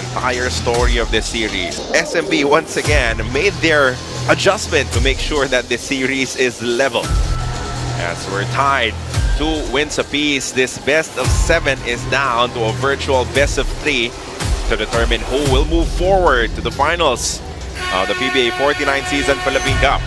entire story of this series. SMB once again made their adjustment to make sure that this series is level. As we're tied 2 wins apiece, this best of 7 is down to a virtual best of 3 to determine who will move forward to the finals of the PBA 49 season Philippine Cup.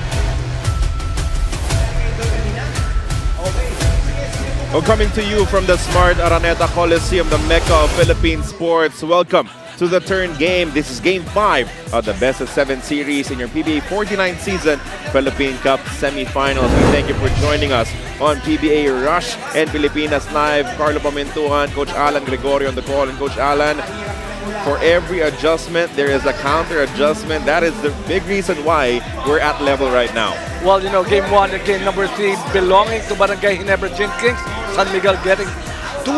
Well, coming to you from the Smart Araneta Coliseum, the Mecca of Philippine sports. Welcome to the turn game. This is Game 5 of the Best of 7 series in your PBA 49 season Philippine Cup semifinals. We thank you for joining us on PBA Rush and Pilipinas Live. Carlo Pamintuan, Coach Alan Gregorio on the call. And Coach Alan, for every adjustment, there is a counter adjustment. That is the big reason why we're at level right now. Well, you know, Game 1 and Game number 3 belonging to Barangay Ginebra Kings. San Miguel getting 2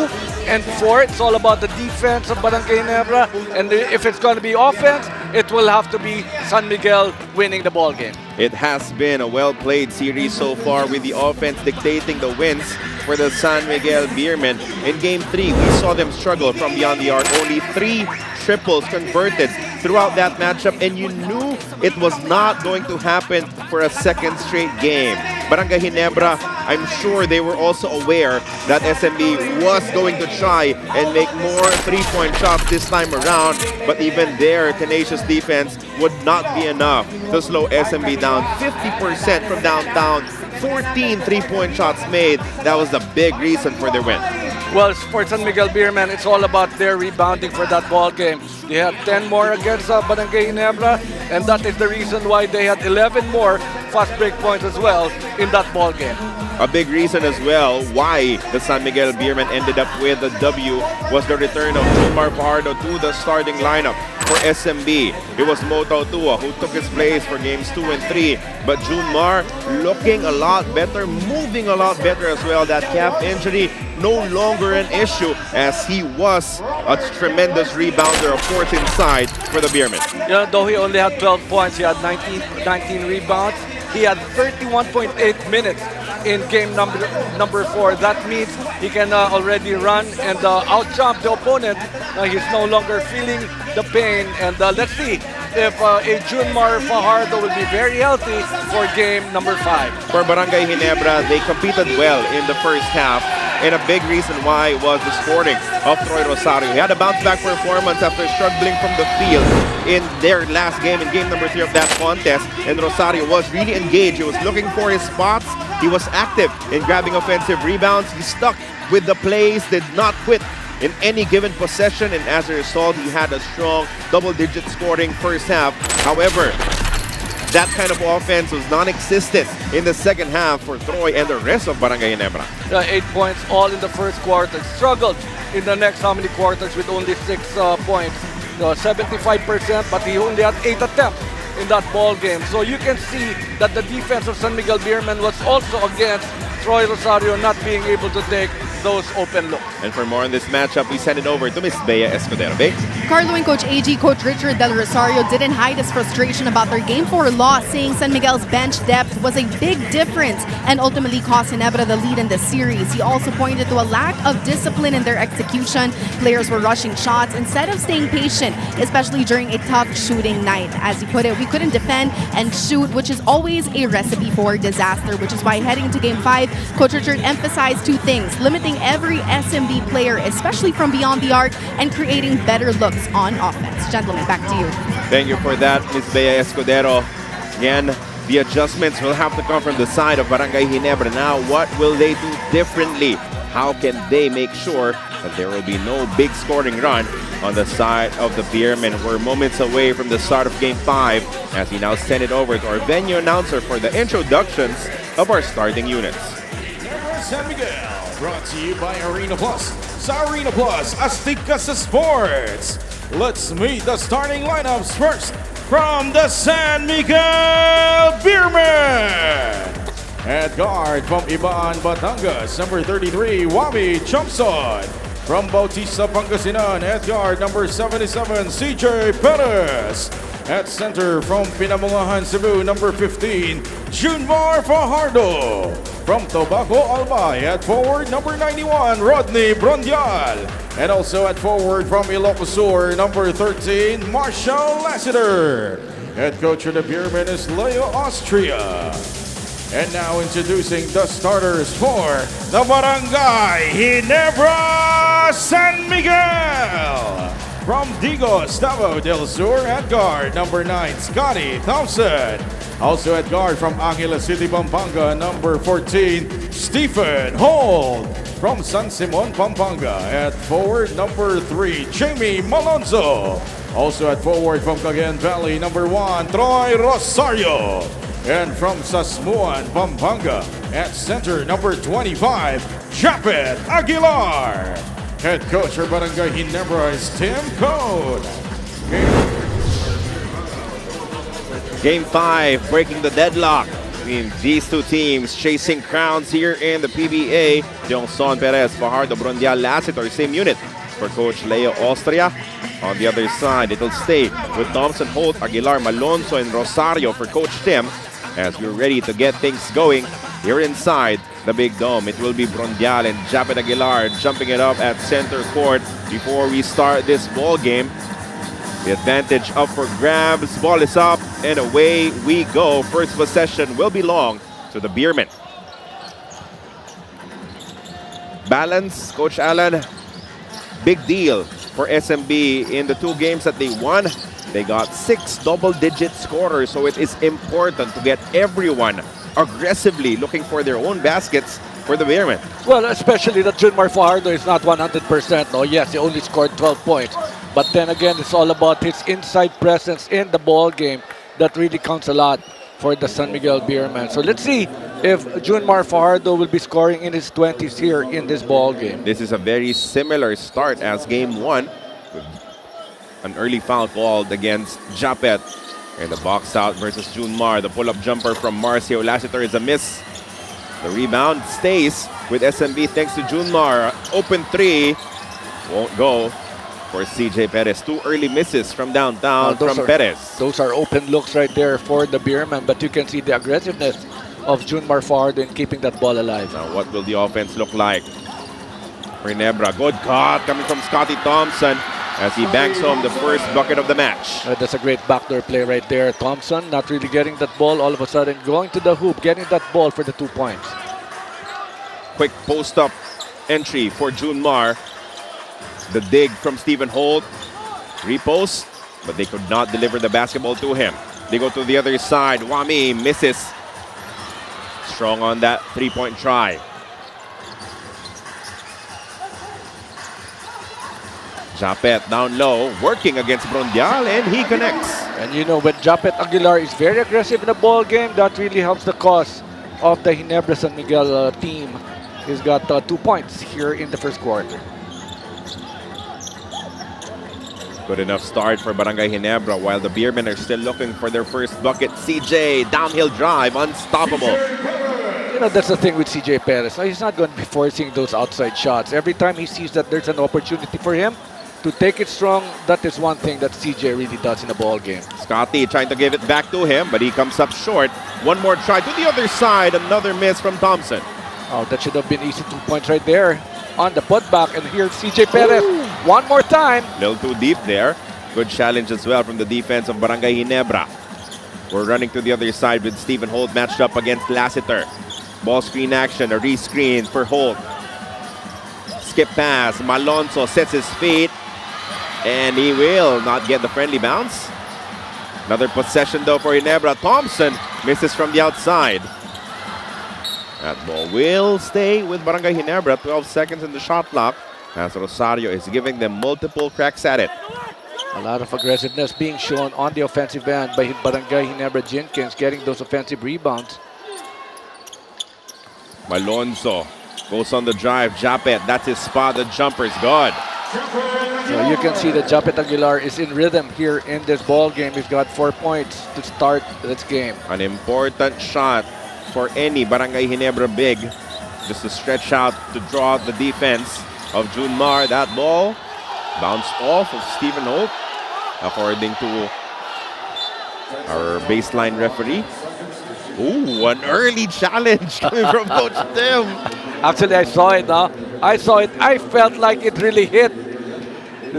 and 4. It's all about the defense of Barangay Ginebra. And if it's going to be offense, it will have to be San Miguel winning the ball game. It has been a well-played series so far, with the offense dictating the wins for the San Miguel Beermen. In Game 3, we saw them struggle from beyond the arc. Only 3 triples converted throughout that matchup, and you knew it was not going to happen for a second straight game. Barangay Ginebra, I'm sure they were also aware that SMB was going to try and make more 3-point shots this time around, but even their tenacious defense would not be enough to slow SMB down. 50% from downtown, 14 3-point shots made. That was the big reason for their win. Well, for San Miguel Beermen, it's all about their rebounding for that ball game. They had 10 more against Barangay Ginebra, and that is the reason why they had 11 more fast break points as well in that ball game. A big reason as well why the San Miguel Beermen ended up with a W was the return of Jomar Fajardo to the starting lineup for SMB. It was Moto Tua who took his place for games 2 and 3. But Junmar looking a lot better, moving a lot better as well. That calf injury no longer an issue, as he was a tremendous rebounder, of course, inside for the Beermen. You know, though he only had 12 points, he had 19 rebounds. He had 31.8 minutes in game number 4. That means he can already run and out-jump the opponent. He's no longer feeling the pain. And let's see if Junmar Fajardo will be very healthy for game number 5. For Barangay Ginebra, they competed well in the first half, and a big reason why was the scoring of Troy Rosario. He had a bounce-back performance after struggling from the field in their last game, in game number 3 of that contest, and Rosario was really engaged. He was looking for his spots. He was active in grabbing offensive rebounds. He stuck with the plays, did not quit in any given possession, and as a result, he had a strong double-digit scoring first half. However, that kind of offense was non-existent in the second half for Troy and the rest of Barangay Ginebra. 8 points all in the first quarter. Struggled in the next how many quarters with only 6 points. 75%, but he only had 8 attempts in that ball game. So you can see that the defense of San Miguel Beermen was also against Troy Rosario not being able to take those open looks. And for more on this matchup, we send it over to Miss Bea Escudero. Bea? Carlo and Coach AG, Coach Richard Del Rosario didn't hide his frustration about their Game 4 loss, saying San Miguel's bench depth was a big difference and ultimately cost Ginebra the lead in the series. He also pointed to a lack of discipline in their execution. Players were rushing shots instead of staying patient, especially during a tough shooting night. As he put it, we couldn't defend and shoot, which is always a recipe for disaster, which is why heading into Game 5, Coach Richard emphasized 2 things: limiting every SMB player, especially from beyond the arc, and creating better looks on offense. Gentlemen, back to you. Thank you for that, Ms. Bea Escudero. Again, the adjustments will have to come from the side of Barangay Ginebra. Now, what will they do differently? How can they make sure that there will be no big scoring run on the side of the Beermen? We're moments away from the start of Game 5 as we now send it over to our venue announcer for the introductions of our starting units. San Miguel, brought to you by Arena Plus. Sa Arena Plus, astika sa sports. Let's meet the starting lineups first from the San Miguel Beermen. At guard from Ibaan, Batangas, number 33, Wami Chomson. From Bautista, Pangasinan, at guard number 77, CJ Perez. At center from Pinamalahan, Cebu, number 15, Junmar Fajardo. From Tobacco, Albay, at forward number 91, Rodney Brondial. And also at forward from Ilocos Sur, number 13, Marshall Lassiter. Head coach of the Beermen is Leo Austria. And now introducing the starters for the Barangay Ginebra San Miguel. From Digos, Davao del Sur, at guard, number 9, Scotty Thompson. Also at guard from Angeles City, Pampanga, number 14, Stephen Holt. From San Simon, Pampanga, at forward, number 3, Jamie Malonzo. Also at forward from Cagayan Valley, number 1, Troy Rosario. And from Sasmuan, Pampanga, at center, number 25, Japet Aguilar. Head coach for Barangay Ginebra is Tim Code. Game 5, breaking the deadlock between these two teams, chasing crowns here in the PBA. Jongson Perez, Fajardo, Brondial, Lassiter, same unit for Coach Leo Austria. On the other side, it'll stay with Thompson, Holt, Aguilar, Malonzo, and Rosario for Coach Tim as we're ready to get things going here inside the Big Dome. It will be Brondial and Japet Aguilar jumping it up at center court before we start this ball game. The advantage up for grabs. Ball is up and away we go. First possession will belong to the Beermen. Balance, Coach Alan, big deal for SMB in the 2 games that they won. They got 6 double-digit scorers, so it is important to get everyone aggressively looking for their own baskets for the Beermen. Well, especially that Junmar Fajardo is not 100%. No, yes, he only scored 12 points. But then again, it's all about his inside presence in the ball game that really counts a lot for the San Miguel Beermen. So let's see if Junmar Fajardo will be scoring in his 20s here in this ball game. This is a very similar start as game 1. An early foul called against Japet. And the box out versus Junmar. The pull-up jumper from Marcio Lassiter is a miss. The rebound stays with SMB thanks to Junmar. Open 3. Won't go for CJ Perez. 2 early misses from downtown from Perez. Those are open looks right there for the Beermen. But you can see the aggressiveness of Junmar Fajardo in keeping that ball alive. Now what will the offense look like for Ginebra? Good cut coming from Scotty Thompson as he banks home the first bucket of the match. That's a great backdoor play right there. Thompson not really getting that ball, all of a sudden going to the hoop, getting that ball for the 2 points. Quick post-up entry for Junmar. The dig from Stephen Holt. Repost, but they could not deliver the basketball to him. They go to the other side. Wami misses. Strong on that 3-point try. Japet down low, working against Brondial, and he connects. And you know, when Japet Aguilar is very aggressive in the ball game, that really helps the cause of the Ginebra San Miguel team. He's got 2 points here in the first quarter. Good enough start for Barangay Ginebra while the Beermen are still looking for their first bucket. CJ, downhill drive, unstoppable. You know, that's the thing with CJ Perez. He's not going to be forcing those outside shots. Every time he sees that there's an opportunity for him to take it strong, that is one thing that CJ really does in a ball game. Scotty trying to give it back to him, but he comes up short. One more try to the other side, another miss from Thompson. Oh, that should have been easy 2 points right there on the putback. And here's CJ Perez one more time. Little too deep there. Good challenge as well from the defense of Barangay Ginebra. We're running to the other side with Stephen Holt matched up against Lassiter. Ball screen action, a re-screen for Holt. Skip pass, Malonzo sets his feet, and he will not get the friendly bounce. Another possession though for Ginebra. Thompson misses from the outside. That ball will stay with Barangay Ginebra. 12 seconds in the shot clock as Rosario is giving them multiple cracks at it. A lot of aggressiveness being shown on the offensive end by Barangay Ginebra Jenkins, getting those offensive rebounds. Malonzo goes on the drive. Japet, that's his spot. The jumper's good. So you can see that Japet Aguilar is in rhythm here in this ball game. He's got 4 points to start this game. An important shot for any Barangay Ginebra big, just to stretch out to draw out the defense of Junmar. That ball bounced off of Stephen Holt, according to our baseline referee. Ooh, an early challenge coming from Coach Tim. Actually, I saw it. I saw it. I felt like it really hit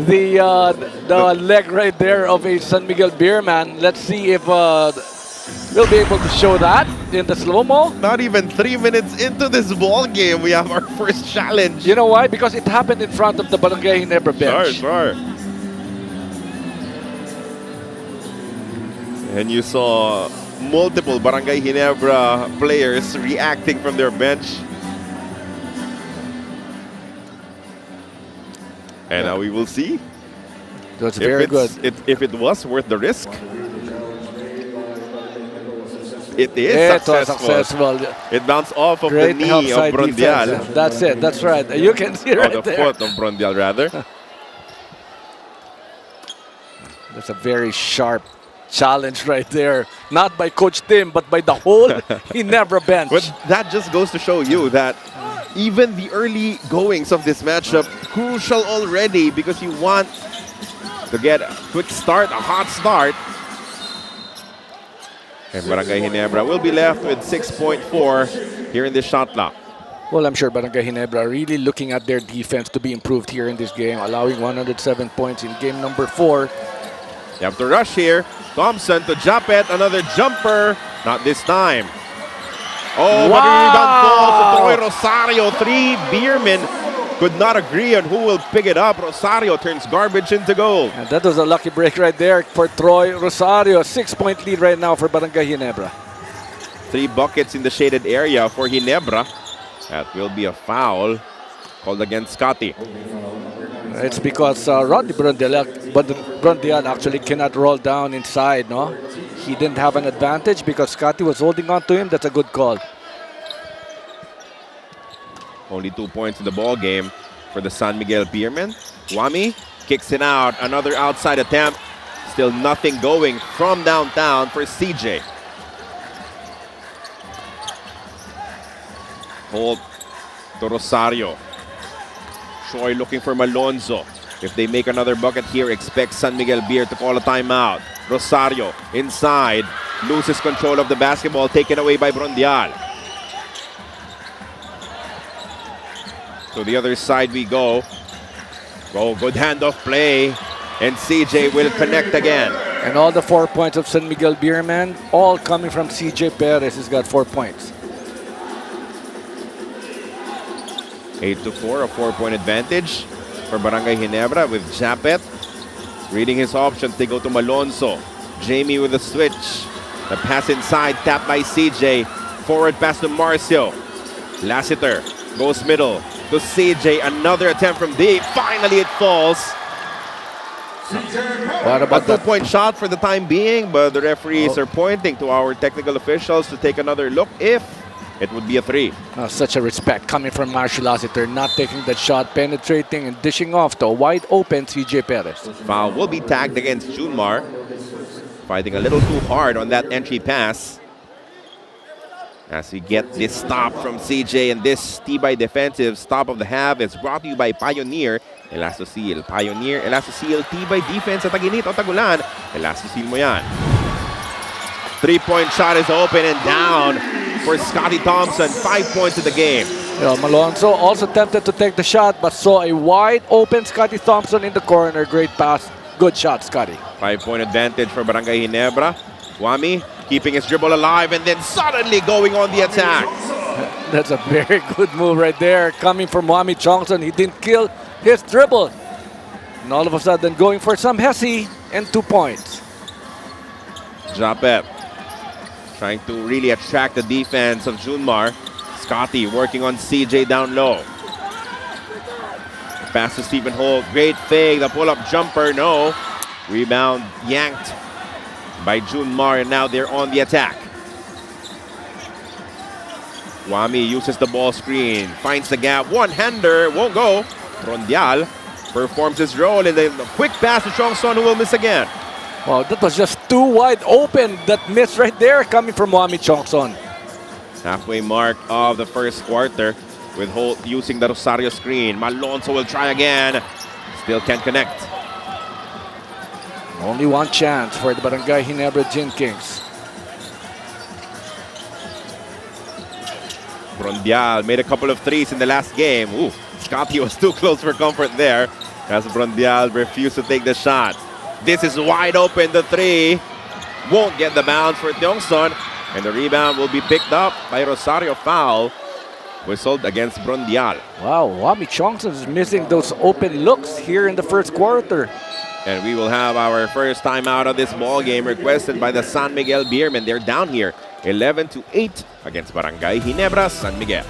the leg right there of a San Miguel Beerman. Let's see if we'll be able to show that in the slow-mo. Not even 3 minutes into this ball game, we have our first challenge. You know why? Because it happened in front of the Barangay Ginebra bench. Sure. And you saw multiple Barangay Ginebra players reacting from their bench. And now we will see That's very good. if it was worth the risk. It is It was successful. successful. It bounced off of Great the help knee of side Brondial. defense. That's it. That's right. You can see Or right the there. foot of Brondial, rather. That's a very sharp challenge right there. Not by Coach Tim, but by the whole Ginebra bench. But that just goes to show you that even the early goings of this matchup, crucial already because you want to get a quick start, a hot start. And Barangay Ginebra will be left with 6.4 here in this shot clock. Well, I'm sure Barangay Ginebra are really looking at their defense to be improved here in this game, allowing 107 points in game number 4. You have to rush here. Thompson to Japet, another jumper. Not this time. Oh, but the rebound falls to Troy Rosario. 3 Beermen could not agree on who will pick it up. Rosario turns garbage into goal. And that was a lucky break right there for Troy Rosario. 6-point lead right now for Barangay Ginebra. 3 buckets in the shaded area for Ginebra. That will be a foul called against Scotty. It's because Rodney Brondial actually cannot roll down inside, no? He didn't have an advantage because Scotty was holding on to him. That's a good call. Only 2 points in the ball game for the San Miguel Beermen. Wami kicks it out. Another outside attempt. Still nothing going from downtown for CJ. Hold to Rosario. Choi looking for Malonzo. If they make another bucket here, expect San Miguel Beer to call a timeout. Rosario inside. Loses control of the basketball, taken away by Brondial. To the other side we go. Oh, good handoff play. And CJ will connect again. And all the 4 points of San Miguel Beerman, all coming from CJ Perez. He's got 4 points. 8-4, a 4-point advantage for Barangay Ginebra with Japet. Reading his options, they go to Malonzo. Jamie with a switch. The pass inside, tapped by CJ. Forward pass to Marcio. Lassiter goes middle to CJ. Another attempt from deep. Finally, it falls. What A about that? 2-point shot for the time being, but the referees are pointing to our technical officials to take another look if it would be a 3. Such a respect coming from Marshall Lassiter, not taking that shot, penetrating and dishing off to a wide open CJ Perez. Foul will be tagged against Junmar. Fighting a little too hard on that entry pass. As we get this stop from CJ, and this Tibay defensive stop of the half is brought to you by Pioneer Elastoseal. Pioneer Elastoseal, Tibay defense sa taginit o tagulan. Elastoseal mo yan. 3-point shot is open and down for Scotty Thompson. 5 points in the game. Malonzo also tempted to take the shot but saw a wide open Scotty Thompson in the corner. Great pass. Good shot, Scotty. 5-point advantage for Barangay Ginebra. Wami keeping his dribble alive and then suddenly going on the attack. That's a very good move right there. Coming from Wami Chongson. He didn't kill his dribble. And all of a sudden going for some Hesse and 2 points. Japet trying to really attract the defense of Junmar. Scotty working on CJ down low. Pass to Stephen Holt. Great fake. The pull-up jumper. No. Rebound yanked by Junmar, and now they're on the attack. Wami uses the ball screen. Finds the gap. One-hander. Won't go. Rondial performs his role, and then the quick pass to Chongson, who will miss again. Wow, that was just too wide open. That miss right there coming from Wami Chongson. Halfway mark of the first quarter with Holt using the Rosario screen. Malonzo will try again. Still can't connect. Only one chance for the Barangay Ginebra Gin Kings. Brondial made a couple of threes in the last game. Ooh, Scotty was too close for comfort there. as Brondial refused to take the shot. This is wide open, the three. Won't get the bounce for Tiongson. And the rebound will be picked up by Rosario. Foul whistled against Brondial. Wow, Wami Chongson is missing those open looks here in the first quarter. And we will have our first timeout of this ball game requested by the San Miguel Beermen. They're down here 11-8 against Barangay Ginebra, San Miguel.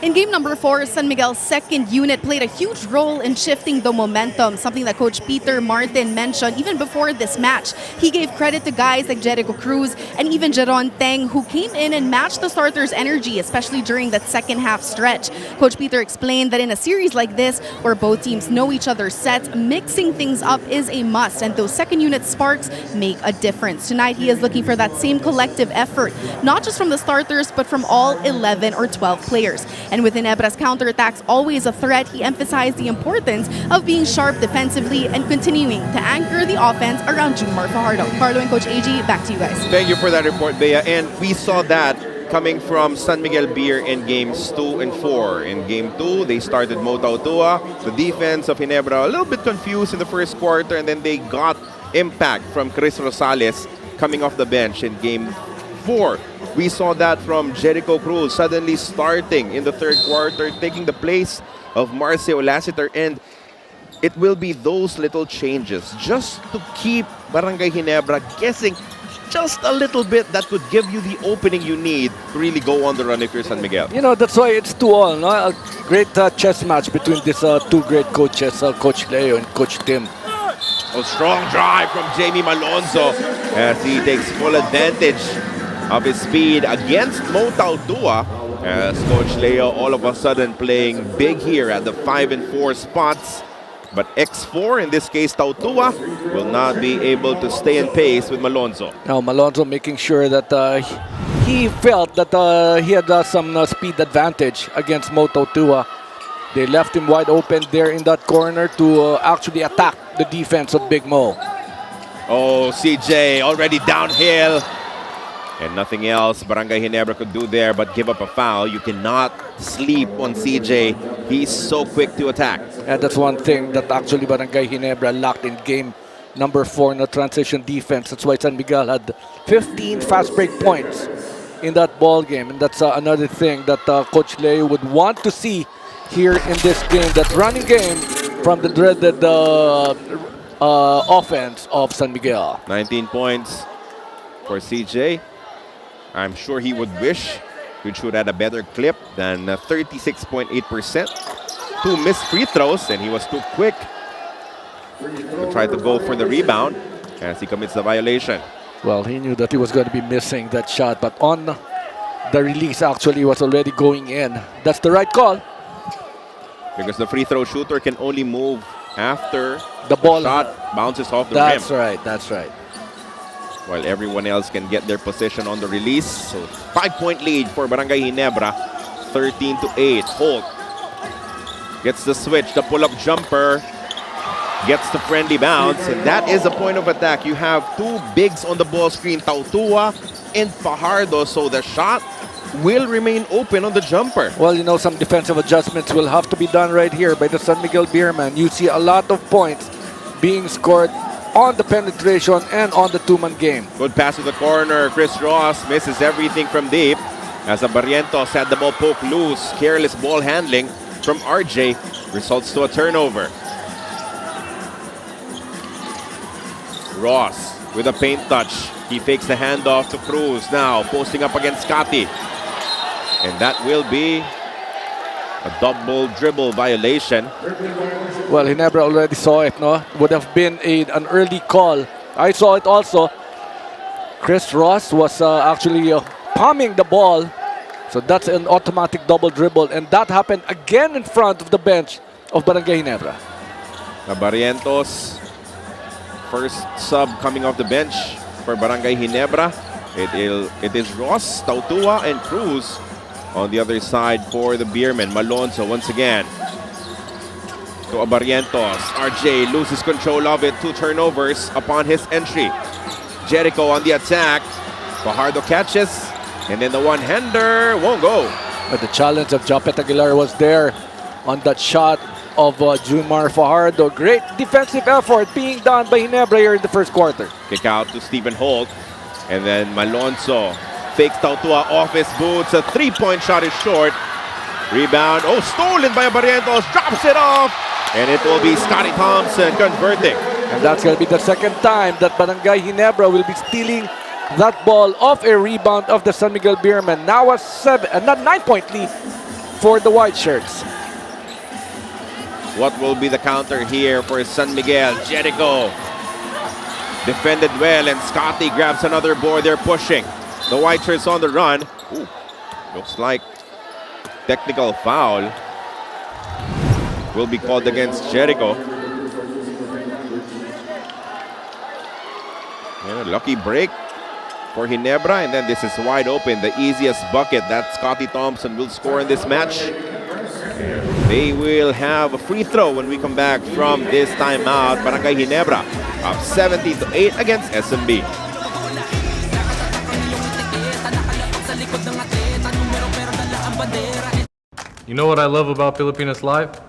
In game number 4, San Miguel's second unit played a huge role in shifting the momentum, something that Coach Peter Martin mentioned even before this match. He gave credit to guys like Jericho Cruz and even Jeron Teng, who came in and matched the starters' energy, especially during that second half stretch. Coach Peter explained that in a series like this, where both teams know each other's sets, mixing things up is a must, and those second unit sparks make a difference. Tonight, he is looking for that same collective effort, not just from the starters, but from all 11 or 12 players. And with Ginebra's counterattacks always a threat, he emphasized the importance of being sharp defensively and continuing to anchor the offense around Jumar Fajardo. Carlo and Coach AG, back to you guys. Thank you for that report, Bea. And we saw that coming from San Miguel Beer in games 2 and 4. In game 2, they started Mo Tautua. The defense of Ginebra a little bit confused in the first quarter, and then they got impact from Chris Rosales coming off the bench in game 4. We saw that from Jericho Cruz suddenly starting in the third quarter, taking the place of Marcio Lassiter. And it will be those little changes just to keep Barangay Ginebra guessing just a little bit that could give you the opening you need to really go on the run if you're San Miguel. You know, that's why it's 2-all. No? A great chess match between these two great coaches, Coach Leo and Coach Tim. A strong drive from Jamie Malonzo as he takes full advantage of his speed against Mo Tautua, as Coach Leo all of a sudden playing big here at the 5 and 4 spots. But X4, in this case Tautua, will not be able to stay in pace with Malonzo. Now Malonzo making sure that he felt that he had some speed advantage against Mo Tautua. They left him wide open there in that corner to actually attack the defense of Big Mo. Oh, CJ already downhill. And nothing else Barangay Ginebra could do there but give up a foul. You cannot sleep on CJ. He's so quick to attack. And that's one thing that actually Barangay Ginebra lacked in game number 4 in the transition defense. That's why San Miguel had 15 fast break points in that ball game. And that's another thing that Coach Leo would want to see here in this game. That running game from the dreaded offense of San Miguel. 19 points for CJ. I'm sure he would wish he should have a better clip than 36.8%. 2 missed free throws, and he was too quick to try to go for the rebound as he commits the violation. Well, he knew that he was going to be missing that shot, but on the release actually was already going in. That's the right call. Because the free throw shooter can only move after the ball shot bounces off the rim. That's right, that's right. While everyone else can get their position on the release. So 5-point lead for Barangay Ginebra, 13-8. Holt gets the switch, the pull-up jumper, gets the friendly bounce, and that is a point of attack. You have 2 bigs on the ball screen, Tautua and Fajardo, so the shot will remain open on the jumper. Well, you know, some defensive adjustments will have to be done right here by the San Miguel Beerman. You see a lot of points being scored on the penetration and on the 2-man game. Good pass to the corner. Chris Ross misses everything from deep. as Barrientos had the ball poked loose. Careless ball handling from RJ results to a turnover. Ross with a paint touch. He fakes the handoff to Cruz. Now posting up against Scotty. And that will be a double dribble violation. Well, Ginebra already saw it, no? Would have been an early call. I saw it also. Chris Ross was actually palming the ball. So that's an automatic double dribble. And that happened again in front of the bench of Barangay Ginebra. Barrientos, first sub coming off the bench for Barangay Ginebra. It is Ross, Tautua, and Cruz on the other side for the Beermen. Malonzo once again to Barrientos. RJ loses control of it. 2 turnovers upon his entry. Jericho on the attack. Fajardo catches. And then the one-hander won't go. But the challenge of Japet Aguilar was there on that shot of Junmar Fajardo. Great defensive effort being done by Ginebra here in the first quarter. Kick out to Stephen Holt. And then Malonzo fakes Tautua off his boots. A 3-point shot is short. Rebound. Oh, stolen by Barrientos. Drops it off. And it will be Scotty Thompson converting. And that's going to be the second time that Barangay Ginebra will be stealing that ball off a rebound of the San Miguel Beermen. Now a 9-point lead for the White Shirts. What will be the counter here for San Miguel? Jericho defended well, and Scotty grabs another board. They're pushing. The White Shirts on the run. Ooh, looks like technical foul will be called against Jericho. And a lucky break for Ginebra, and then this is wide open. The easiest bucket that Scotty Thompson will score in this match. They will have a free throw when we come back from this timeout. Barangay Ginebra up 17-8 against SMB. You know what I love about Filipinas Live?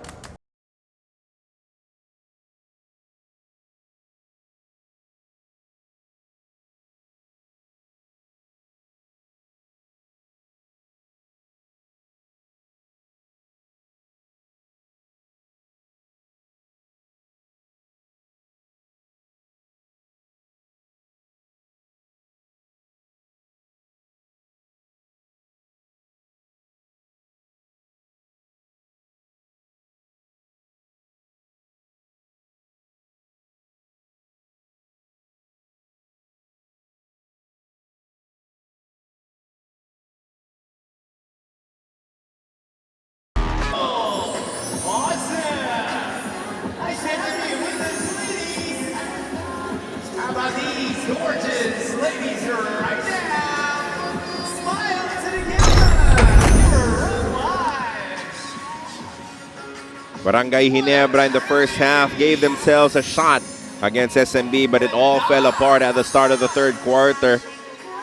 Barangay Ginebra in the first half gave themselves a shot against SMB, but it all fell apart at the start of the third quarter.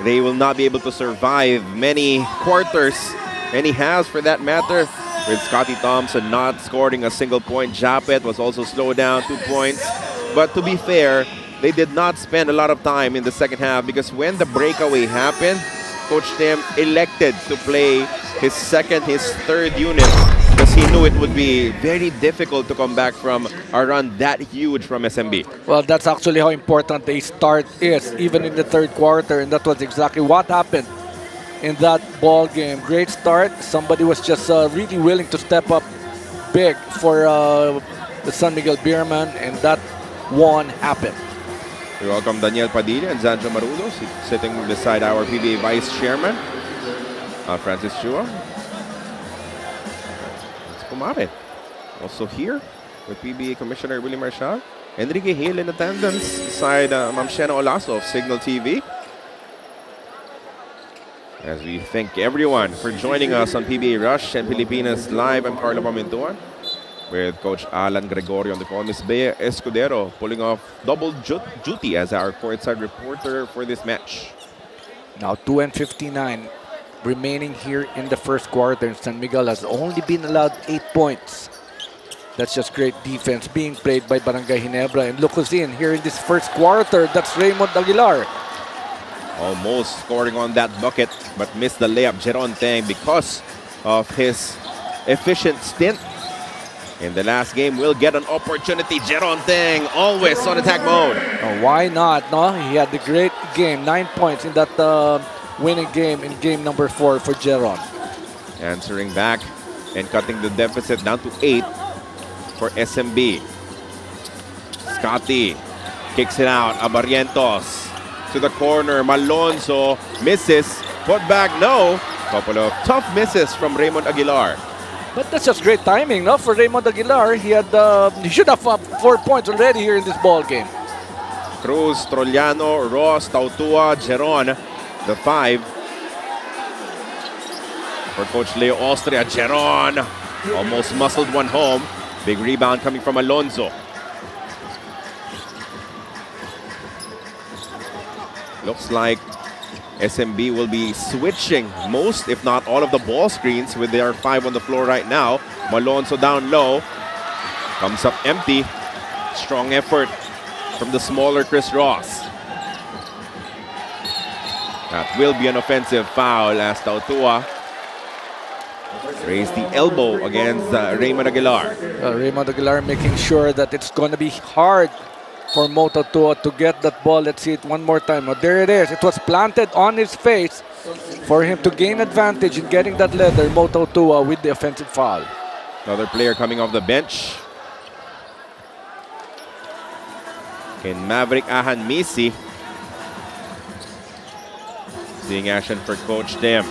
They will not be able to survive many quarters, many halves for that matter, with Scotty Thompson not scoring a single point. Japet was also slowed down 2 points. But to be fair, they did not spend a lot of time in the second half, because when the breakaway happened, Coach Tim elected to play his third unit, because he knew it would be very difficult to come back from a run that huge from SMB. Well, that's actually how important a start is, even in the third quarter, and that was exactly what happened in that ball game. Great start. Somebody was just really willing to step up big for the San Miguel Beermen, and that one happened. We welcome Daniel Padilla and Zanjo Marudo sitting beside our PBA Vice Chairman, Francis Chua. It's Kumare. Also here with PBA Commissioner Willie Marshall. Enrique Hill in attendance beside Ma'am Shena Olaso of Signal TV. As we thank everyone for joining us on PBA Rush and Filipinas Live, I'm Carlo Pamintuan with Coach Alan Gregorio on the call. Miss Bea Escudero pulling off double duty as our courtside reporter for this match. Now 2:59 remaining here in the first quarter, and San Miguel has only been allowed 8 points. That's just great defense being played by Barangay Ginebra. And look who's in here in this first quarter. That's Raymond Aguilar. Almost scoring on that bucket, but missed the layup. Jeron Teng, because of his efficient stint in the last game, will get an opportunity. Jeron Teng always on attack mode. Oh, why not? No, he had a great game. 9 points in that winning game in game number 4 for Jeron. Answering back and cutting the deficit down to 8 for SMB. Scotty kicks it out. Abarrientos to the corner. Malonzo misses. Put back, no. Couple of tough misses from Raymond Aguilar. But that's just great timing, no? For Raymond Aguilar, he should have 4 points already here in this ball game. Cruz, Trollano, Ross, Tautua, Jeron, the 5. For Coach Leo Austria, Jeron almost muscled one home. Big rebound coming from Alonzo. Looks like SMB will be switching most, if not all, of the ball screens with their 5 on the floor right now. Malonzo down low. Comes up empty. Strong effort from the smaller Chris Ross. That will be an offensive foul as Tautua raised the elbow against Raymond Aguilar. Raymond Aguilar making sure that it's going to be hard for Tautua to get that ball. Let's see it one more time. Oh, there it is. It was planted on his face for him to gain advantage in getting that leather. Tautua with the offensive foul. Another player coming off the bench. In Maverick Ahanmisi. Seeing action for Coach Dem.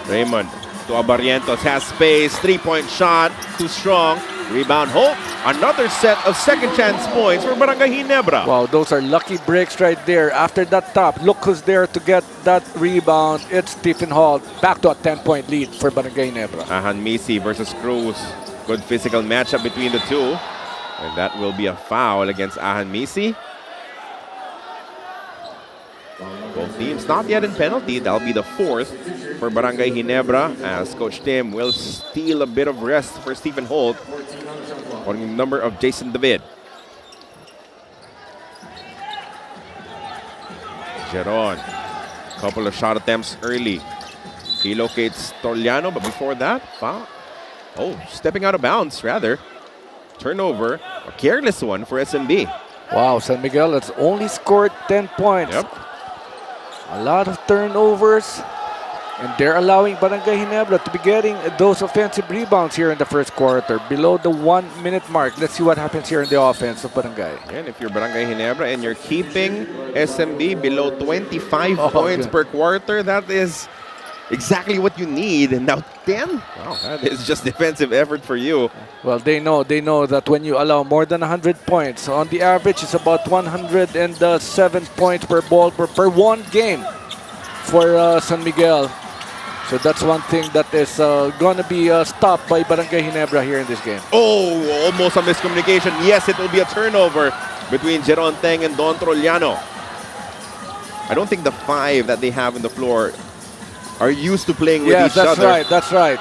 Raymond to Abarrientos, has space, 3-point shot, too strong. Rebound, Hope. Another set of second chance points for Barangay Ginebra. Wow, those are lucky breaks right there. After that top, look who's there to get that rebound. It's Stephen Hall. Back to a 10-point lead for Barangay Ginebra. Ahanmisi versus Cruz. Good physical matchup between the two. And that will be a foul against Ahanmisi. Both teams not yet in penalty. That'll be the 4th for Barangay Ginebra as Coach Tim will steal a bit of rest for Stephen Holt on the number of Jason David. Jeron, couple of shot attempts early. He locates Trollano, but before that, foul. Oh, stepping out of bounds rather. Turnover, a careless one for SMB. Wow, San Miguel has only scored 10 points. Yep. A lot of turnovers, and they're allowing Barangay Ginebra to be getting those offensive rebounds here in the first quarter, below the 1 minute mark. Let's see what happens here in the offense of Barangay. And if you're Barangay Ginebra and you're keeping SMB below 25 points per quarter, that is exactly what you need. And now 10? Wow, that is just defensive effort for you. Well, they know that when you allow more than 100 points, on the average, it's about 107 points per ball per one game for San Miguel. So that's one thing that is going to be stopped by Barangay Ginebra here in this game. Oh, almost a miscommunication. Yes, it will be a turnover between Jeron Teng and Don Trollano. I don't think the 5 that they have on the floor are used to playing with each other. Yes, that's right.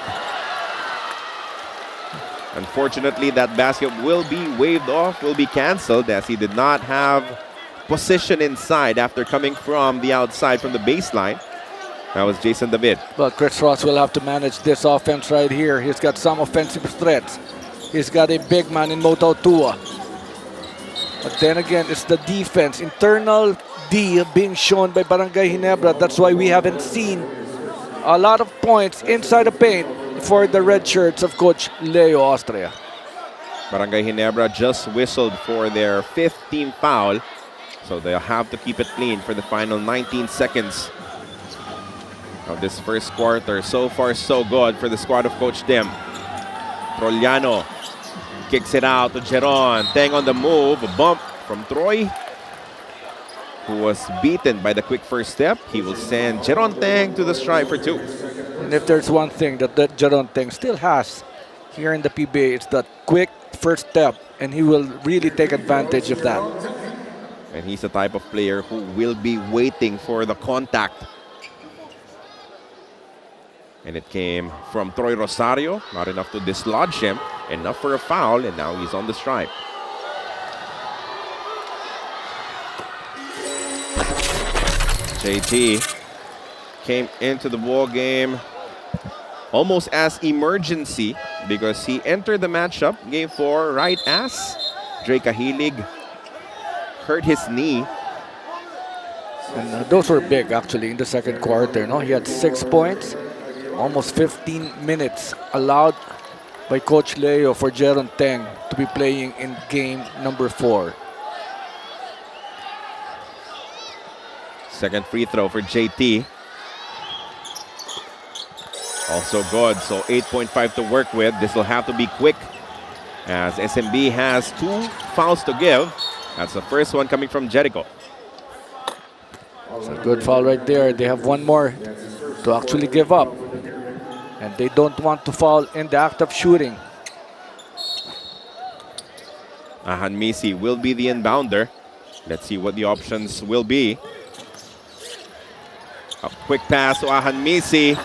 Unfortunately, that basket will be waved off, will be canceled, as he did not have position inside after coming from the outside from the baseline. That was Jason David. But Chris Ross will have to manage this offense right here. He's got some offensive threats. He's got a big man in Tautua. But then again, it's the defense. Internal D being shown by Barangay Ginebra. That's why we haven't seen a lot of points inside the paint for the red shirts of Coach Leo Austria. Barangay Ginebra just whistled for their 5th team foul, so they'll have to keep it clean for the final 19 seconds of this first quarter. So far, so good for the squad of Coach Tim. Trollano kicks it out to Jeron. Teng on the move, a bump from Troy, who was beaten by the quick first step. He will send Jeron Teng to the stripe for 2. And if there's one thing that Jeron Teng still has here in the PBA, it's that quick first step, and he will really take advantage of that. And he's the type of player who will be waiting for the contact. And it came from Troy Rosario, not enough to dislodge him, enough for a foul, and now he's on the stripe. JT came into the ball game almost as emergency because he entered the matchup game 4 right as Dre Cahilig hurt his knee. And those were big actually in the second quarter. No, he had 6 points, almost 15 minutes allowed by Coach Leo for Jeron Teng to be playing in game number 4. Second free throw for JT. Also good, so 8.5 to work with. This will have to be quick as SMB has 2 fouls to give. That's the first one coming from Jericho. It's a good foul right there. They have one more to actually give up. And they don't want to foul in the act of shooting. Ahan Misi will be the inbounder. Let's see what the options will be. A quick pass to Ahan Misi.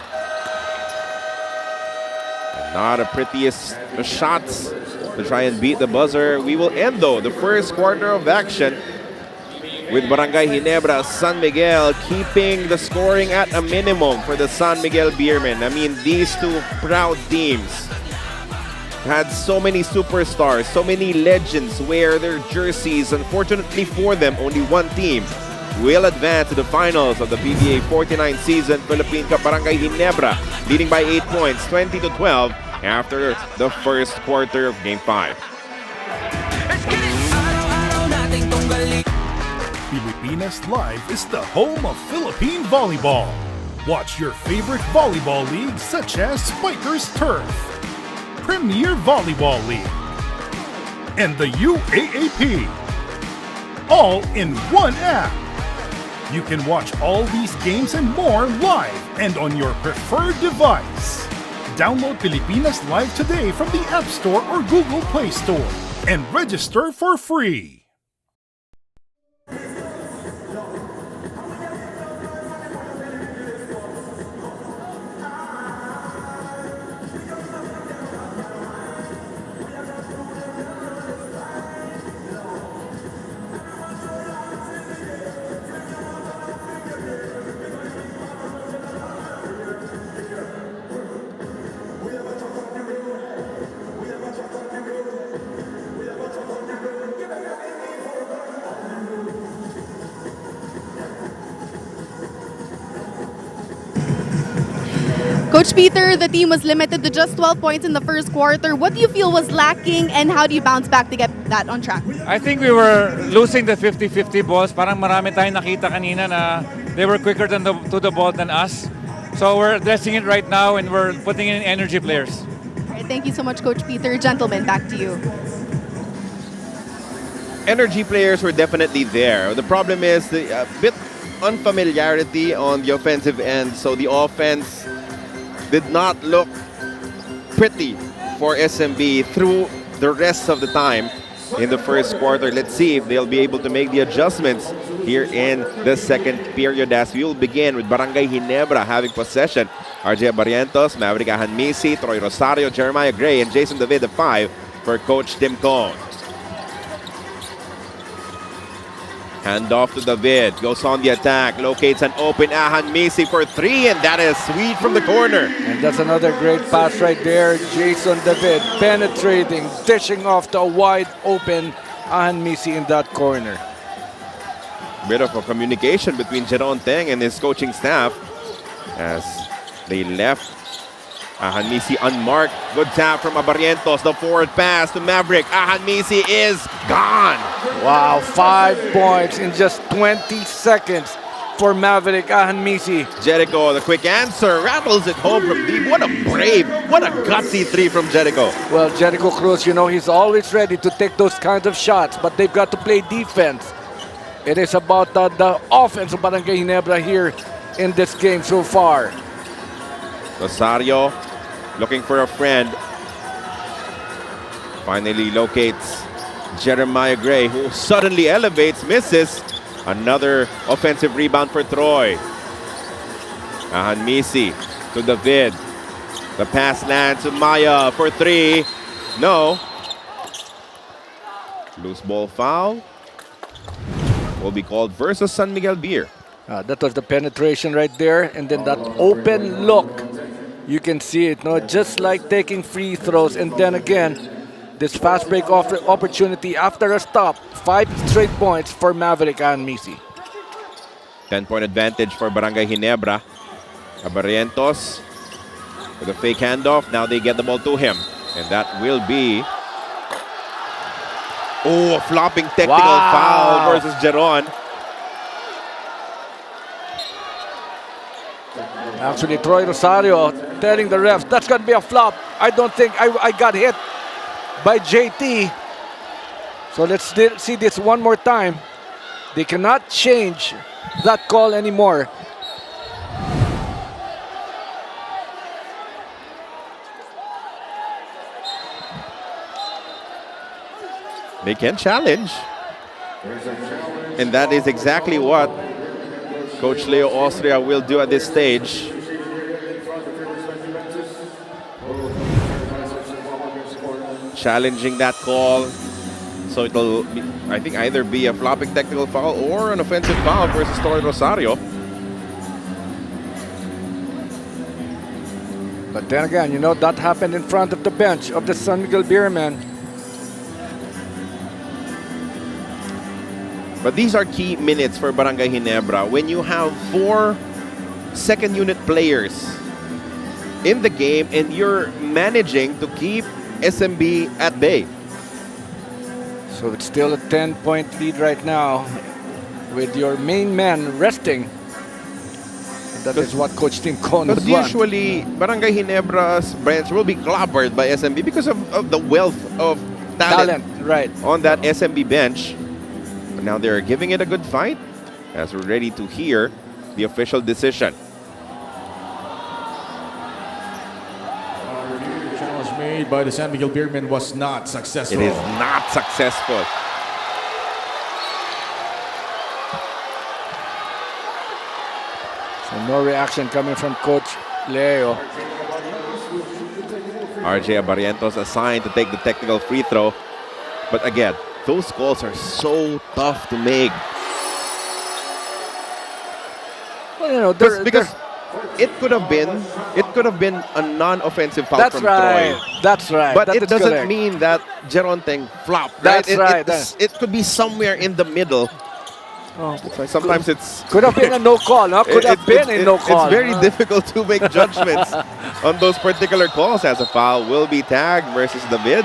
Not the prettiest shots to try and beat the buzzer. We will end though the first quarter of action with Barangay Ginebra, San Miguel keeping the scoring at a minimum for the San Miguel Beermen. I mean, these two proud teams had so many superstars, so many legends wear their jerseys. Unfortunately for them, only one team will advance to the finals of the PBA 49 season. Philippine Cup, Barangay Ginebra leading by 8 points, 20-12 after the first quarter of Game 5. Pilipinas Live is the home of Philippine volleyball. Watch your favorite volleyball leagues such as Spikers Turf, Premier Volleyball League, and the UAAP, all in one app. You can watch all these games and more live and on your preferred device. Download Pilipinas Live today from the App Store or Google Play Store and register for free. Coach Peter, the team was limited to just 12 points in the first quarter. What do you feel was lacking and how do you bounce back to get that on track? I think we were losing the 50-50 balls. Parang marami tayong nakita kanina na they were quicker to the ball than us. So we're addressing it right now and we're putting in energy players. All right, thank you so much, Coach Peter. Gentlemen, back to you. Energy players were definitely there. The problem is a bit unfamiliarity on the offensive end, so the offense did not look pretty for SMB through the rest of the time in the first quarter. Let's see if they'll be able to make the adjustments here in the second period as we will begin with Barangay Ginebra having possession. RJ Barrientos, Maverick Ahanmisi, Troy Rosario, Jeremiah Gray, and Jason David, the 5 for Coach Tim Cone. Hand off to David, goes on the attack, locates an open Ahanmisi for 3, and that is sweet from the corner. And that's another great pass right there. Jason David penetrating, dishing off to a wide open Ahanmisi in that corner. Bit of a communication between Jeron Teng and his coaching staff as they left Ahanmisi unmarked. Good tap from Abarrientos. The forward pass to Maverick. Ahanmisi is gone. Wow, 5 points in just 20 seconds for Maverick Ahanmisi. Jericho, the quick answer, rattles it home from deep. What a brave, what a gutsy 3 from Jericho. Well, Jericho Cruz, you know, he's always ready to take those kinds of shots, but they've got to play defense. It is about the offense of Barangay Ginebra here in this game so far. Rosario looking for a friend. Finally locates Jeremiah Gray, who suddenly elevates, misses. Another offensive rebound for Troy. Ahanmisi to David. The pass lands to Maya for 3. No. Loose ball foul will be called versus San Miguel Beer. That was the penetration right there, and then that open look. You can see it, no? Just like taking free throws, and then again, this fast break opportunity after a stop. 5 straight points for Maverick and Misi. 10-point advantage for Barangay Ginebra. Barrientos with a fake handoff. Now they get the ball to him. And that will be... Oh, a flopping technical foul versus Jeron. Actually, Troy Rosario telling the refs, that's going to be a flop. I don't think I got hit by JT. So let's see this one more time. They cannot change that call anymore. They can challenge. And that is exactly what Coach Leo Austria will do at this stage. Challenging that call. So it'll, I think, either be a flopping technical foul or an offensive foul versus Troy Rosario. But then again, you know, that happened in front of the bench of the San Miguel Beermen. But these are key minutes for Barangay Ginebra. When you have 4 second unit players in the game and you're managing to keep SMB at bay. So it's still a 10-point lead right now with your main man resting. That is what Coach Tim Con would Because want. usually Barangay Ginebra's bench will be clobbered by SMB because of the wealth of talent right. on that SMB bench. But now they're giving it a good fight as we're ready to hear the official decision. Challenge made by the San Miguel Beermen was not successful. It is not successful. So no reaction coming from Coach Leo. RJ Barrientos assigned to take the technical free throw. But again, those calls are so tough to make. Well, you know, Because it could have been a non-offensive foul that's from right. Troy. That's right. But That it is doesn't correct. mean that Geronteng flopped. That's right? right. It could be somewhere in the middle. That's why sometimes it's Could have been a no call, no? Could have been a no call. It's very difficult to make judgments on those particular calls, as a foul will be tagged versus David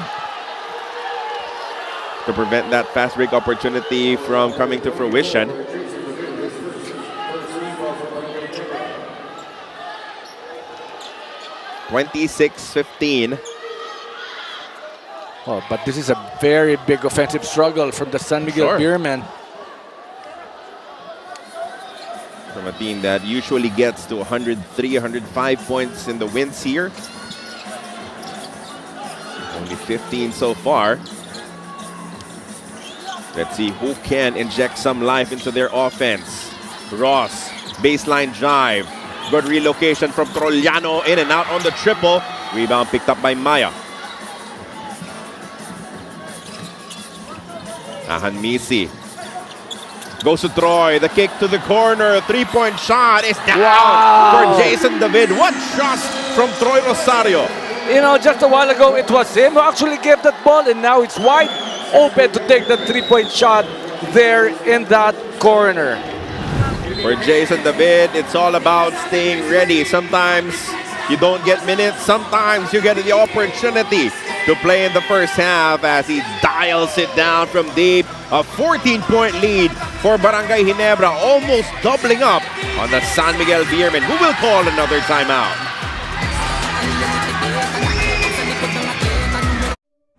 to prevent that fast break opportunity from coming to fruition. (26-15). Oh, but this is a very big offensive struggle from the San Miguel Sure. Beermen. From a team that usually gets to 103, 105 points in the wins here. Only 15 so far. Let's see who can inject some life into their offense. Ross, baseline drive. Good relocation from Trollano, in and out on the triple. Rebound picked up by Maya. Misi goes to Troy, the kick to the corner, three-point shot is down for Jason David. What shots from Troy Rosario. You know, just a while ago, it was him who actually gave that ball, and now it's wide open to take the three-point shot there in that corner. For Jason David, it's all about staying ready. Sometimes you don't get minutes, sometimes you get the opportunity to play in the first half as he dials it down from deep. A 14-point lead for Barangay Ginebra, almost doubling up on the San Miguel Beermen, who will call another timeout.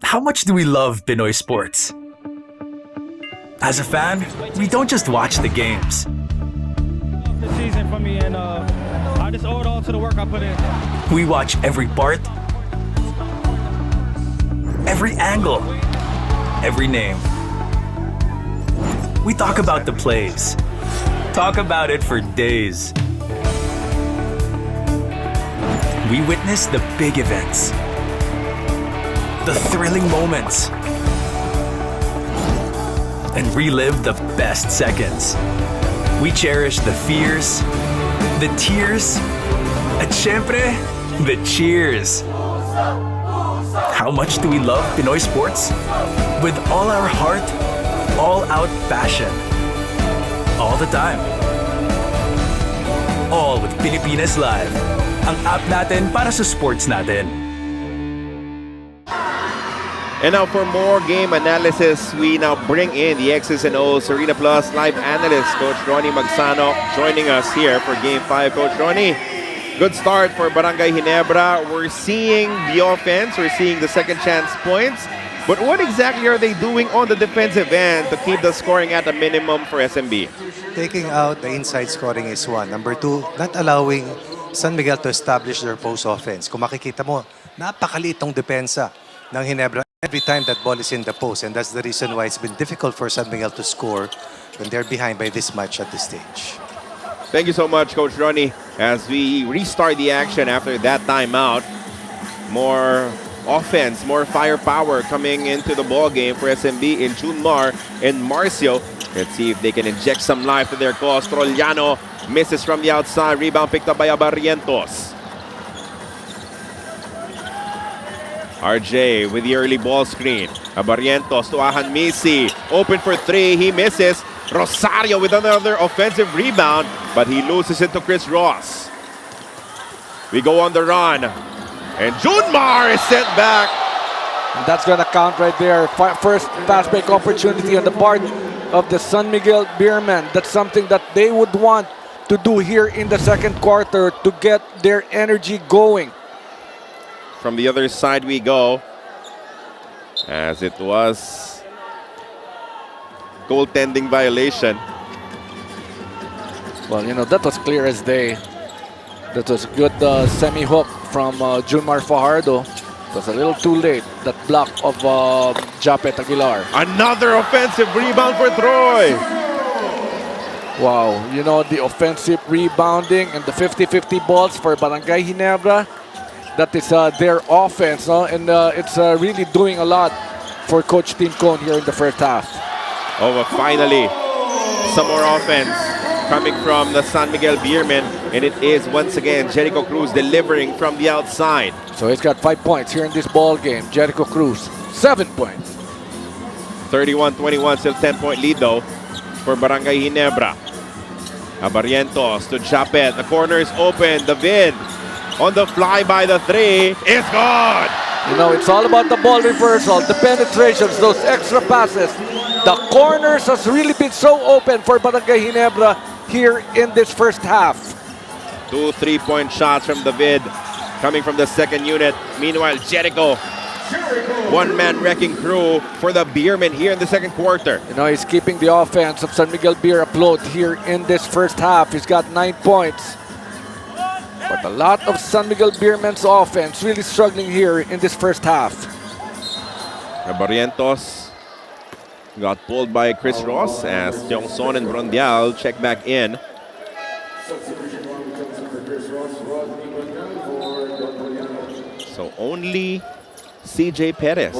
How much do we love Pinoy sports? As a fan, we don't just watch the games. The season for me, and I just owe it all to the work I put in. We watch every part, every angle, every name. We talk about the plays. Talk about it for days. We witness the big events, the thrilling moments, and relive the best seconds. We cherish the fears, the tears, at syempre, the cheers. How much do we love Pinoy sports? With all our heart, all-out passion. All the time. All with Pilipinas Live. Ang app natin para sa sports natin. And now for more game analysis, we now bring in the X's and O's Arena Plus live analyst, Coach Ronnie Magsano, joining us here for Game 5. Coach Ronnie, good start for Barangay Ginebra. We're seeing the offense, we're seeing the second chance points. But what exactly are they doing on the defensive end to keep the scoring at a minimum for SMB? Taking out the inside scoring is one. Number two, not allowing San Miguel to establish their post offense. Kung makikita mo, napakaliit tong depensa ng Ginebra every time that ball is in the post. And that's the reason why it's been difficult for San Miguel to score when they're behind by this much at this stage. Thank you so much, Coach Ronnie. As we restart the action after that timeout, more offense, more firepower coming into the ball game for SMB in Junmar and Marcio. Let's see if they can inject some life to their cause. Trollano misses from the outside. Rebound picked up by Abarrientos. RJ with the early ball screen. Abarrientos to Ahan Misi. Open for three. He misses. Rosario with another offensive rebound, but he loses it to Chris Ross. We go on the run. And Junmar is sent back. And that's going to count right there. First fast break opportunity on the part of the San Miguel Beermen. That's something that they would want to do here in the second quarter to get their energy going. From the other side we go, as it was goaltending violation. Well, you know, that was clear as day. That was good semi-hook from Junmar Fajardo. It was a little too late. That block of Japet Aguilar. Another offensive rebound for Troy. Wow, you know, the offensive rebounding and the 50-50 balls for Barangay Ginebra. That is their offense, no? And it's really doing a lot for Coach Tim Cone here in the first half. Oh, but finally, some more offense coming from the San Miguel Beermen, and it is once again Jericho Cruz delivering from the outside. So he's got 5 points here in this ball game. Jericho Cruz, 7 points. 31-21, still 10-point lead though for Barangay Ginebra. Abarrientos to Japet. The corner is open. David on the fly by the three. It's good! You know, it's all about the ball reversal, the penetrations, those extra passes. The corners has really been so open for Barangay Ginebra here in this first half. 2 3-point shots from David coming from the second unit. Meanwhile, Jericho, one-man wrecking crew for the Beermen here in the second quarter. You know, he's keeping the offense of San Miguel Beer afloat here in this first half. He's got 9 points. But a lot of San Miguel Beermen's offense really struggling here in this first half. Barrientos got pulled by Chris Ross as Jongson and Brondial check back in. So only CJ Perez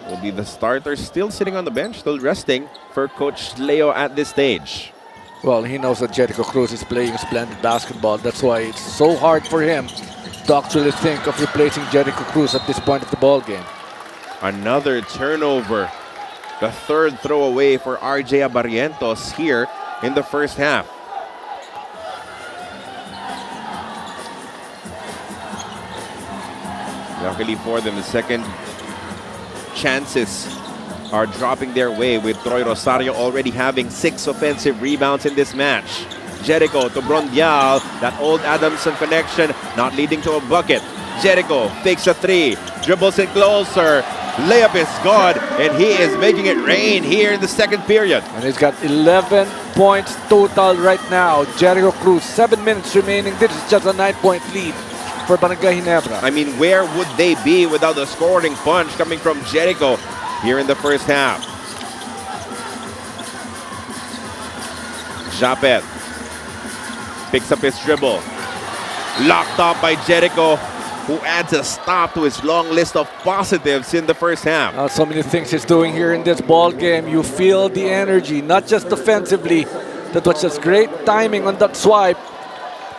will be the starter, still sitting on the bench, still resting for Coach Leo at this stage. Well, he knows that Jericho Cruz is playing splendid basketball. That's why it's so hard for him to actually think of replacing Jericho Cruz at this point of the ball game. Another turnover. The third throwaway for RJ Abarrientos here in the first half. Luckily for them, the second chances are dropping their way, with Troy Rosario already having 6 offensive rebounds in this match. Jericho to Brondial, that old Adamson connection not leading to a bucket. Jericho fakes a 3, dribbles it closer, layup is good, and he is making it rain here in the second period. And he's got 11 points total right now. Jericho Cruz, 7 minutes remaining. This is just a 9-point lead for Barangay Ginebra. I mean, where would they be without the scoring punch coming from Jericho here in the first half? Japet picks up his dribble. Locked up by Jericho, who adds a stop to his long list of positives in the first half. So many things he's doing here in this ball game. You feel the energy, not just defensively, That was just great timing on that swipe.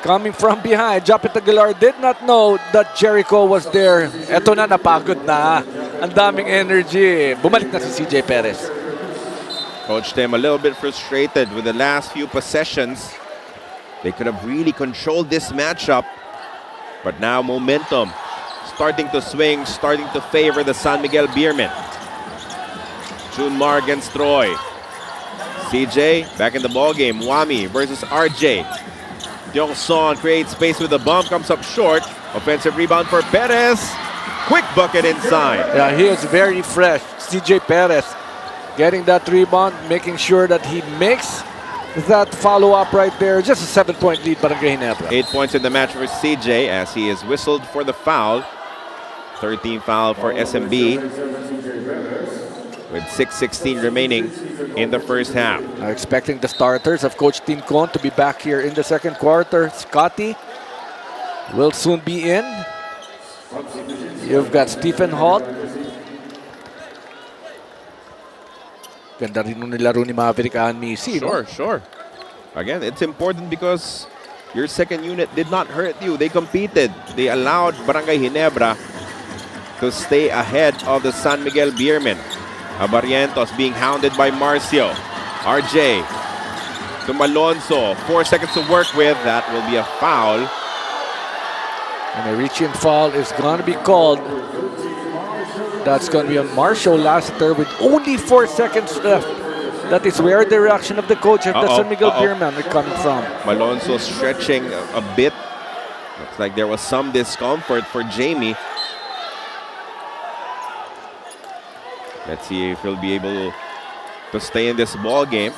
Coming from behind, Japet Aguilar did not know that Jericho was there. Eto na, napagod na. Ang daming energy. Bumalik na si CJ Perez. Coach Tim a little bit frustrated with the last few possessions. They could have really controlled this matchup. But now momentum starting to swing, starting to favor the San Miguel Beermen. Junmar against Troy. CJ back in the ball game. Wami versus RJ. Diongson creates space with the bump, comes up short. Offensive rebound for Perez. Quick bucket inside. Yeah, he is very fresh. CJ Perez getting that rebound, making sure that he makes that follow-up right there. Just a 7-point lead, Barangay Ginebra. 8 points in the match for CJ as he is whistled for the foul. 13 foul for SMB with 6:16 remaining in the first half. Now expecting the starters of Coach Tincon to be back here in the second quarter. Scotty will soon be in. You've got Stephen Holt. Ganda rin nung nilaro ni Maverick Anmisi. Sure. Again, it's important because your second unit did not hurt you. They competed. They allowed Barangay Ginebra to stay ahead of the San Miguel Beermen. Barrientos being hounded by Marcio. RJ to Malonzo. 4 seconds to work with. That will be a foul. And a reaching foul is going to be called. That's going to be on Marcio Lassiter with only 4 seconds left. That is where the reaction of the coach of the San Miguel Beermen are coming from. Malonzo stretching a bit. Looks like there was some discomfort for Jamie. Let's see if he'll be able to stay in this ball game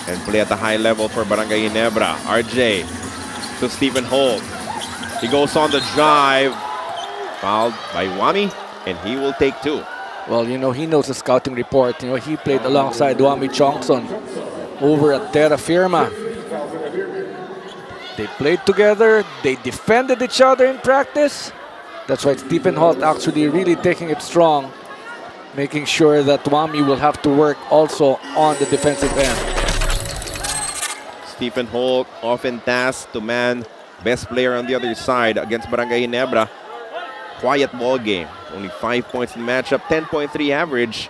and play at a high level for Barangay Ginebra. RJ to Stephen Holt. He goes on the drive. Fouled by Wami, and he will take 2. Well, you know, he knows the scouting report. You know, he played alongside Wami Chongson over at Terra Firma. They played together. They defended each other in practice. That's why Stephen Holt actually really taking it strong, making sure that Wami will have to work also on the defensive end. Stephen Holt often tasked to man best player on the other side against Barangay Ginebra. Quiet ball game. Only 5 points in the matchup, 10.3 average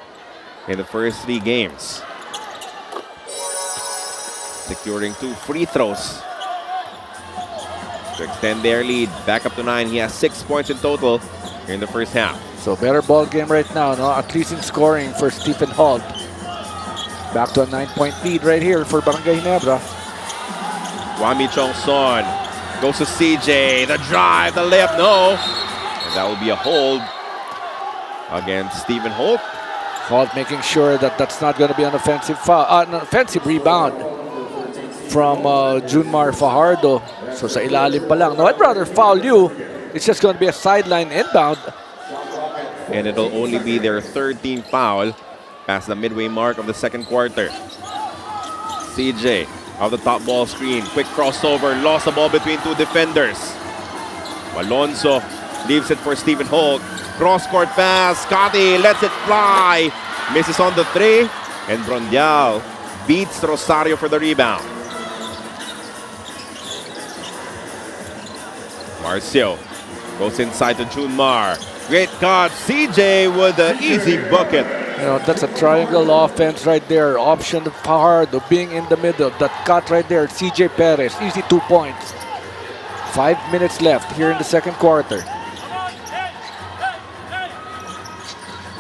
in the first 3 games. Securing 2 free throws to extend their lead back up to 9. He has 6 points in total in the first half. So better ball game right now, no? At least in scoring for Stephen Holt. Back to a 9-point lead right here for Barangay Ginebra. Wami Chongson goes to CJ. The drive, the layup, no. And that will be a hold against Stephen Holt. Holt making sure that that's not going to be an offensive foul, an offensive rebound from Junmar Fajardo. So sa ilalim pa lang. Now I'd rather foul you. It's just going to be a sideline inbound. And it'll only be their 13th foul past the midway mark of the second quarter. CJ off the top ball screen. Quick crossover. Lost the ball between 2 defenders. Malonzo leaves it for Stephen Holt. Cross-court pass. Scotty lets it fly. Misses on the 3. And Brondial beats Rosario for the rebound. Marcio goes inside to Junmar. Great cut. CJ with an easy bucket. You know, that's a triangle offense right there. Option of Fajardo being in the middle. That cut right there. CJ Perez. Easy 2 points. 5 minutes left here in the second quarter.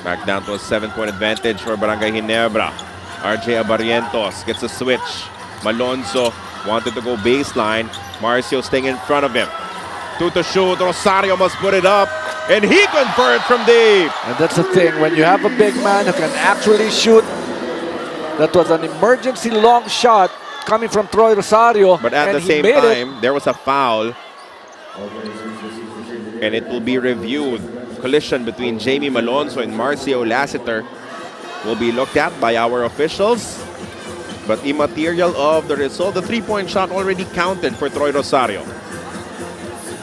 Back down to a 7-point advantage for Barangay Ginebra. RJ Barrientos gets a switch. Malonzo wanted to go baseline. Marcio staying in front of him. 2 to shoot. Rosario must put it up. And he converted from deep. And that's the thing. When you have a big man who can actually shoot. That was an emergency long shot coming from Troy Rosario. But at the same time, there was a foul. And it will be reviewed. Collision between Jamie Malonzo and Marcio Lassiter will be looked at by our officials. But immaterial of the result, the 3-point shot already counted for Troy Rosario.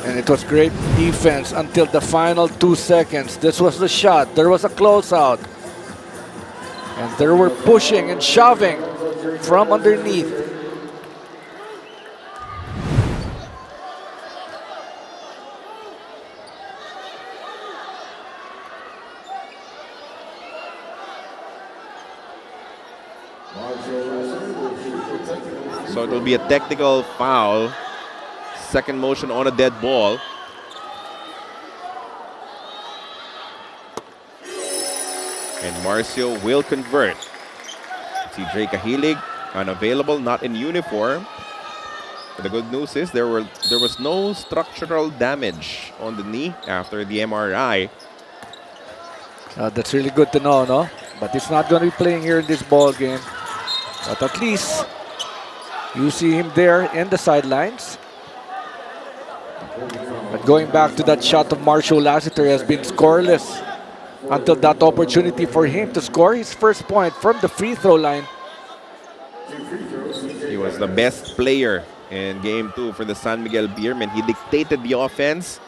And it was great defense until the final 2 seconds. This was the shot. There was a closeout. And they were pushing and shoving from underneath. So it will be a technical foul. Second motion on a dead ball. And Marcio will convert. TJ Cahilig, unavailable, not in uniform. But the good news is there was no structural damage on the knee after the MRI. That's really good to know, no? But he's not going to be playing here in this ball game. But at least you see him there in the sidelines. But going back to that shot of Marshall Lassiter has been scoreless until that opportunity for him to score his first point from the free throw line. He was the best player in Game 2 for the San Miguel Beermen. He dictated the offense.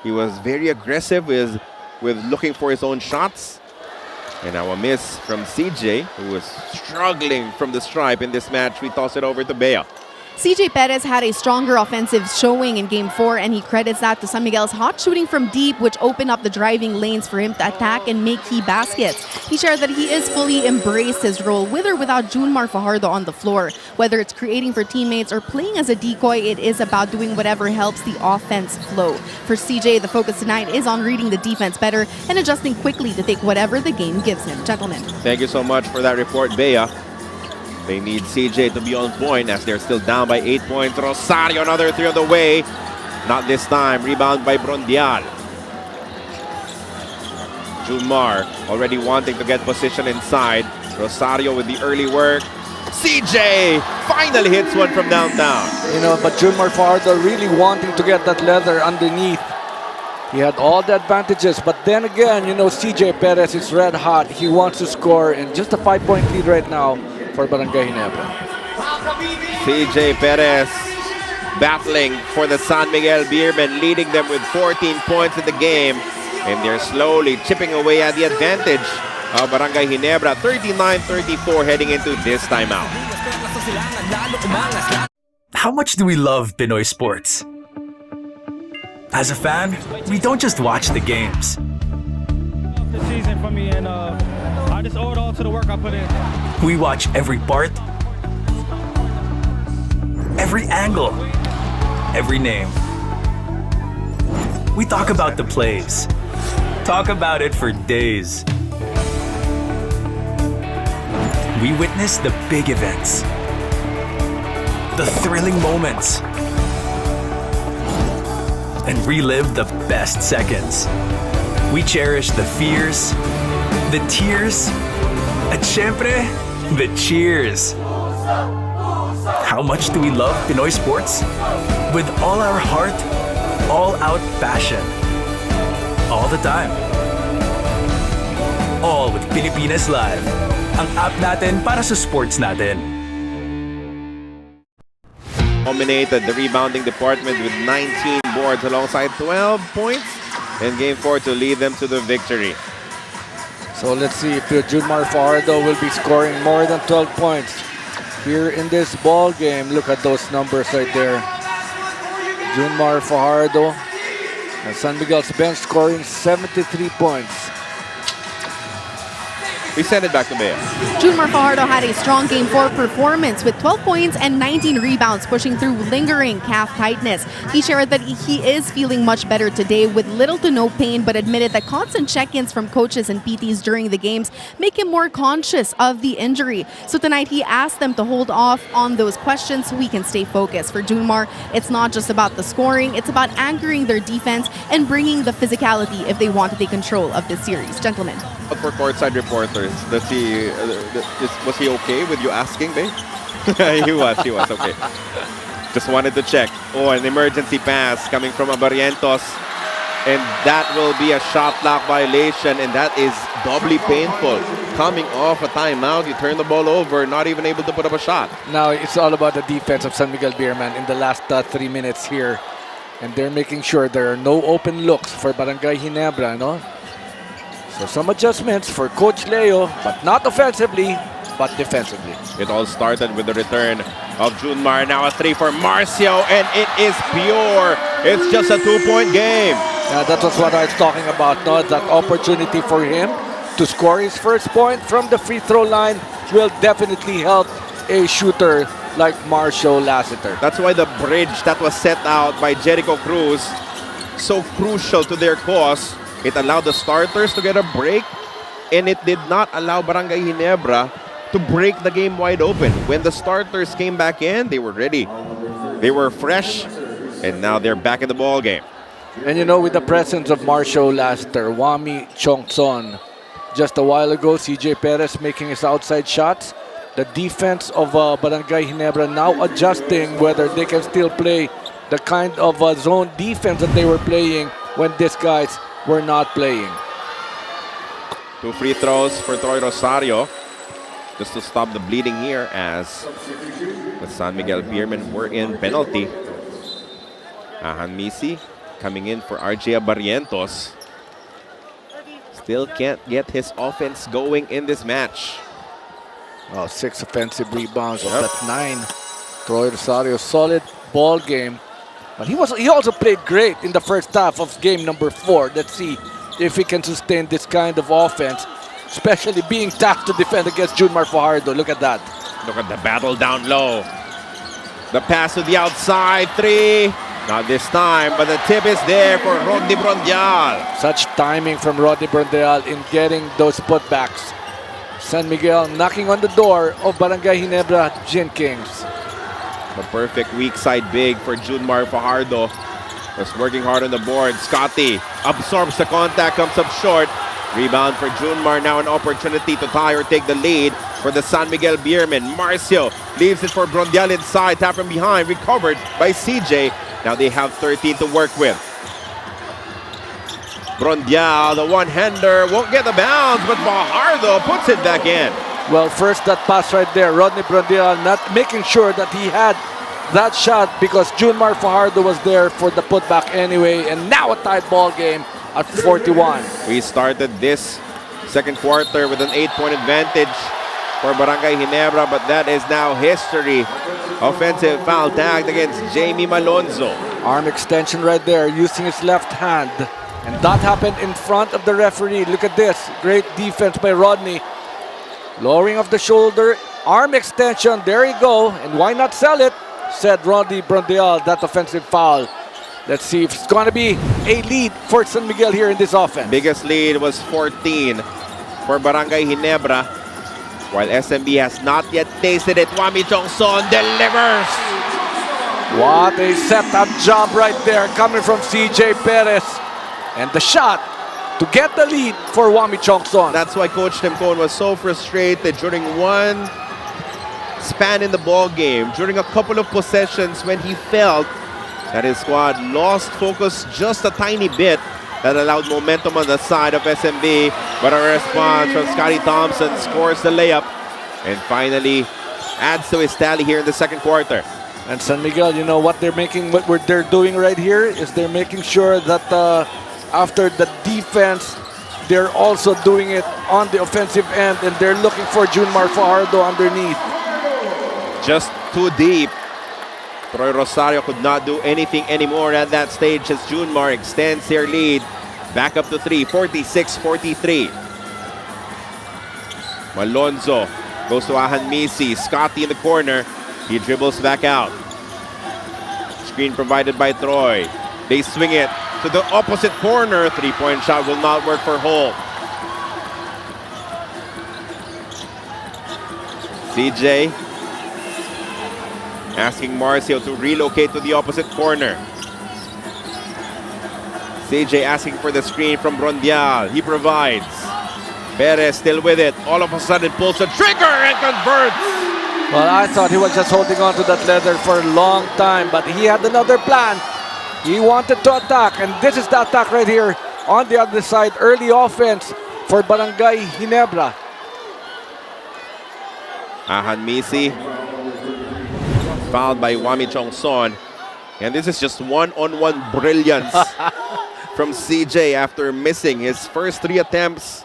He was very aggressive with looking for his own shots. And now a miss from CJ, who was struggling from the stripe in this match. We toss it over to Bea. CJ Perez had a stronger offensive showing in Game 4, and he credits that to San Miguel's hot shooting from deep, which opened up the driving lanes for him to attack and make key baskets. He shared that he is fully embraced his role with or without Junmar Fajardo on the floor. Whether it's creating for teammates or playing as a decoy, it is about doing whatever helps the offense flow. For CJ, the focus tonight is on reading the defense better and adjusting quickly to take whatever the game gives him. Gentlemen. Thank you so much for that report, Bea. They need CJ to be on point as they're still down by 8 points. Rosario, another three on the way. Not this time. Rebound by Brondial. Junmar already wanting to get position inside. Rosario with the early work. CJ finally hits one from downtown. You know, but Junmar Fajardo really wanting to get that leather underneath. He had all the advantages, but then again, you know, CJ Perez is red hot. He wants to score, and just a 5-point lead right now for Barangay Ginebra. CJ Perez battling for the San Miguel Beermen, leading them with 14 points in the game. And they're slowly chipping away at the advantage of Barangay Ginebra, 39-34 heading into this timeout. How much do we love Pinoy sports? As a fan, we don't just watch the games. The season for me, and I just owe it all to the work I put in. We watch every part, every angle, every name. We talk about the plays, talk about it for days. We witness the big events, the thrilling moments, and relive the best seconds. We cherish the fears, the tears, at syempre, the cheers. How much do we love Pinoy sports? With all our heart, all-out passion. All the time. All with Pilipinas Live. Ang app natin para sa sports natin. Dominated the rebounding department with 19 boards alongside 12 points in Game 4 to lead them to the victory. So let's see if Junmar Fajardo will be scoring more than 12 points here in this ball game. Look at those numbers right there. Junmar Fajardo and San Miguel's bench scoring 73 points. We send it back to Bea. Junmar Fajardo had a strong Game 4 performance with 12 points and 19 rebounds, pushing through lingering calf tightness. He shared that he is feeling much better today with little to no pain, but admitted that constant check-ins from coaches and PTs during the games make him more conscious of the injury. So tonight he asked them to hold off on those questions so we can stay focused. For Junmar, it's not just about the scoring, it's about anchoring their defense and bringing the physicality if they want to take control of this series. Gentlemen. For courtside reporters, was he okay with you asking, babe? he was okay. Just wanted to check. Oh, an emergency pass coming from Abarientos. And that will be a shot clock violation, and that is doubly painful. Coming off a timeout, you turn the ball over, not even able to put up a shot. Now it's all about the defense of San Miguel Beermen in the last 3 minutes here. And they're making sure there are no open looks for Barangay Ginebra, no? So some adjustments for Coach Leo, but not offensively. but defensively. It all started with the return of Junmar. Now a 3 for Marcio, and it is pure. It's just a 2-point game. Yeah, that was what I was talking about. No, that opportunity for him to score his first point from the free throw line will definitely help a shooter like Marcio Lassiter. That's why the bridge that was set out by Jericho Cruz, so crucial to their cause. It allowed the starters to get a break, and it did not allow Barangay Ginebra to break the game wide open. When the starters came back in, they were ready. They were fresh, and now they're back in the ball game. And you know, with the presence of Marcio Lassiter, Wami Chongson, just a while ago, CJ Perez making his outside shots. The defense of Barangay Ginebra now adjusting whether they can still play the kind of zone defense that they were playing when these guys were not playing. 2 free throws for Troy Rosario just to stop the bleeding here as the San Miguel Beermen were in penalty. Ahan Misi coming in for RJ Barrientos. Still can't get his offense going in this match. Well, 6 offensive rebounds of that 9. Troy Rosario, solid ball game. But he also played great in the first half of game number 4. Let's see if he can sustain this kind of offense, especially being tasked to defend against Junmar Fajardo. Look at that. Look at the battle down low. The pass to the outside, 3. Not this time, but the tip is there for Rodney Brondial. Such timing from Rodney Brondial in getting those putbacks. San Miguel knocking on the door of Barangay Ginebra Gin Kings. The perfect weak side big for Junmar Fajardo. Was working hard on the board. Scotty absorbs the contact, comes up short. Rebound for Junmar. Now an opportunity to tie or take the lead for the San Miguel Beermen. Marcio leaves it for Brondial inside. Tap from behind. Recovered by CJ. Now they have 13 to work with. Brondial, the one-hander, won't get the bounce, but Fajardo puts it back in. Well, first that pass right there, Rodney Brondial not making sure that he had that shot because Junmar Fajardo was there for the putback anyway, and now a tight ball game at 41. We started this second quarter with an 8-point advantage for Barangay Ginebra, but that is now history. Offensive foul tagged against Jamie Malonzo. Arm extension right there, using his left hand. And that happened in front of the referee. Look at this. Great defense by Rodney. Lowering of the shoulder. Arm extension. There you go. And why not sell it? Said Rodney Brondial. That offensive foul. Let's see if it's going to be a lead for San Miguel here in this offense. Biggest lead was 14 for Barangay Ginebra. While SMB has not yet tasted it. Wami Chongson delivers. What a setup job right there coming from CJ Perez. And the shot to get the lead for Wami Chongson. That's why Coach Temcon was so frustrated during one span in the ball game, during a couple of possessions when he felt that his squad lost focus just a tiny bit. That allowed momentum on the side of SMB, but a response from Scotty Thompson scores the layup and finally adds to his tally here in the second quarter. And San Miguel, you know what they're doing right here is they're making sure that after the defense, they're also doing it on the offensive end, and they're looking for Junmar Fajardo underneath. Just too deep. Troy Rosario could not do anything anymore at that stage as Junmar extends their lead back up to 3, 46-43. Malonzo goes to Ahan Misi. Scotty in the corner. He dribbles back out. Screen provided by Troy. They swing it to the opposite corner. 3-point shot will not work for Holt. CJ asking Marcio to relocate to the opposite corner. CJ asking for the screen from Brondial. He provides. Perez still with it. All of a sudden pulls the trigger and converts. Well, I thought he was just holding on to that leather for a long time, but he had another plan. He wanted to attack, and this is the attack right here on the other side. Early offense for Barangay Ginebra. Ahan Misi fouled by Wami Chongson. And this is just one-on-one brilliance from CJ after missing his first 3 attempts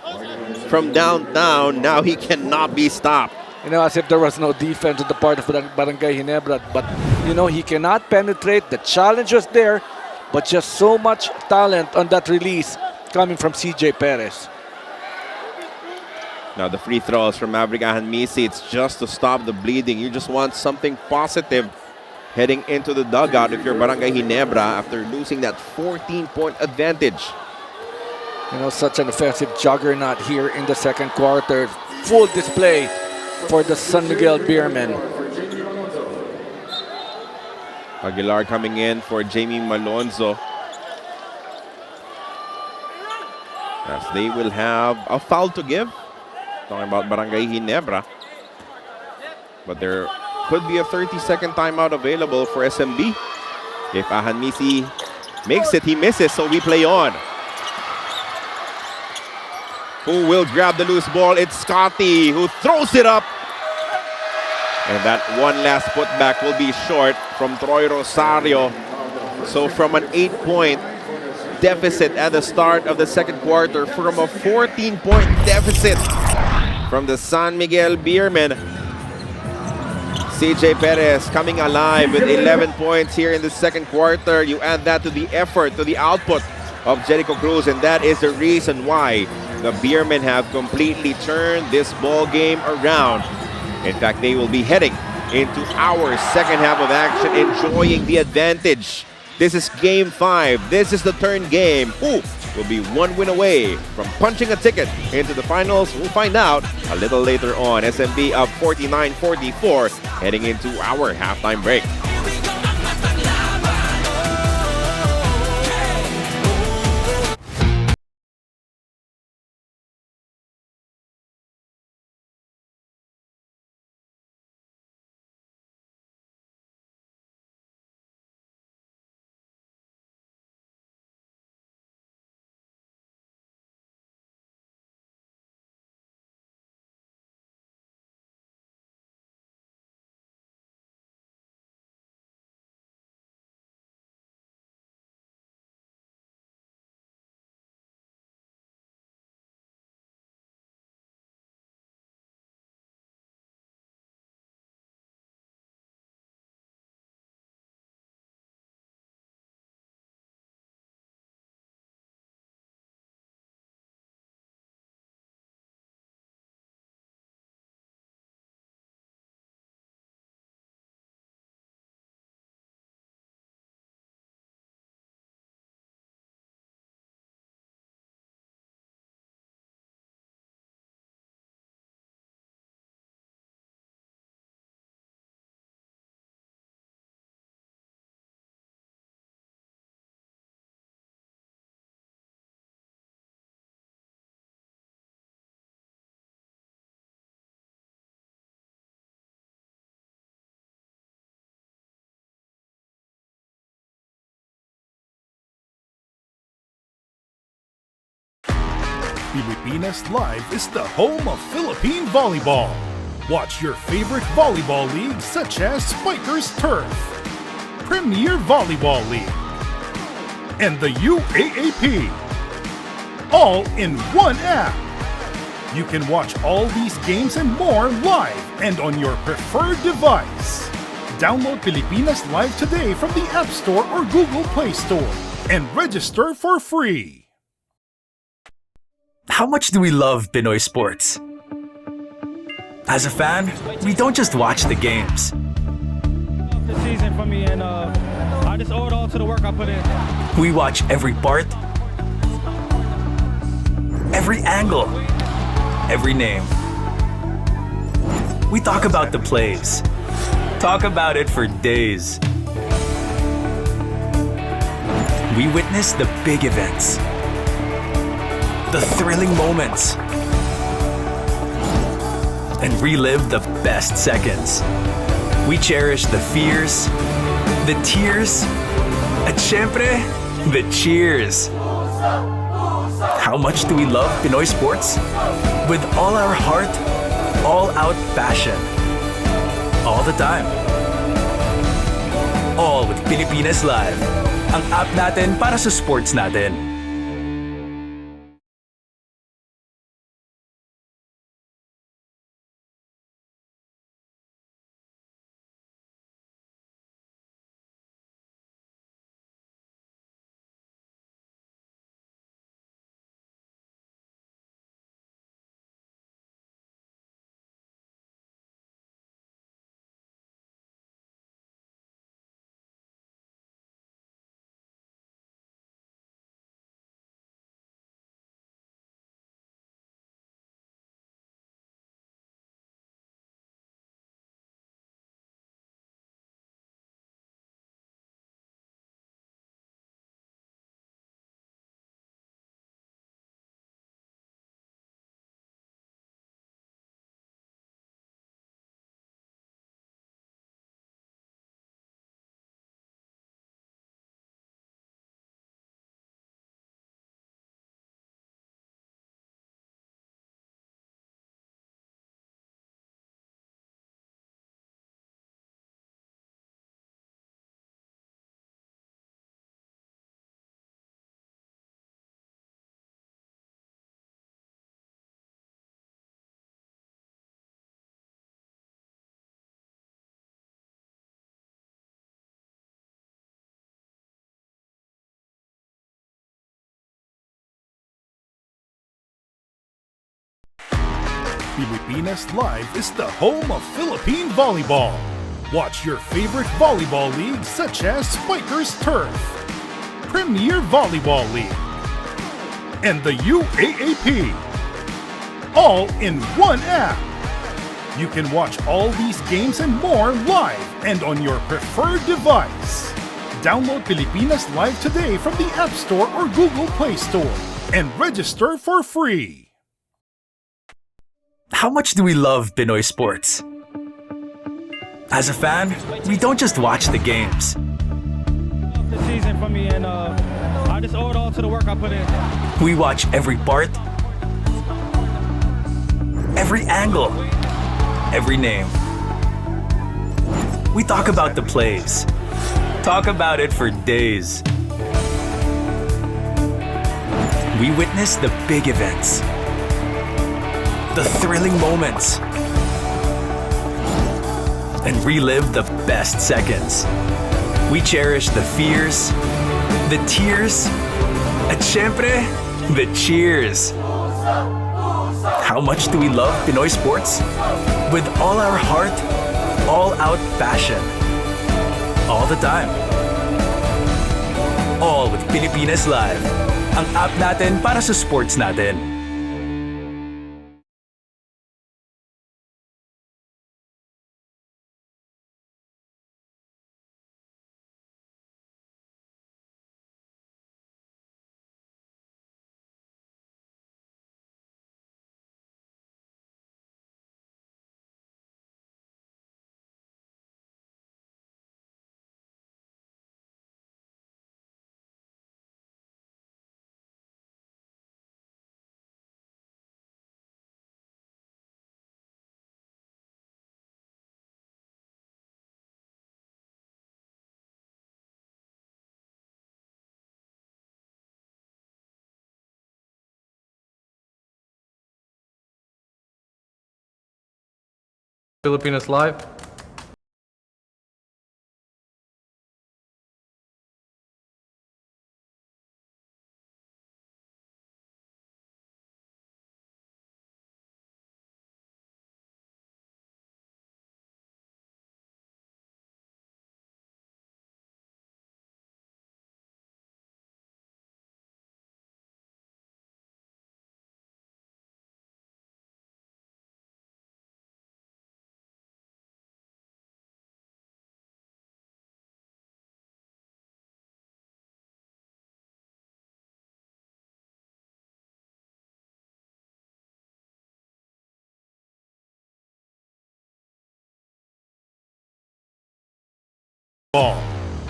from downtown. Now he cannot be stopped. as if there was no defense on the part of Barangay Ginebra. But, he cannot penetrate. The challenge was there, but just so much talent on that release coming from CJ Perez. Now the free throws from Maverick Ahanmisi, it's just to stop the bleeding. You just want something positive heading into the dugout if you're Barangay Ginebra after losing that 14-point advantage. Such an offensive juggernaut here in the second quarter. Full display for the San Miguel Beermen. Aguilar coming in for Jamie Malonzo. As they will have a foul to give. Talking about Barangay Ginebra. But there could be a 30-second timeout available for SMB. If Ahanmisi makes it, he misses, so we play on. Who will grab the loose ball? It's Scotty who throws it up. And that one last putback will be short from Troy Rosario. So from an 8-point deficit at the start of the second quarter, from a 14-point deficit from the San Miguel Beermen, CJ Perez coming alive with 11 points here in the second quarter. You add that to the effort, to the output of Jericho Cruz, and that is the reason why the Beermen have completely turned this ball game around. In fact, they will be heading into our second half of action, enjoying the advantage. This is Game 5. This is the turn game. Who will be one win away from punching a ticket into the finals? We'll find out a little later on. SMB up 49-44, heading into our halftime break. Pilipinas Live is the home of Philippine volleyball. Watch your favorite volleyball leagues such as Spikers Turf, Premier Volleyball League, and the UAAP, all in one app. You can watch all these games and more live and on your preferred device. Download Pilipinas Live today from the App Store or Google Play Store and register for free. How much do we love Pinoy sports? As a fan, we don't just watch the games. This season for me, and I just owe it all to the work I put in. We watch every part, every angle, every name. We talk about the plays, talk about it for days. We witness the big events, the thrilling moments, and relive the best seconds. We cherish the fears, the tears, at syempre, the cheers. How much do we love Pinoy sports? With all our heart, all-out passion. All the time. All with Pilipinas Live. Ang app natin para sa sports natin. Pilipinas Live is the home of Philippine volleyball. Watch your favorite volleyball leagues such as Spikers Turf, Premier Volleyball League, and the UAAP, all in one app. You can watch all these games and more live and on your preferred device. Download Pilipinas Live today from the App Store or Google Play Store and register for free. How much do we love Pinoy sports? As a fan, we don't just watch the games. The season for me, and I just owe it all to the work I put in. We watch every part, every angle, every name. We talk about the plays. Talk about it for days. We witness the big events, the thrilling moments, and relive the best seconds. We cherish the fears, the tears, at syempre, the cheers. How much do we love Pinoy sports? With all our heart, all-out passion. All the time. All with Pilipinas Live. Ang app natin para sa sports natin. Filipinas Live.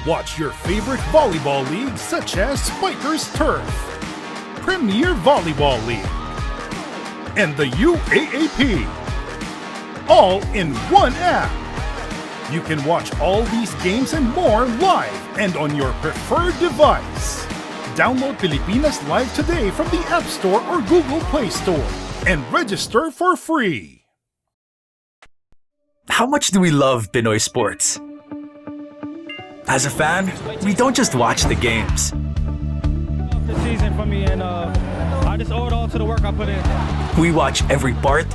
Watch your favorite volleyball leagues such as Spikers Turf, Premier Volleyball League, and the UAAP, all in one app. You can watch all these games and more live and on your preferred device. Download Pilipinas Live today from the App Store or Google Play Store and register for free. How much do we love Pinoy sports? As a fan, we don't just watch the games. The season for me, and I just owe it all to the work I put in. We watch every part,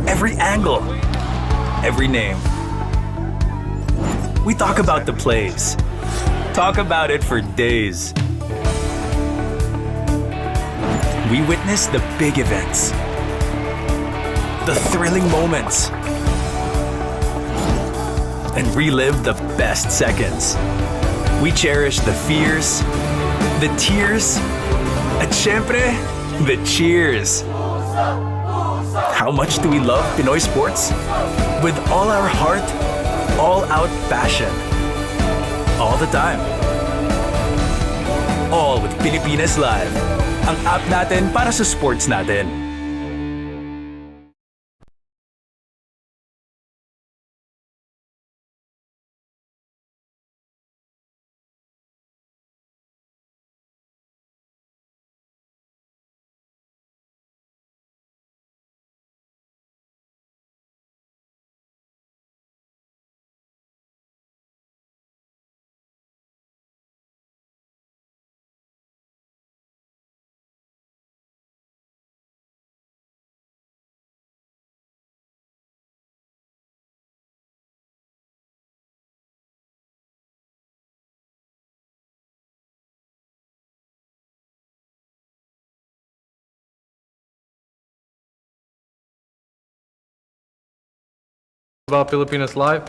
every angle, every name. We talk about the plays. Talk about it for days. We witness the big events, the thrilling moments, and relive the best seconds. We cherish the fears, the tears, at syempre, the cheers. How much do we love Pinoy sports? With all our heart, all-out passion. All the time. All with Pilipinas Live. Ang app natin para sa sports natin. About Filipinas Live?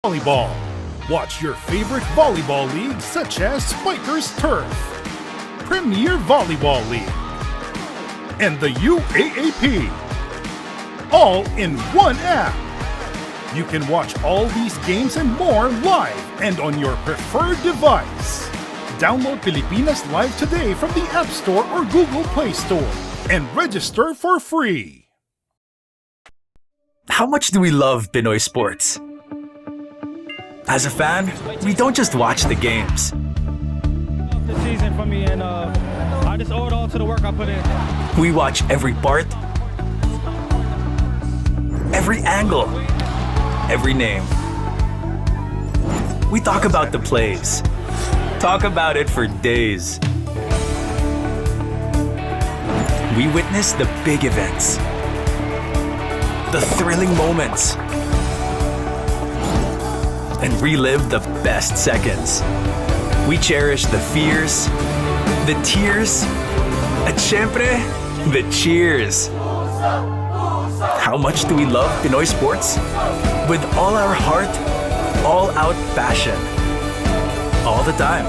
Volleyball. Watch your favorite volleyball league such as Spikers Turf, Premier Volleyball League, and the UAAP. All in one app. You can watch all these games and more live and on your preferred device. Download Pilipinas Live today from the App Store or Google Play Store and register for free. How much do we love Pinoy sports? As a fan, we don't just watch the games. The season for me, and I just owe it all to the work I put in. We watch every part, every angle, every name. We talk about the plays. Talk about it for days. We witness the big events, the thrilling moments, and relive the best seconds. We cherish the fears, the tears, at syempre, the cheers. How much do we love Pinoy sports? With all our heart, all out passion. All the time.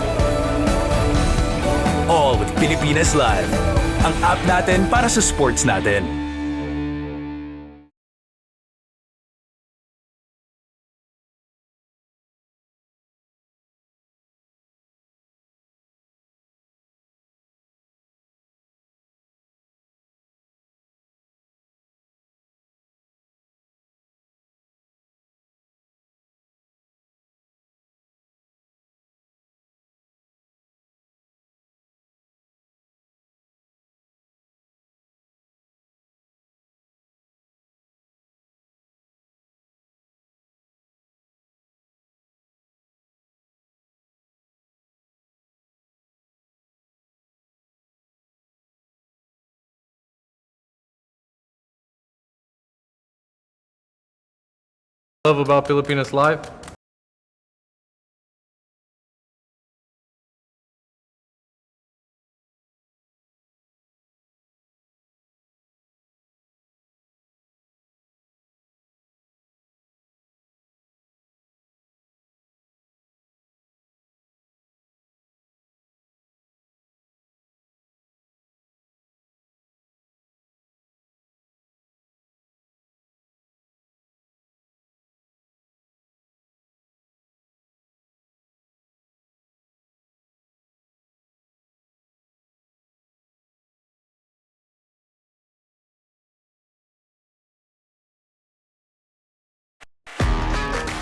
All with Pilipinas Live. Ang app natin para sa sports natin. Love about Filipinas Live?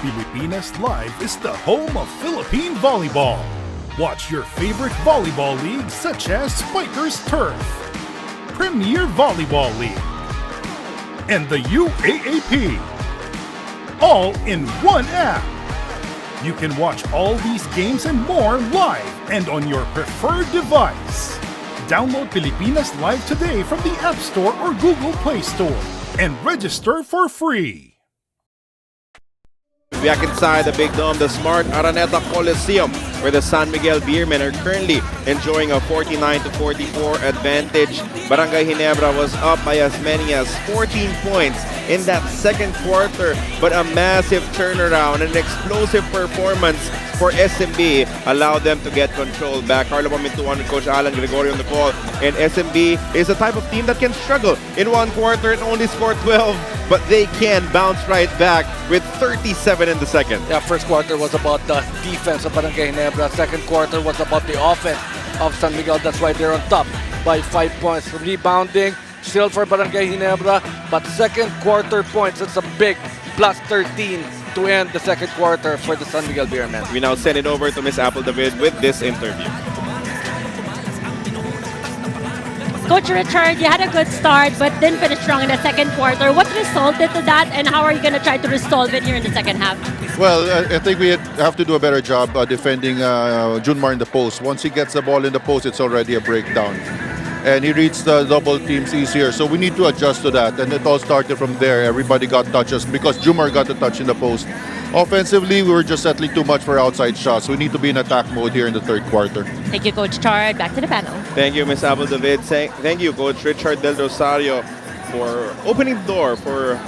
Pilipinas Live is the home of Philippine volleyball. Watch your favorite volleyball leagues such as Spikers Turf, Premier Volleyball League, and the UAAP. All in one app. You can watch all these games and more live and on your preferred device. Download Pilipinas Live today from the App Store or Google Play Store and register for free. Back inside the Big Dome, the Smart Araneta Coliseum, where the San Miguel Beermen are currently enjoying a 49-44 advantage. Barangay Ginebra was up by as many as 14 points in that second quarter, but a massive turnaround and an explosive performance for SMB allowed them to get control back. Carlo Pamintuan and Coach Alan Gregorio on the call, and SMB is a type of team that can struggle in one quarter and only score 12, but they can bounce right back with 37 in the second. Yeah, first quarter was about the defense of Barangay Ginebra. Second quarter was about the offense of San Miguel. That's why they're on top by 5 points. Rebounding, still for Barangay Ginebra, but second quarter points, it's a big plus 13 to end the second quarter for the San Miguel Beermen. We now send it over to Miss Apple David with this interview. Coach Richard, you had a good start but didn't finish strong in the second quarter. What resulted to that, and how are you going to try to resolve it here in the second half? Well, I think we have to do a better job defending Junmar in the post. Once he gets the ball in the post, it's already a breakdown. And he reads the double teams easier. So we need to adjust to that. And it all started from there. Everybody got touches because Junmar got a touch in the post. Offensively, we were just settling too much for outside shots. We need to be in attack mode here in the third quarter. Thank you, Coach Chard. Back to the panel. Thank you, Miss Apple David. Thank you, Coach Richard Del Rosario, for opening the door, for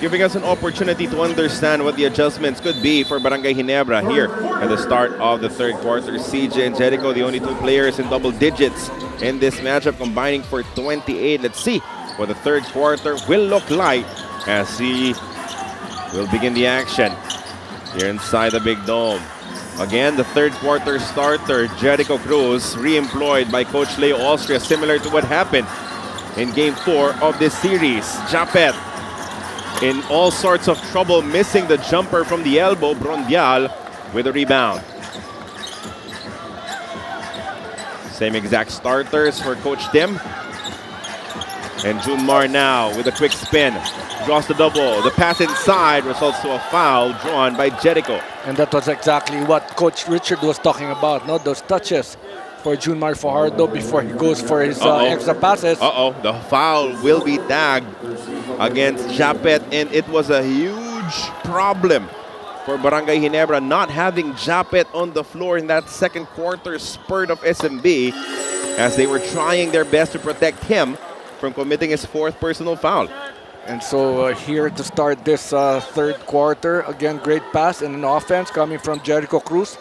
giving us an opportunity to understand what the adjustments could be for Barangay Ginebra here at the start of the third quarter. CJ and Jericho, the only two players in double digits in this matchup, combining for 28. Let's see what the third quarter will look like as we will begin the action here inside the Big Dome. Again, the third quarter starter, Jericho Cruz, re-employed by Coach Leo Austria, similar to what happened in Game 4 of this series. Japet in all sorts of trouble, missing the jumper from the elbow. Brondial with a rebound. Same exact starters for Coach Tim. And Junmar now with a quick spin. Draws the double. The pass inside results to a foul drawn by Jericho. And that was exactly what Coach Richard was talking about, no? Those touches for Junmar Fajardo before he goes for his extra passes. The foul will be tagged against Japet, and it was a huge problem for Barangay Ginebra not having Japet on the floor in that second quarter spurt of SMB, as they were trying their best to protect him from committing his fourth personal foul. And so here to start this third quarter, again, great pass and an offense coming from Jericho Cruz.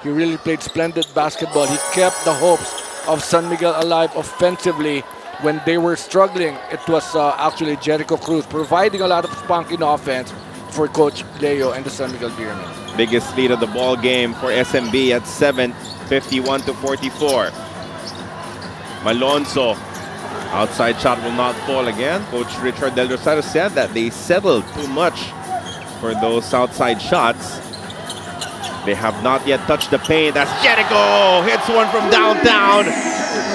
He really played splendid basketball. He kept the hopes of San Miguel alive offensively when they were struggling. It was actually Jericho Cruz providing a lot of spunk in offense for Coach Leo and the San Miguel Beermen. Biggest lead of the ball game for SMB at 7, 51-44. Malonzo. Outside shot will not fall again. Coach Richard Del Rosario said that they settled too much for those outside shots. They have not yet touched the paint. That's Jericho! Hits one from downtown.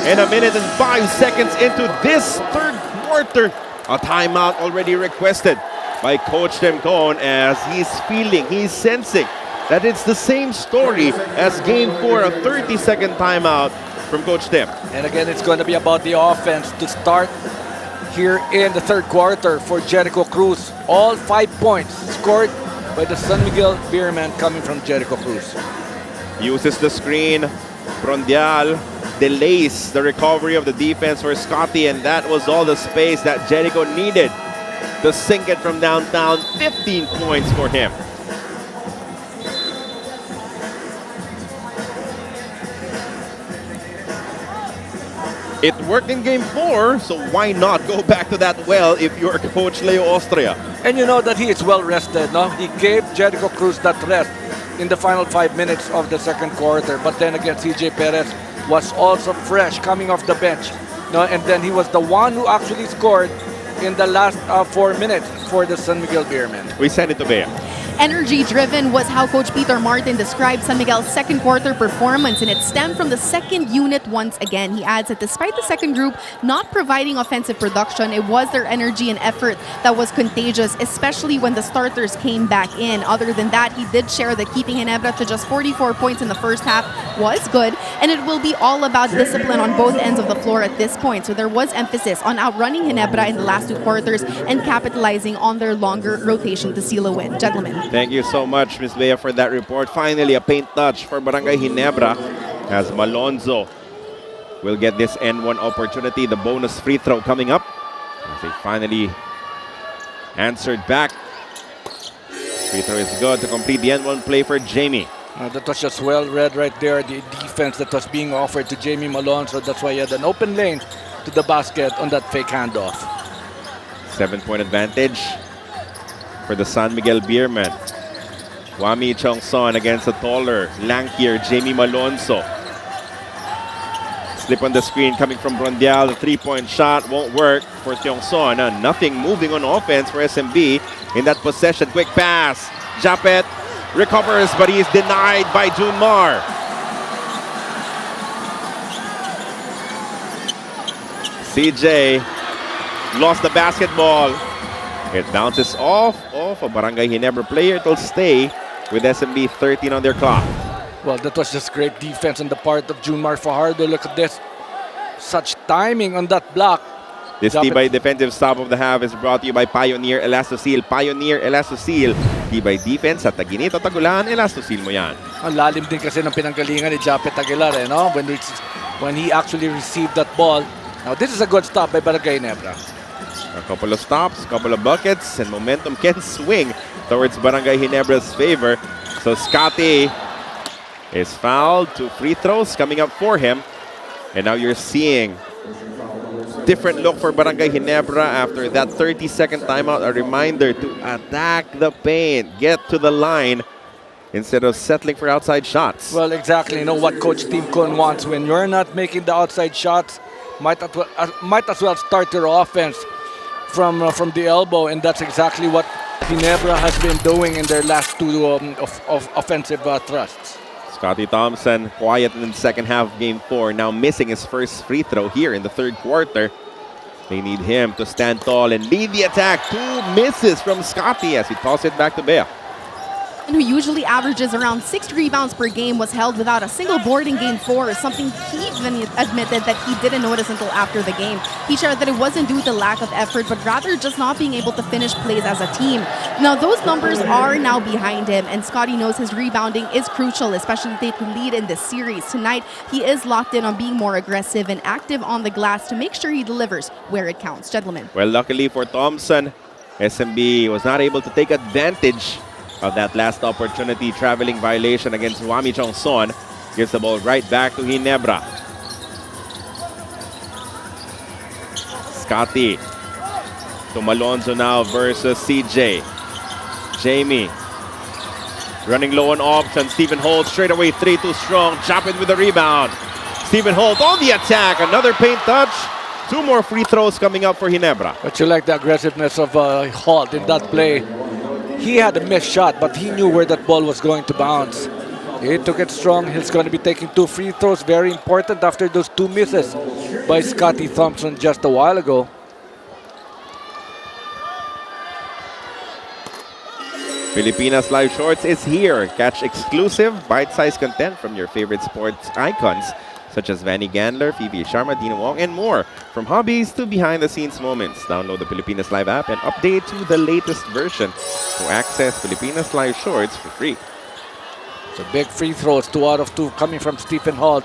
And 1 minute and 5 seconds into this third quarter. A timeout already requested by Coach Tim Cone, as he's sensing that it's the same story as Game 4, a 30-second timeout from Coach Tim. And again, it's going to be about the offense to start here in the third quarter for Jericho Cruz. All 5 points scored by the San Miguel Beermen coming from Jericho Cruz. Uses the screen. Brondial delays the recovery of the defense for Scotty, and that was all the space that Jericho needed to sink it from downtown. 15 points for him. It worked in Game 4, so why not go back to that well if you're Coach Leo Austria? And you know that he is well rested, no? He gave Jericho Cruz that rest in the final 5 minutes of the second quarter. But then again, CJ Perez was also fresh coming off the bench, no? And then he was the one who actually scored in the last 4 minutes for the San Miguel Beermen. We send it to Bea. Energy-driven was how Coach Peter Martin described San Miguel's second quarter performance, and it stemmed from the second unit once again. He adds that despite the second group not providing offensive production, it was their energy and effort that was contagious, especially when the starters came back in. Other than that, he did share that keeping Ginebra to just 44 points in the first half was good, and it will be all about discipline on both ends of the floor at this point. So there was emphasis on outrunning Ginebra in the last 2 quarters and capitalizing on their longer rotation to seal a win. Gentlemen. Thank you so much, Ms. Bea, for that report. Finally, a paint touch for Barangay Ginebra, as Malonzo will get this N1 opportunity. The bonus free throw coming up, as they finally answered back. Free throw is good to complete the N1 play for Jamie. That was just well read right there, the defense that was being offered to Jamie Malonzo. That's why he had an open lane to the basket on that fake handoff. 7-point advantage for the San Miguel Beermen. Wami Chongson against a taller, lankier Jamie Malonzo. Slip on the screen coming from Brondial. The three-point shot won't work for Tiongson. Nothing moving on offense for SMB in that possession. Quick pass. Japet recovers, but he is denied by Junmar. CJ lost the basketball. It bounces off a Barangay Ginebra player. It'll stay with SMB 13 on their clock. Well, that was just great defense on the part of Junmar Fajardo. Look at this. Such timing on that block. This Tibay defensive stop of the half is brought to you by Pioneer Elastoseal. Pioneer Elastoseal. Tibay defense sa Taginito Tagulan, Elastoseal mo yan. Ang lalim din kasi ng pinanggalingan ni Japet Aguilar, no? When he actually received that ball. Now, this is a good stop by Barangay Ginebra. A couple of stops, couple of buckets, and momentum can swing towards Barangay Ginebra's favor. So Scotty is fouled. 2 free throws coming up for him. And now you're seeing different look for Barangay Ginebra after that 30-second timeout. A reminder to attack the paint, get to the line instead of settling for outside shots. Well, exactly. You know what Coach Tim Con wants. When you're not making the outside shots, might as well start your offense from the elbow, and that's exactly what Ginebra has been doing in their last 2 offensive thrusts. Scotty Thompson, quiet in the second half of Game 4, now missing his first free throw here in the third quarter. They need him to stand tall and lead the attack. 2 misses from Scotty as he tosses it back to Bea. And who usually averages around 6 rebounds per game, was held without a single board in Game 4, something he even admitted that he didn't notice until after the game. He shared that it wasn't due to lack of effort, but rather just not being able to finish plays as a team. Now, those numbers are now behind him, and Scotty knows his rebounding is crucial, especially if they can lead in this series. Tonight, he is locked in on being more aggressive and active on the glass to make sure he delivers where it counts. Gentlemen. Well, luckily for Thompson, SMB was not able to take advantage of that last opportunity. Traveling violation against Wami Chongson. Gives the ball right back to Ginebra. Scotty to Malonzo now versus CJ. Jamie running low on option. Stephen Holt straight away 3 too strong. Japet with the rebound. Stephen Holt on the attack. Another paint touch. 2 more free throws coming up for Ginebra. But you like the aggressiveness of Holt in that play. He had a missed shot, but he knew where that ball was going to bounce. He took it strong. He's going to be taking 2 free throws. Very important after those 2 misses by Scotty Thompson just a while ago. Filipinas Live Shorts is here. Catch exclusive bite-sized content from your favorite sports icons such as Vanny Gandler, Phoebe Sharma, Dina Wong, and more. From hobbies to behind-the-scenes moments. Download the Filipinas Live app and update to the latest version to access Filipinas Live Shorts for free. So big free throws, 2 out of 2 coming from Stephen Holt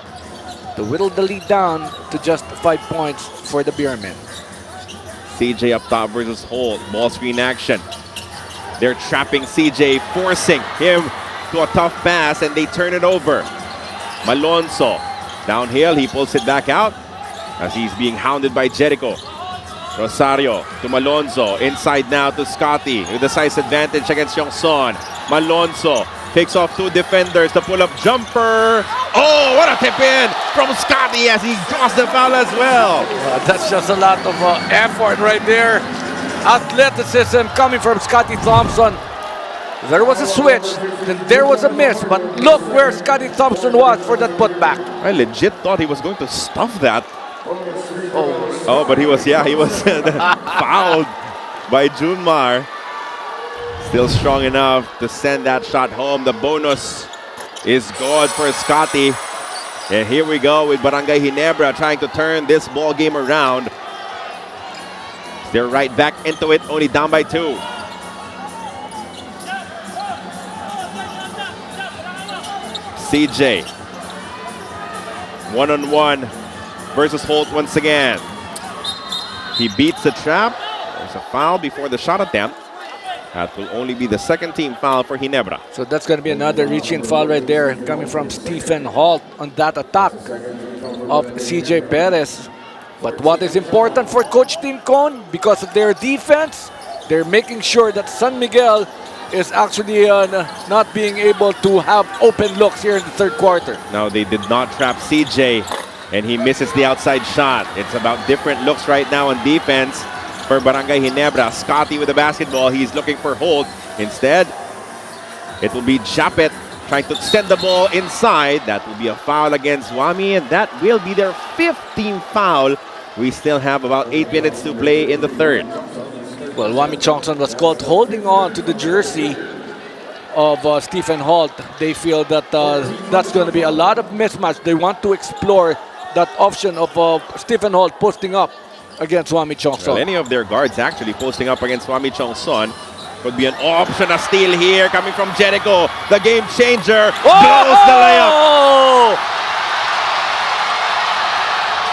to whittle the lead down to just 5 points for the Beermen. CJ up top versus Holt. Ball screen action. They're trapping CJ, forcing him to a tough pass, and they turn it over. Malonzo. Downhill, he pulls it back out as he's being hounded by Jericho. Rosario to Malonzo. Inside now to Scotty with a size advantage against Yongson. Malonzo picks off 2 defenders. The pull-up jumper. Oh, what a tip-in from Scotty as he draws the foul as well. That's just a lot of effort right there. Athleticism coming from Scotty Thompson. There was a switch, then there was a miss, but look where Scotty Thompson was for that putback. I legit thought he was going to stuff that. Oh, but he was fouled by Junmar. Still strong enough to send that shot home. The bonus is good for Scotty. And here we go with Barangay Ginebra trying to turn this ball game around. They're right back into it, only down by 2. CJ, one-on-one versus Holt once again. He beats the trap. There's a foul before the shot attempt. That will only be the second team foul for Ginebra. So that's going to be another reaching foul right there coming from Stephen Holt on that attack of CJ Perez. But what is important for Coach Tim Con, because of their defense, they're making sure that San Miguel is actually not being able to have open looks here in the third quarter. Now they did not trap CJ and he misses the outside shot. It's about different looks right now on defense for Barangay Ginebra. Scotty with the basketball. He's looking for hold. Instead, it will be Japet trying to send the ball inside. That will be a foul against Wami, and that will be their 15th foul. We still have about 8 minutes to play in the third. Well, Wami Chongson was caught holding on to the jersey of Stephen Holt. They feel that that's going to be a lot of mismatch. They want to explore that option of Stephen Holt posting up against Wami Chongson. Well, any of their guards actually posting up against Wami Chongson could be an option. A steal here coming from Jericho. The game changer. Blows the layup.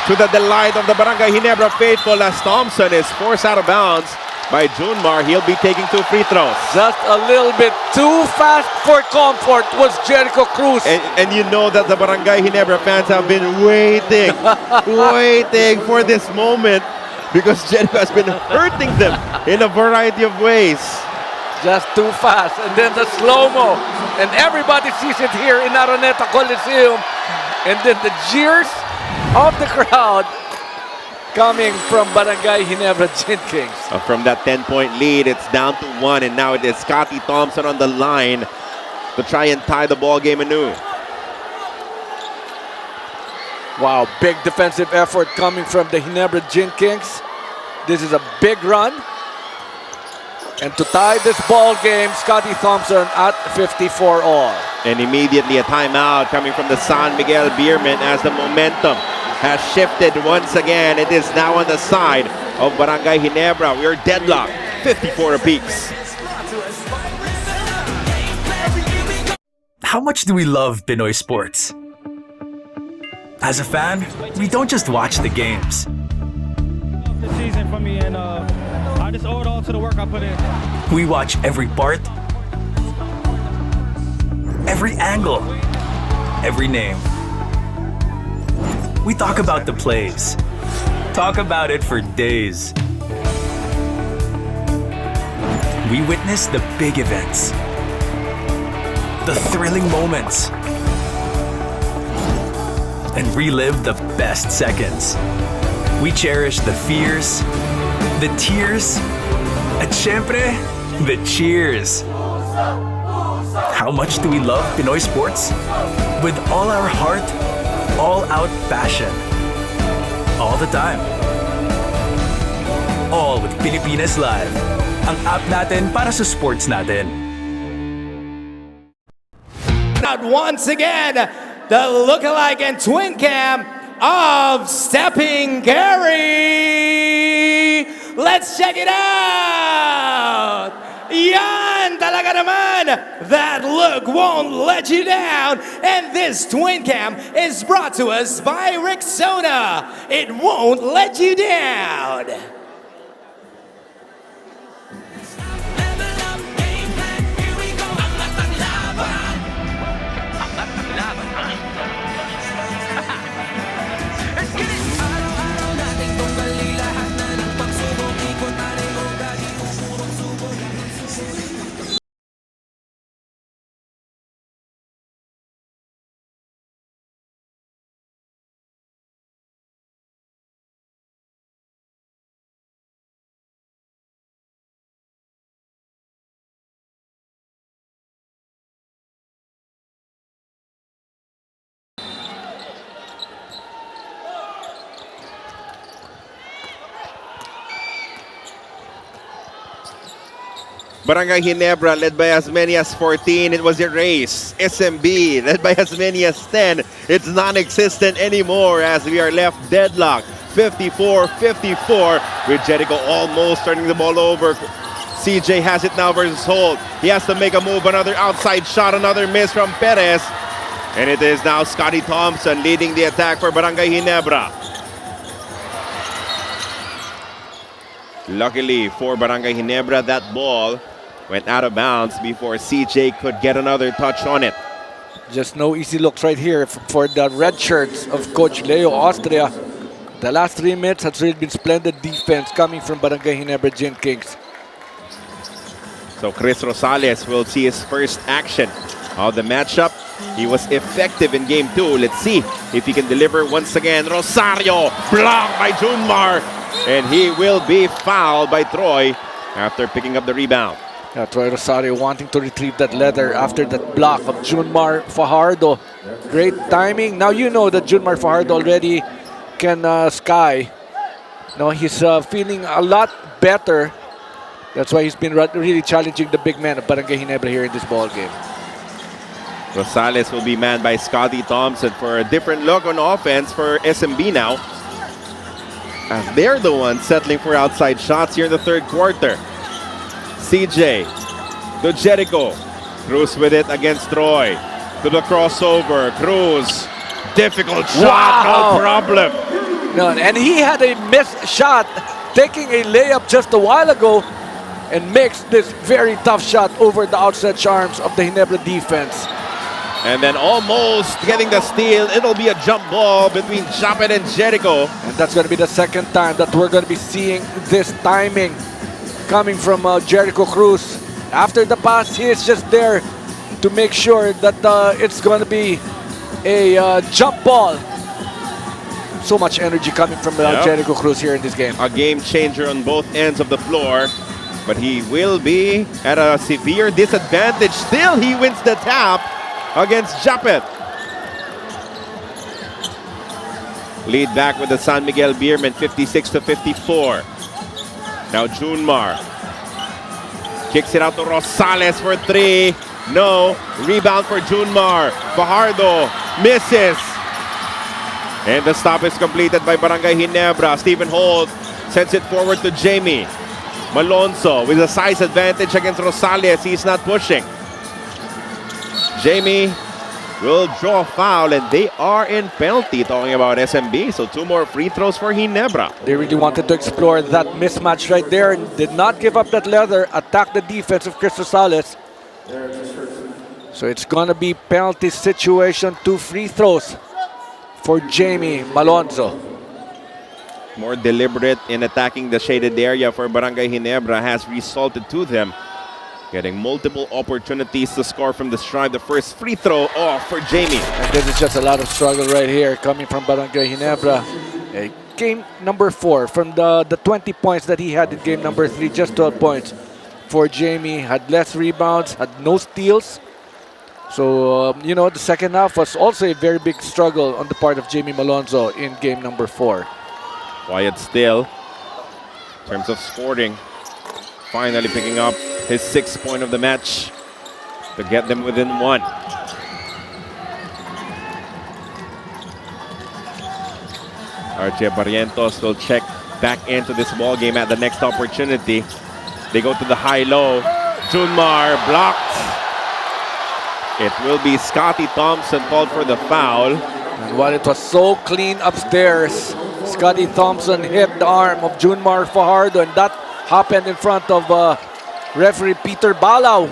To the delight of the Barangay Ginebra faithful, as Thompson is forced out of bounds by Junmar. He'll be taking 2 free throws. Just a little bit too fast for comfort was Jericho Cruz. And you know that the Barangay Ginebra fans have been waiting, waiting for this moment, because Jericho has been hurting them in a variety of ways. Just too fast. And then the slow-mo. And everybody sees it here in Araneta Coliseum. And then the jeers of the crowd coming from Barangay Ginebra Gin Kings. From that 10-point lead, it's down to 1, and now it is Scotty Thompson on the line to try and tie the ball game anew. Wow, big defensive effort coming from the Ginebra Gin Kings. This is a big run. And to tie this ball game, Scotty Thompson at 54 all. And immediately a timeout coming from the San Miguel Beermen as the momentum has shifted once again. It is now on the side of Barangay Ginebra. We are deadlocked, 54 apiece. How much do we love Pinoy sports? As a fan, we don't just watch the games. This season for me, and I just owe it all to the work I put in. We watch every part, every angle, every name. We talk about the plays, talk about it for days. We witness the big events, the thrilling moments, and relive the best seconds. We cherish the fears, the tears, at syempre, the cheers. How much do we love Pinoy sports? With all our heart, all-out passion. All the time. All with Pilipinas Live. Ang app natin para sa sports natin. Out once again, the lookalike and twin cam of Stepping Gary. Let's check it out. Yan talaga naman. That look won't let you down. And this twin cam is brought to us by Rexona. It won't let you down. Barangay Ginebra led by as many as 14. It was erased. SMB led by as many as 10. It's non-existent anymore as we are left deadlocked. 54-54 with Jericho almost turning the ball over. CJ has it now versus Holt. He has to make a move. Another outside shot. Another miss from Perez. And it is now Scotty Thompson leading the attack for Barangay Ginebra. Luckily for Barangay Ginebra, that ball went out of bounds before CJ could get another touch on it. Just no easy looks right here for the red shirts of Coach Leo Austria. The last 3 minutes has really been splendid defense coming from Barangay Ginebra Gin Kings. So Chris Rosales will see his first action of the matchup. He was effective in game 2. Let's see if he can deliver once again. Rosario blocked by Junmar, and he will be fouled by Troy after picking up the rebound. Yeah, Troy Rosario wanting to retrieve that leather after that block of Junmar Fajardo. Great timing. Now you know that Junmar Fajardo already can sky. No, he's feeling a lot better. That's why he's been really challenging the big man of Barangay Ginebra here in this ball game. Rosales will be manned by Scotty Thompson for a different look on offense for SMB now, as they're the ones settling for outside shots here in the third quarter. CJ to Jericho. Cruz with it against Troy. To the crossover. Cruz. Difficult shot. Wow. No problem. No, and he had a missed shot, taking a layup just a while ago, and makes this very tough shot over the outstretched arms of the Ginebra defense. And then almost getting the steal. It'll be a jump ball between Japet and Jericho. And that's going to be the second time that we're going to be seeing this timing coming from Jericho Cruz. After the pass, he is just there to make sure that it's going to be a jump ball. So much energy coming from Jericho Cruz here in this game. A game changer on both ends of the floor. But he will be at a severe disadvantage. Still, he wins the tap against Japet. Lead back with the San Miguel Beermen, 56-54. Now Junmar kicks it out to Rosales for 3. No. Rebound for Junmar. Fajardo misses. And the stop is completed by Barangay Ginebra. Stephen Holt sends it forward to Jamie. Malonzo with a size advantage against Rosales. He's not pushing. Jamie will draw a foul, and they are in penalty, talking about SMB. So 2 more free throws for Ginebra. They really wanted to explore that mismatch right there and did not give up that leather, attack the defense of Chris Rosales. So it's going to be penalty situation, 2 free throws for Jamie Malonzo. More deliberate in attacking the shaded area for Barangay Ginebra has resulted to them getting multiple opportunities to score from the stripe. The first free throw off for Jamie. And this is just a lot of struggle right here coming from Barangay Ginebra. Game number 4, from the 20 points that he had in game number 3, just 12 points for Jamie. Had less rebounds, had no steals. So, you know, the second half was also a very big struggle on the part of Jamie Malonzo in game number 4. Quiet still in terms of scoring. Finally picking up his 6th point of the match to get them within 1. RJ Barrientos will check back into this ball game at the next opportunity. They go to the high-low. Junmar blocked. It will be Scotty Thompson called for the foul. And while it was so clean upstairs, Scotty Thompson hit the arm of Junmar Fajardo, and that happened in front of referee Peter Balao.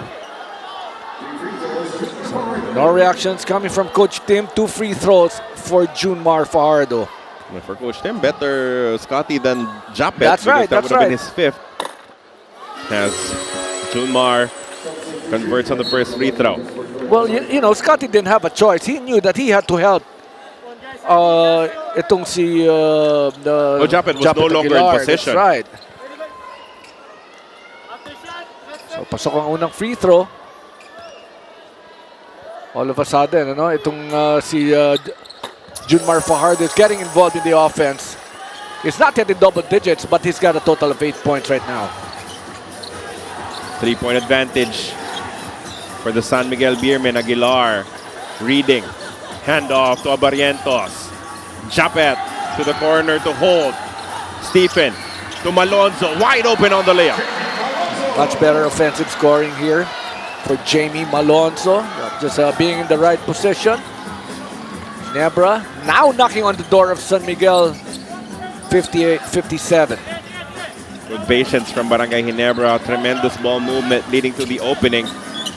So, no reactions coming from Coach Tim. 2 free throws for Junmar Fajardo. Well, for Coach Tim, better Scotty than Japet. That's right, That that's would have right. been his 5th. As Junmar converts on the first free throw. Well, you know, Scotty didn't have a choice. He knew that he had to help itong si Japet was no longer in possession. That's right. So, pasok ang unang free throw. All of a sudden, ano, itong si Junmar Fajardo is getting involved in the offense. He's not yet in double digits, but he's got a total of 8 points right now. 3-point advantage for the San Miguel Beermen. Aguilar reading. Handoff to Barrientos. Japet to the corner to Holt. Stephen to Malonzo. Wide open on the layup. Much better offensive scoring here for Jamie Malonzo. Just being in the right position. Ginebra now knocking on the door of San Miguel, 58-57. Good patience from Barangay Ginebra. Tremendous ball movement leading to the opening.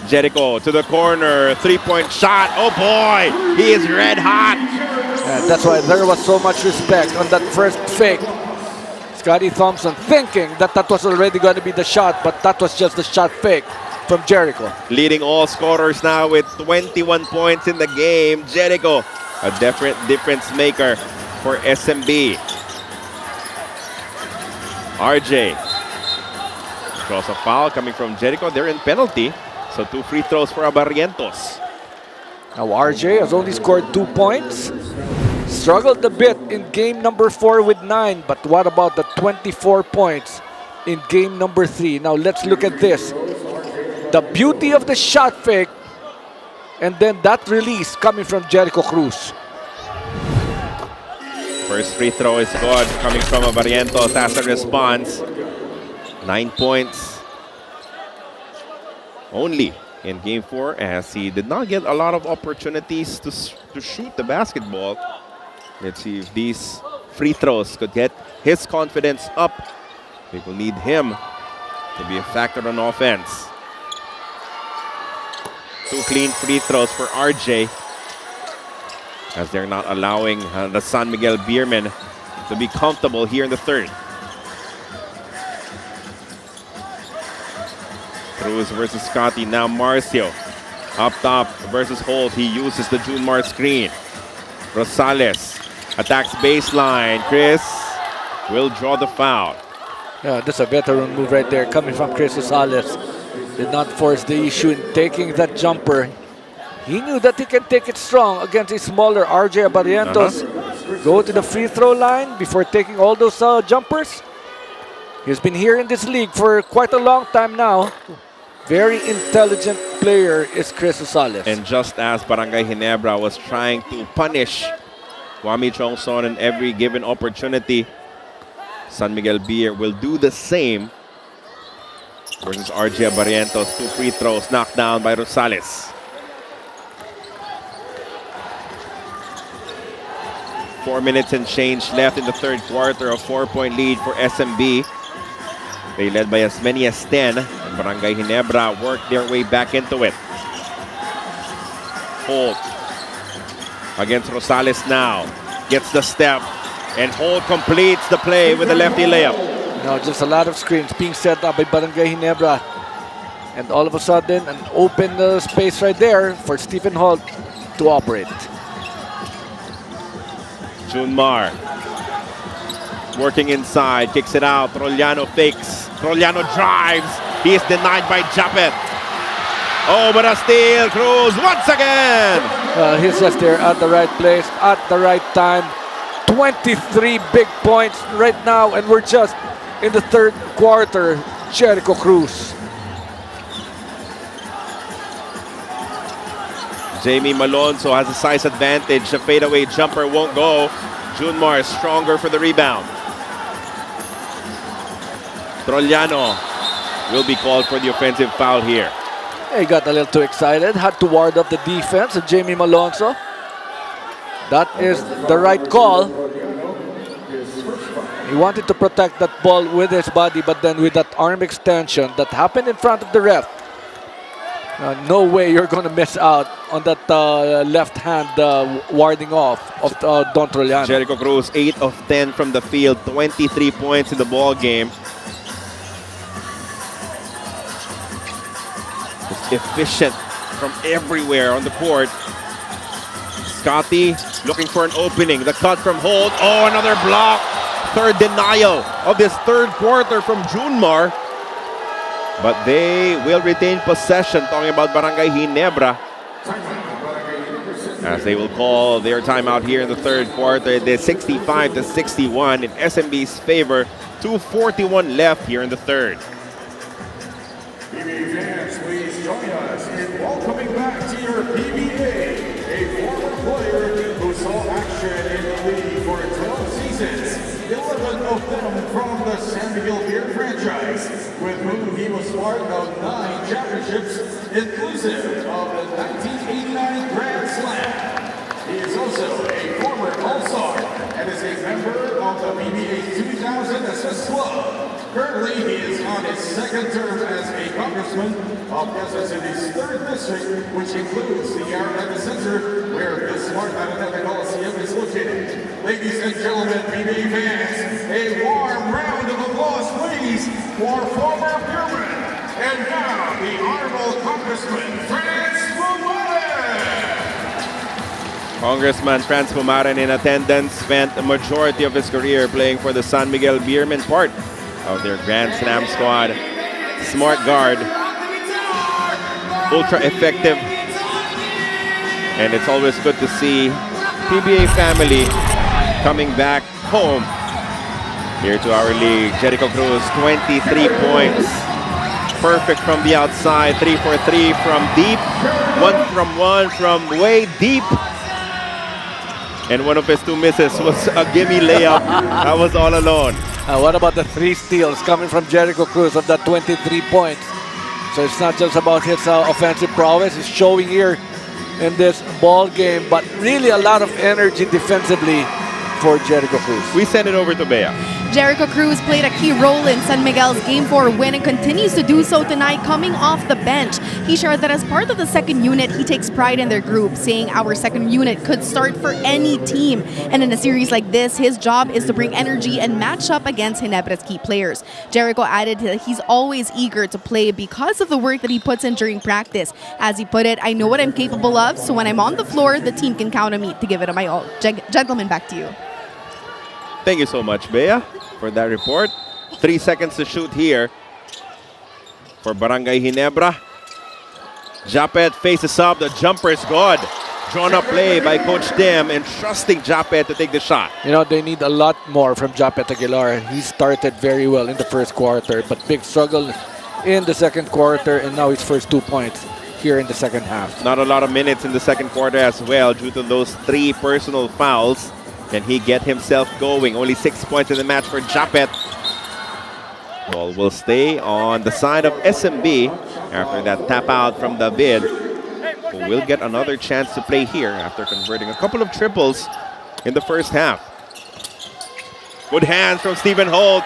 Jericho to the corner. 3-point shot. Oh boy, he is red hot. And that's why there was so much respect on that first fake. Scotty Thompson thinking that that was already going to be the shot, but that was just the shot fake from Jericho. Leading all scorers now with 21 points in the game. Jericho, a definite difference maker for SMB. RJ draws a foul coming from Jericho. They're in penalty. So 2 free throws for Barrientos. Now RJ has only scored 2 points. Struggled a bit in game number 4 with 9. But what about the 24 points in game number 3? Now let's look at this. The beauty of the shot fake. And then that release coming from Jericho Cruz. First free throw is good coming from Barrientos as a response. 9 points only in game 4 as he did not get a lot of opportunities to shoot the basketball. Let's see if these free throws could get his confidence up. They will need him to be a factor on offense. 2 clean free throws for RJ as they're not allowing the San Miguel Beermen to be comfortable here in the third. Cruz versus Scotty. Now Marcio up top versus Holt. He uses the Junmar screen. Rosales attacks baseline. Chris will draw the foul. Yeah, that's a veteran move right there coming from Chris Rosales. Did not force the issue in taking that jumper. He knew that he can take it strong against a smaller RJ Barrientos. Go to the free throw line before taking all those jumpers. He's been here in this league for quite a long time now. Very intelligent player is Chris Rosales. And just as Barangay Ginebra was trying to punish Kwame Chongson in every given opportunity, San Miguel Beer will do the same versus RJ Barrientos. 2 free throws knocked down by Rosales. 4 minutes and change left in the third quarter. A 4-point lead for SMB. They led by as many as 10. And Barangay Ginebra worked their way back into it. Holt against Rosales now. Gets the step. And Holt completes the play with a lefty layup. Now just a lot of screens being set up by Barangay Ginebra. And all of a sudden, an open space right there for Stephen Holt to operate. Junmar working inside, kicks it out. Trollano fakes. Trollano drives. He is denied by Japet. Oh, but a steal. Cruz once again. He's just there at the right place, at the right time. 23 big points right now, and we're just in the third quarter. Jericho Cruz. Jamie Malonzo has a size advantage. A fadeaway jumper won't go. Junmar stronger for the rebound. Trollano will be called for the offensive foul here. He got a little too excited. Had to ward up the defense of Jamie Malonzo. That is the right call. He wanted to protect that ball with his body, but then with that arm extension that happened in front of the ref, no way you're going to miss out on that left hand warding off of Don Trollano. Jericho Cruz, 8 of 10 from the field, 23 points in the ball game. Just efficient from everywhere on the court. Scotty looking for an opening. The cut from Holt. Oh, another block. Third denial of this third quarter from Junmar. But they will retain possession. Talking about Barangay Ginebra, as they will call their timeout here in the third quarter. It is 65-61 in SMB's favor. 2:41 left here in the third. PBA fans, please join us in welcoming back to your PBA a former player who saw action in the league for 12 seasons. 11 of them from the San Miguel Beer franchise, with whom he was part of 9 championships, inclusive of the 1989 Grand Slam. He is also a former All-Star and is a member of the PBA's 2000 Assist Club. Currently, he is on his second term as a congressman of Quezon City's 3rd district, which includes the Araneta Center, where the Smart Araneta Coliseum is located. Ladies and gentlemen, PBA fans, a warm round of applause, please, for former Beerman. And now, the Honorable Congressman Franz Bumaren. Congressman Franz Bumaren in attendance, spent a majority of his career playing for the San Miguel Beermen, part of their Grand Slam squad. Smart guard, ultra effective, and it's always good to see PBA family coming back home here to our league. Jericho Cruz, 23 points. Perfect from the outside, 3 for 3 from deep, 1 from way deep. And one of his 2 misses was a gimme layup. That was all alone. What about the 3 steals coming from Jericho Cruz of that 23 points? So it's not just about his offensive prowess. He's showing here in this ball game, but really a lot of energy defensively for Jericho Cruz. We send it over to Bea. Jericho Cruz played a key role in San Miguel's Game 4 win and continues to do so tonight coming off the bench. He shared that as part of the second unit, he takes pride in their group, saying our second unit could start for any team. And in a series like this, his job is to bring energy and match up against Ginebra's key players. Jericho added that he's always eager to play because of the work that he puts in during practice. As he put it, I know what I'm capable of, so when I'm on the floor, the team can count on me to give it my all. Gentlemen, back to you. Thank you so much, Bea, for that report. 3 seconds to shoot here for Barangay Ginebra. Japet faces up. The jumper is good. Drawn up play by Coach Tim and trusting Japet to take the shot. You know, they need a lot more from Japet Aguilar. He started very well in the first quarter, but big struggle in the second quarter, and now his first 2 points here in the second half. Not a lot of minutes in the second quarter as well due to those 3 personal fouls. Can he get himself going? Only 6 points in the match for Japet. Ball will stay on the side of SMB after that tap out from David, who will get another chance to play here after converting a couple of triples in the first half. Good hands from Stephen Holt,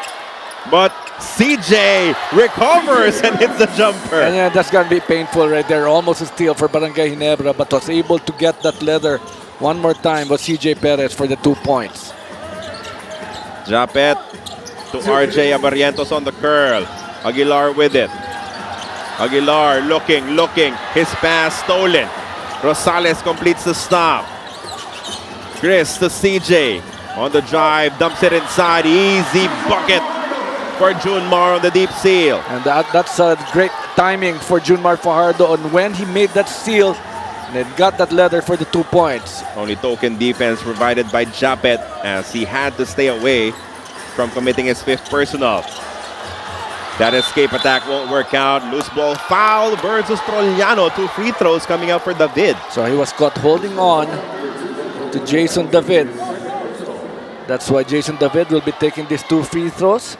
but CJ recovers and hits the jumper. And yeah, that's going to be painful right there. Almost a steal for Barangay Ginebra, but was able to get that leather one more time was CJ Perez for the 2 points. Japet to RJ Abarrientos on the curl. Aguilar with it. Aguilar looking. His pass stolen. Rosales completes the stop. Chris to CJ. On the drive, dumps it inside. Easy bucket for Junmar on the deep seal. And that's a great timing for Junmar Fajardo on when he made that steal. And got that leather for the 2 points. Only token defense provided by Japet as he had to stay away from committing his 5th personal. That escape attack won't work out. Loose ball foul versus Trollano. 2 free throws coming up for David. So he was caught holding on to Jason David. That's why Jason David will be taking these 2 free throws.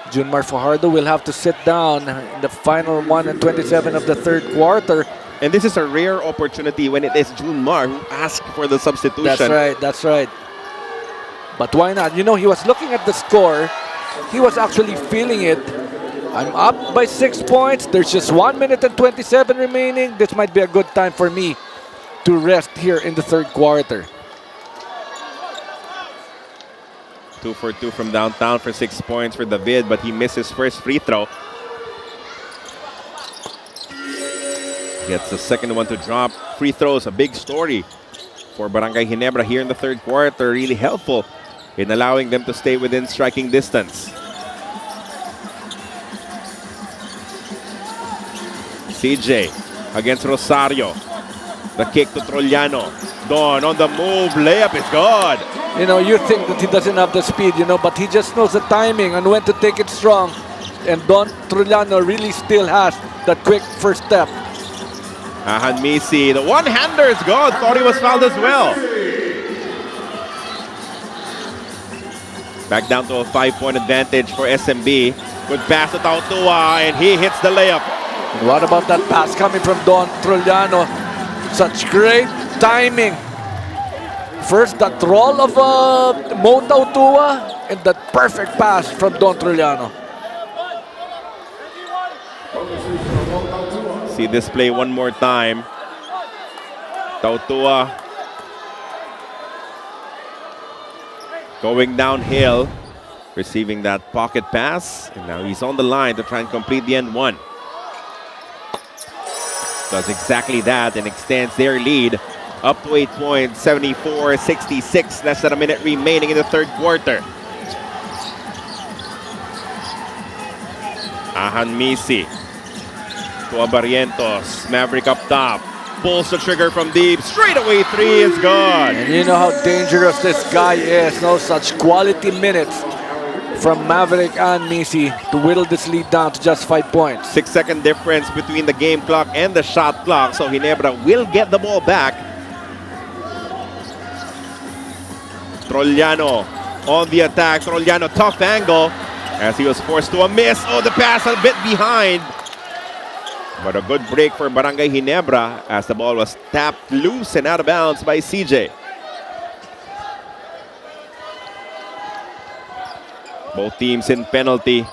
Junmar Fajardo will have to sit down in the final 1:27 of the third quarter. And this is a rare opportunity when it is Junmar who asked for the substitution. That's right. But why not? You know, he was looking at the score. He was actually feeling it. I'm up by 6 points. There's just 1 minute and 27 remaining. This might be a good time for me to rest here in the third quarter. 2 for 2 from downtown for 6 points for David, but he missed his first free throw. Gets the second one to drop. Free throws, a big story for Barangay Ginebra here in the third quarter. Really helpful in allowing them to stay within striking distance. CJ against Rosario. The kick to Trollano. Don on the move. Layup is good. You know, you think that he doesn't have the speed, you know, but he just knows the timing and when to take it strong. And Don Trollano really still has that quick first step. Ahan Misi, the one-hander is good. Thought he was fouled as well. Back down to a 5-point advantage for SMB. Good pass to Tautua, and he hits the layup. And what about that pass coming from Don Trollano? Such great timing. First, that roll of Mo Tautua, and that perfect pass from Don Trollano. See this play one more time. Tautua going downhill, receiving that pocket pass, and now he's on the line to try and complete the end one. does exactly that and extends their lead up to 8 points, 74-66. Less than a minute remaining in the third quarter. Ahan Misi to Barrientos. Maverick up top. Pulls the trigger from deep. Straight away three is gone. And you know how dangerous this guy is. No such quality minutes from Maverick and Misi to whittle this lead down to just 5 points. 6-second difference between the game clock and the shot clock. So Ginebra will get the ball back. Trollano on the attack. Trollano, tough angle as he was forced to a miss. Oh, the pass a bit behind. But a good break for Barangay Ginebra as the ball was tapped loose and out of bounds by CJ. Both teams in penalty,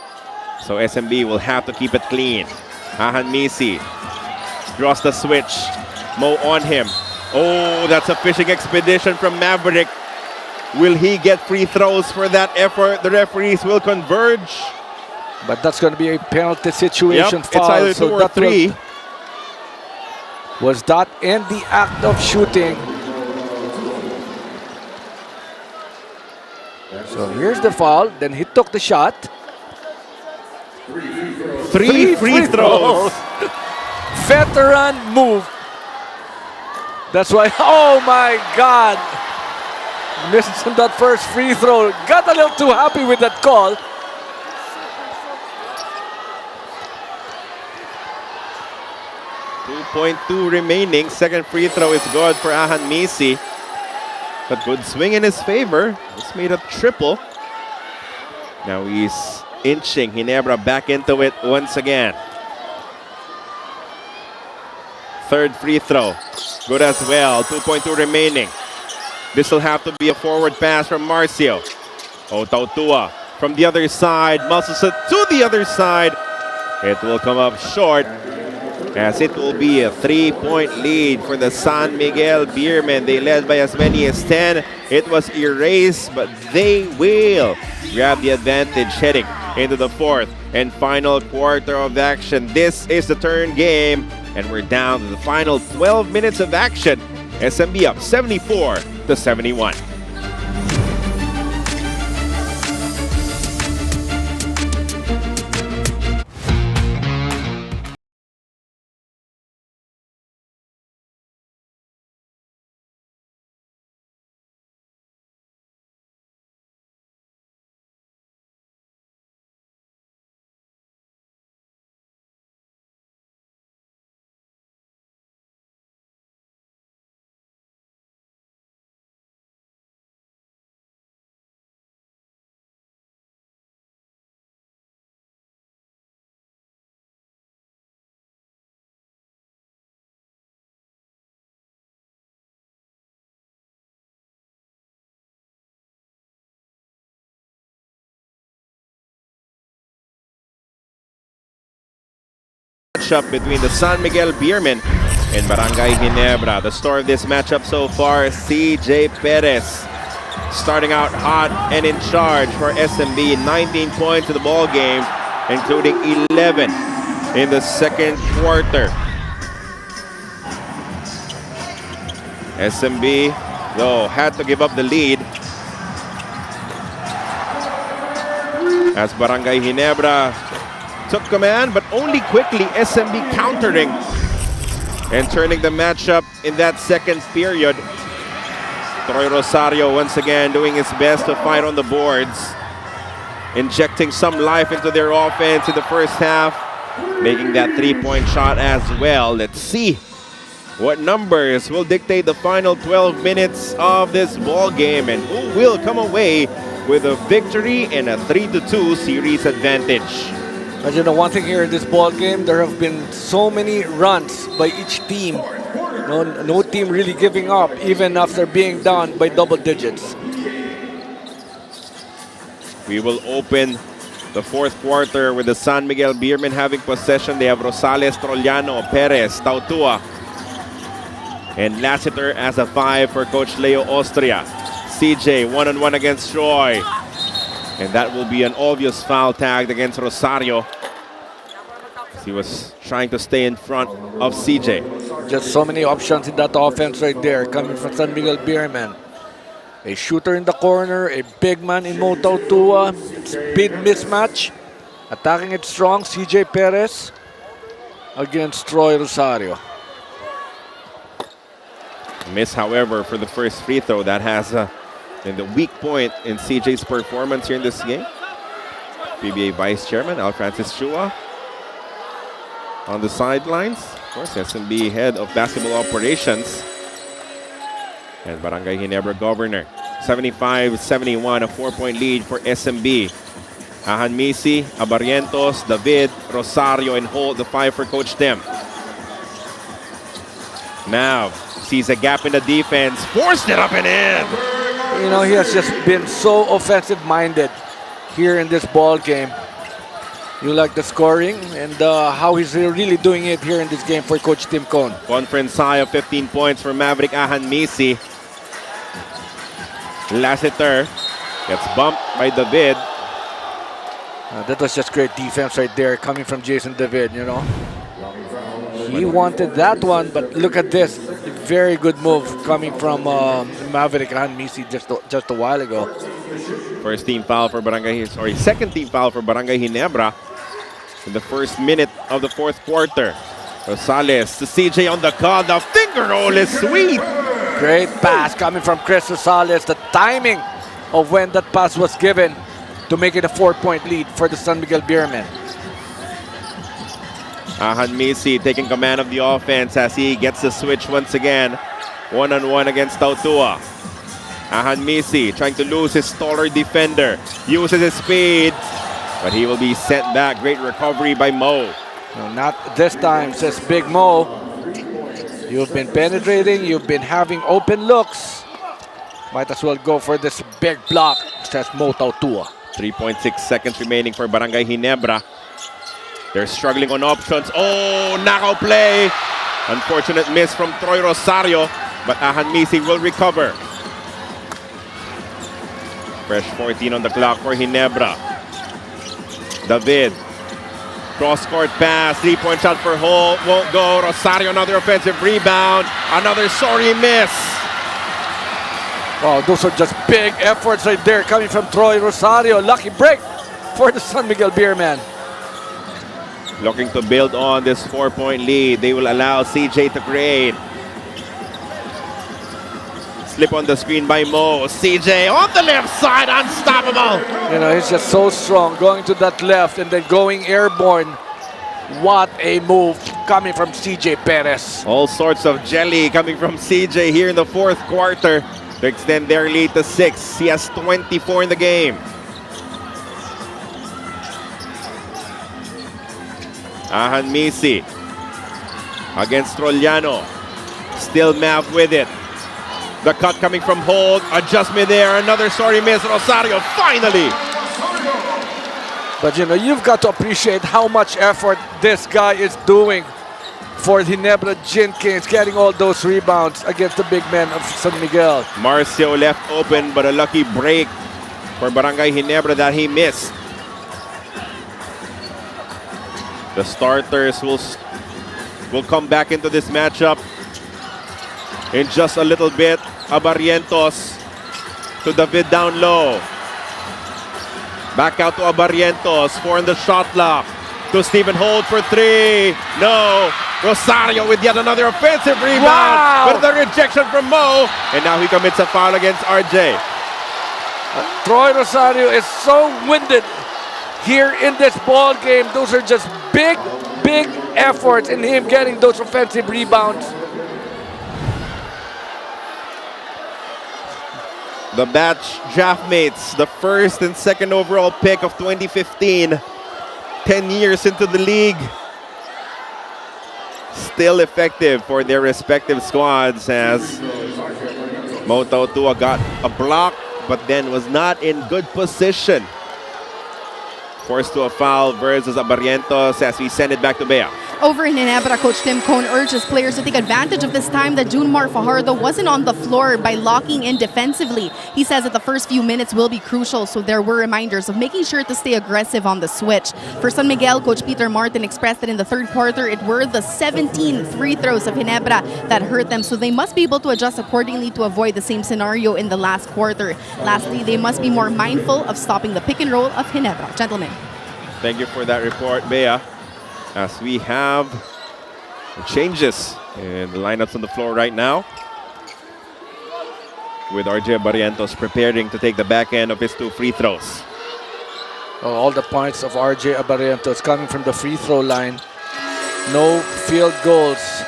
so SMB will have to keep it clean. Ahan Misi draws the switch. Mo on him. Oh, that's a fishing expedition from Maverick. Will he get free throws for that effort? The referees will converge. But that's going to be a penalty situation. Yep, Foul. it's either 2 or 3. Was that in the act of shooting? So here's the foul. Then he took the shot. Three free throws. Veteran move. That's why, oh my God. Missed that first free throw. Got a little too happy with that call. .2 remaining. Second free throw is good for Ahan Misi. But good swing in his favor. It's made a triple. Now he's inching Ginebra back into it once again. Third free throw. Good as well. 2.2 remaining. This will have to be a forward pass from Marcio. Otautua from the other side. Muscles it to the other side. It will come up short, as it will be a 3-point lead for the San Miguel Beermen. They led by as many as 10. It was erased, but they will grab the advantage heading into the fourth and final quarter of action. This is the turn game, and we're down to the final 12 minutes of action. SMB up 74-71. Matchup between the San Miguel Beermen and Barangay Ginebra. The star of this matchup so far, CJ Perez, starting out hot and in charge for SMB. 19 points in the ball game, including 11 in the second quarter. SMB, though, had to give up the lead as Barangay Ginebra took command, but only quickly. SMB countering and turning the matchup in that second period. Troy Rosario once again doing his best to fight on the boards, injecting some life into their offense in the first half, making that 3-point shot as well. Let's see what numbers will dictate the final 12 minutes of this ball game and who will come away with a victory and a 3-2 series advantage. But you know, one thing here in this ball game, there have been so many runs by each team. No team really giving up, even after being down by double digits. We will open the fourth quarter with the San Miguel Beermen having possession. They have Rosales, Trollano, Perez, Tautua, and Lassiter as a 5 for Coach Leo Austria. CJ one-on-one against Troy. And that will be an obvious foul tagged against Rosario. He was trying to stay in front of CJ. Just so many options in that offense right there coming from San Miguel Beerman. A shooter in the corner, a big man in Moto Tua, speed mismatch. Attacking it strong, CJ Perez against Troy Rosario. Miss, however, for the first free throw. That has been the weak point in CJ's performance here in this game. PBA Vice Chairman Al Francis Chua on the sidelines. Of course, SMB Head of Basketball Operations and Barangay Ginebra Governor. 75-71, a 4-point lead for SMB. Ahan Misi, Abarrientos, David, Rosario, and Holt, the five for Coach Tim. Nav sees a gap in the defense, forced it up and in. You know, he has just been so offensive-minded here in this ball game. You like the scoring and how he's really doing it here in this game for Coach Tim Cone. Conference high of 15 points for Maverick Ahan Misi. Lassiter gets bumped by David. That was just great defense right there coming from Jason David, you know. He wanted that one, but look at this. Very good move coming from Maverick Ahan Misi just a while ago. Second team foul for Barangay Ginebra in the first minute of the fourth quarter. Rosales to CJ on the call. The finger roll is sweet. Great pass coming from Chris Rosales. The timing of when that pass was given to make it a 4-point lead for the San Miguel Beermen. Ahan Misi taking command of the offense as he gets the switch once again. One-on-one against Tautua. Ahan Misi trying to lose his taller defender. Uses his speed, but he will be sent back. Great recovery by Mo. No, not this time, says Big Mo. You've been penetrating, you've been having open looks. Might as well go for this big block, says Mo Tautua. 3.6 seconds remaining for Barangay Ginebra. They're struggling on options. Oh, knockout play. Unfortunate miss from Troy Rosario, but Ahan Misi will recover. Fresh 14 on the clock for Ginebra. David. Cross-court pass. 3-point shot for Holt. Won't go. Rosario, another offensive rebound. Another sorry miss. Wow, those are just big efforts right there coming from Troy Rosario. Lucky break for the San Miguel Beermen. Looking to build on this 4-point lead. They will allow CJ to create. Slip on the screen by Mo. CJ on the left side, unstoppable. You know, he's just so strong going to that left and then going airborne. What a move coming from CJ Perez. All sorts of jelly coming from CJ here in the fourth quarter to extend their lead to 6. He has 24 in the game. Ahan Misi against Trollano. Still Mav with it. The cut coming from Holt. Adjustment there. Another sorry miss. Rosario finally. But you know, you've got to appreciate how much effort this guy is doing for Ginebra Jenkins, getting all those rebounds against the big men of San Miguel. Marcio left open, but a lucky break for Barangay Ginebra that he missed. The starters will come back into this matchup in just a little bit. Abarrientos to David down low. Back out to Abarrientos. 4 in the shot clock. To Stephen Holt for 3. No. Rosario with yet another offensive rebound. Wow. But the rejection from Mo. And now he commits a foul against RJ. Troy Rosario is so winded here in this ball game. Those are just big efforts in him getting those offensive rebounds. The batch draft mates, the first and second overall pick of 2015, 10 years into the league. Still effective for their respective squads as Mo Tautua got a block but then was not in good position. Forced to a foul versus Abarrientos as we send it back to Bea. Over in Ginebra, Coach Tim Cone urges players to take advantage of this time that Junmar Fajardo wasn't on the floor by locking in defensively. He says that the first few minutes will be crucial, so there were reminders of making sure to stay aggressive on the switch. For San Miguel, Coach Peter Martin expressed that in the third quarter, it were the 17 free throws of Ginebra that hurt them, so they must be able to adjust accordingly to avoid the same scenario in the last quarter. Lastly, they must be more mindful of stopping the pick and roll of Ginebra. Gentlemen. Thank you for that report, Bea. As we have changes in the lineups on the floor right now, with RJ Barrientos preparing to take the back end of his 2 free throws. Oh, all the points of RJ Barrientos coming from the free throw line. No field goals.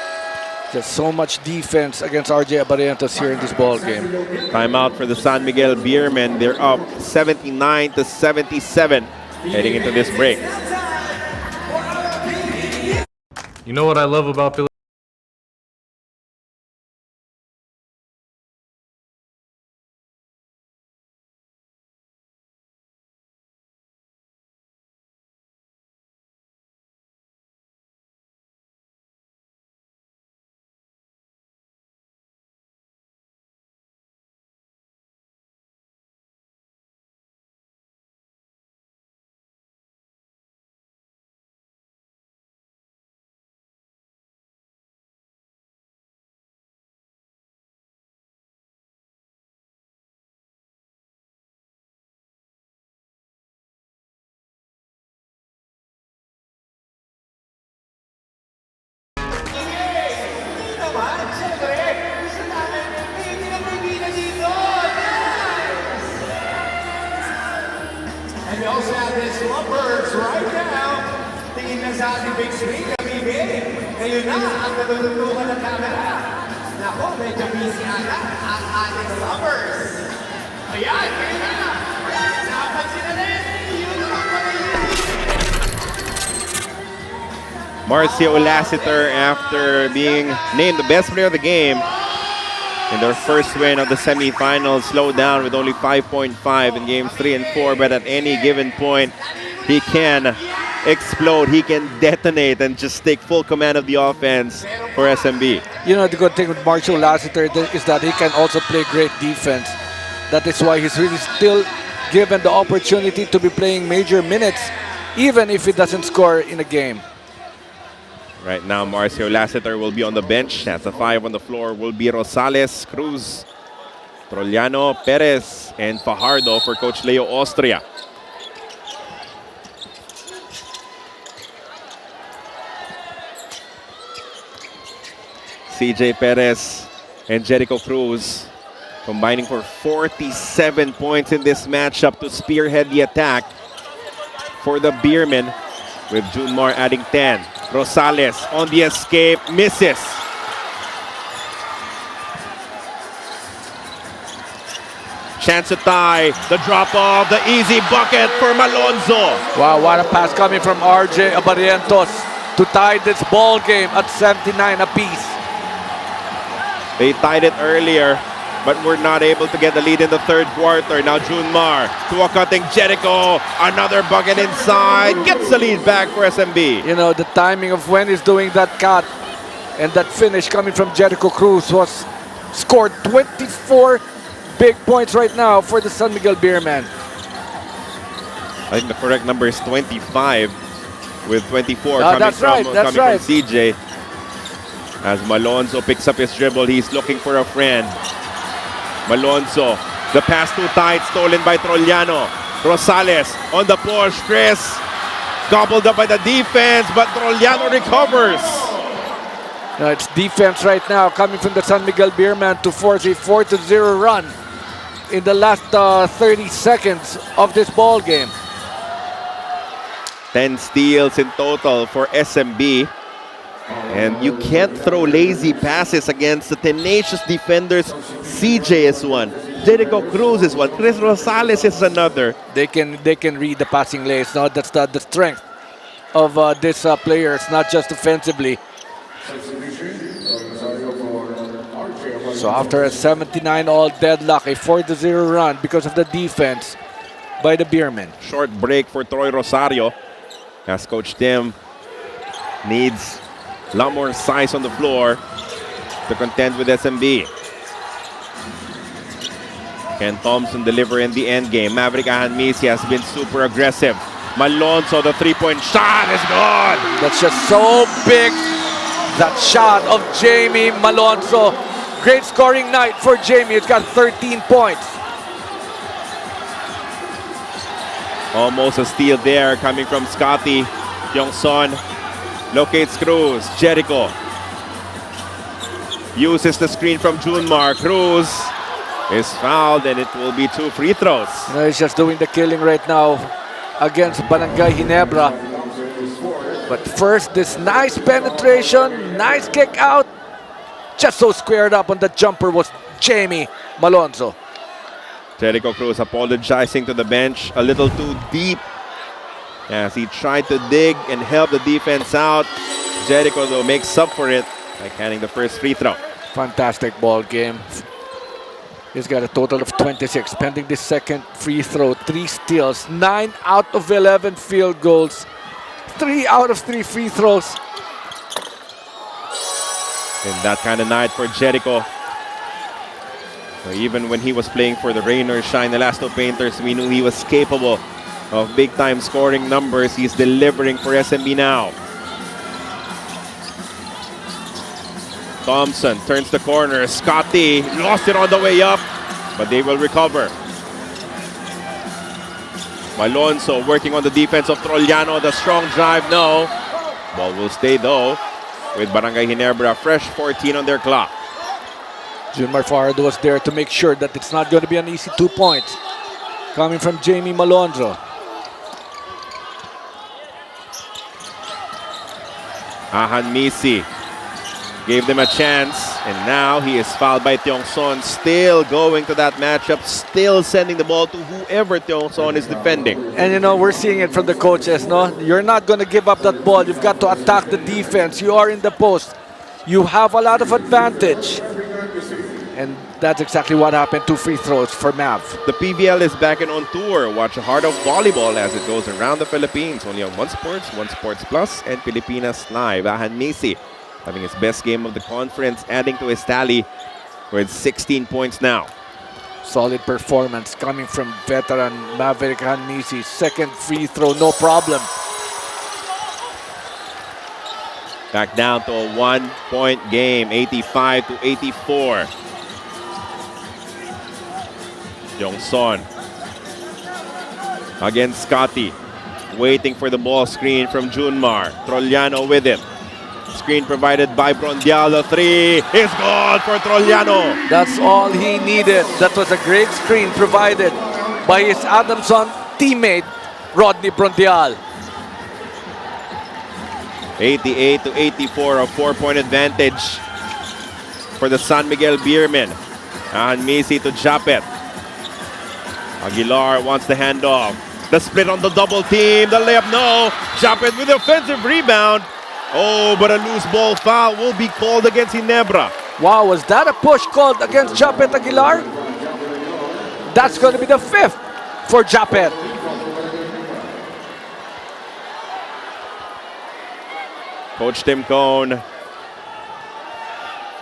Just so much defense against RJ Barrientos here in this ball game. Timeout for the San Miguel Beermen. They're up 79-77 heading into this break. You know what I love about Philippine And we also have the slumbers right now. Tingin na sa ating big screen, PBA. Ngayon na ang natututukan ng camera. Nako, medyo busy ata ang ating slumbers. Ayan, ngayon na. Napansin na rin. Yun ang Marcio Lassiter, after being named the best player of the game in their first win of the semifinals, slowed down with only 5.5 in games 3 and 4, but at any given point, he can explode, he can detonate and just take full command of the offense for SMB. You know, the good thing with Marshall Lassiter is that he can also play great defense. That is why he's really still given the opportunity to be playing major minutes, even if he doesn't score in a game. Right now, Marcio Lassiter will be on the bench. As the 5 on the floor will be Rosales, Cruz, Trollano, Perez, and Fajardo for Coach Leo Austria. CJ Perez and Jericho Cruz combining for 47 points in this matchup to spearhead the attack for the Beermen, with Junmar adding 10. Rosales on the escape, misses. Chance to tie, the drop off, the easy bucket for Malonzo. Wow, what a pass coming from RJ Barrientos to tie this ball game at 79 apiece. They tied it earlier, but were not able to get the lead in the third quarter. Now Junmar to a cutting Jericho, another bucket inside, gets the lead back for SMB. You know, the timing of when he's doing that cut and that finish coming from Jericho Cruz was scored 24 big points right now for the San Miguel Beermen. I think the correct number is 25, with 24 coming from CJ. As Malonzo picks up his dribble, he's looking for a friend. Malonzo, the pass too tight, stolen by Trollano. Rosales on the push, Chris gobbled up by the defense, but Trollano recovers. Now it's defense right now coming from the San Miguel Beermen to force a 4-0 run in the last 30 seconds of this ball game. 10 steals in total for SMB. And you can't throw lazy passes against the tenacious defenders. CJ is one. Jericho Cruz is one. Chris Rosales is another. They can read the passing lanes. Now that's the strength of this player. It's not just offensively. So after a 79-all deadlock, a 4-0 run because of the defense by the Beermen. Short break for Troy Rosario as Coach Tim needs a lot more size on the floor to contend with SMB. Ken Thompson deliver in the end game. Maverick Ahanmisi has been super aggressive. Malonzo, the three-point shot is good. That's just so big. That shot of Jamie Malonzo. Great scoring night for Jamie. He's got 13 points. Almost a steal there coming from Scotty. Yongson locates Cruz. Jericho uses the screen from Junmar. Cruz is fouled and it will be 2 free throws. You know, he's just doing the killing right now against Barangay Ginebra. But first, this nice penetration, nice kick out. Just so squared up on the jumper was Jamie Malonzo. Jericho Cruz apologizing to the bench a little too deep as he tried to dig and help the defense out. Jericho though makes up for it by catching the first free throw. Fantastic ball game. He's got a total of 26. Pending the second free throw, 3 steals, 9 out of 11 field goals, 3 out of 3 free throws. And that kind of night for Jericho. So even when he was playing for the Rain or Shine Elasto Painters, we knew he was capable of big-time scoring numbers. He's delivering for SMB now. Thompson turns the corner. Scotty lost it on the way up, but they will recover. Malonzo working on the defense of Trollano. The strong drive, no. Ball will stay though with Barangay Ginebra, fresh 14 on their clock. Junmar Fajardo was there to make sure that it's not going to be an easy 2 points. Coming from Jamie Malonzo. Ahanmisi gave them a chance, and now he is fouled by Tiongson. Still going to that matchup, still sending the ball to whoever Tiongson is defending. And you know, we're seeing it from the coaches, no? You're not going to give up that ball. You've got to attack the defense. You are in the post. You have a lot of advantage. And that's exactly what happened. 2 free throws for Mav. The PBL is back and on tour. Watch Heart of Volleyball as it goes around the Philippines. Only on One Sports Plus, and Pilipinas Live. Ahanmisi having his best game of the conference, adding to his tally with 16 points now. Solid performance coming from veteran Maverick Ahanmisi. Second free throw, no problem. Back down to a 1-point game, 85-84. Yongson against Scotty, waiting for the ball screen from Junmar. Trollano with him. Screen provided by Brondial. The 3 is good for Trollano. That's all he needed. That was a great screen provided by his Adamson teammate, Rodney Brondial. 88-84, a 4-point advantage for the San Miguel Beermen. Ahanmisi to Japet. Aguilar wants the handoff. The split on the double team. The layup, no. Japet with the offensive rebound. Oh, but a loose ball foul will be called against Ginebra. Wow, was that a push called against Japet Aguilar? That's going to be the 5th for Japet. Coach Tim Cone,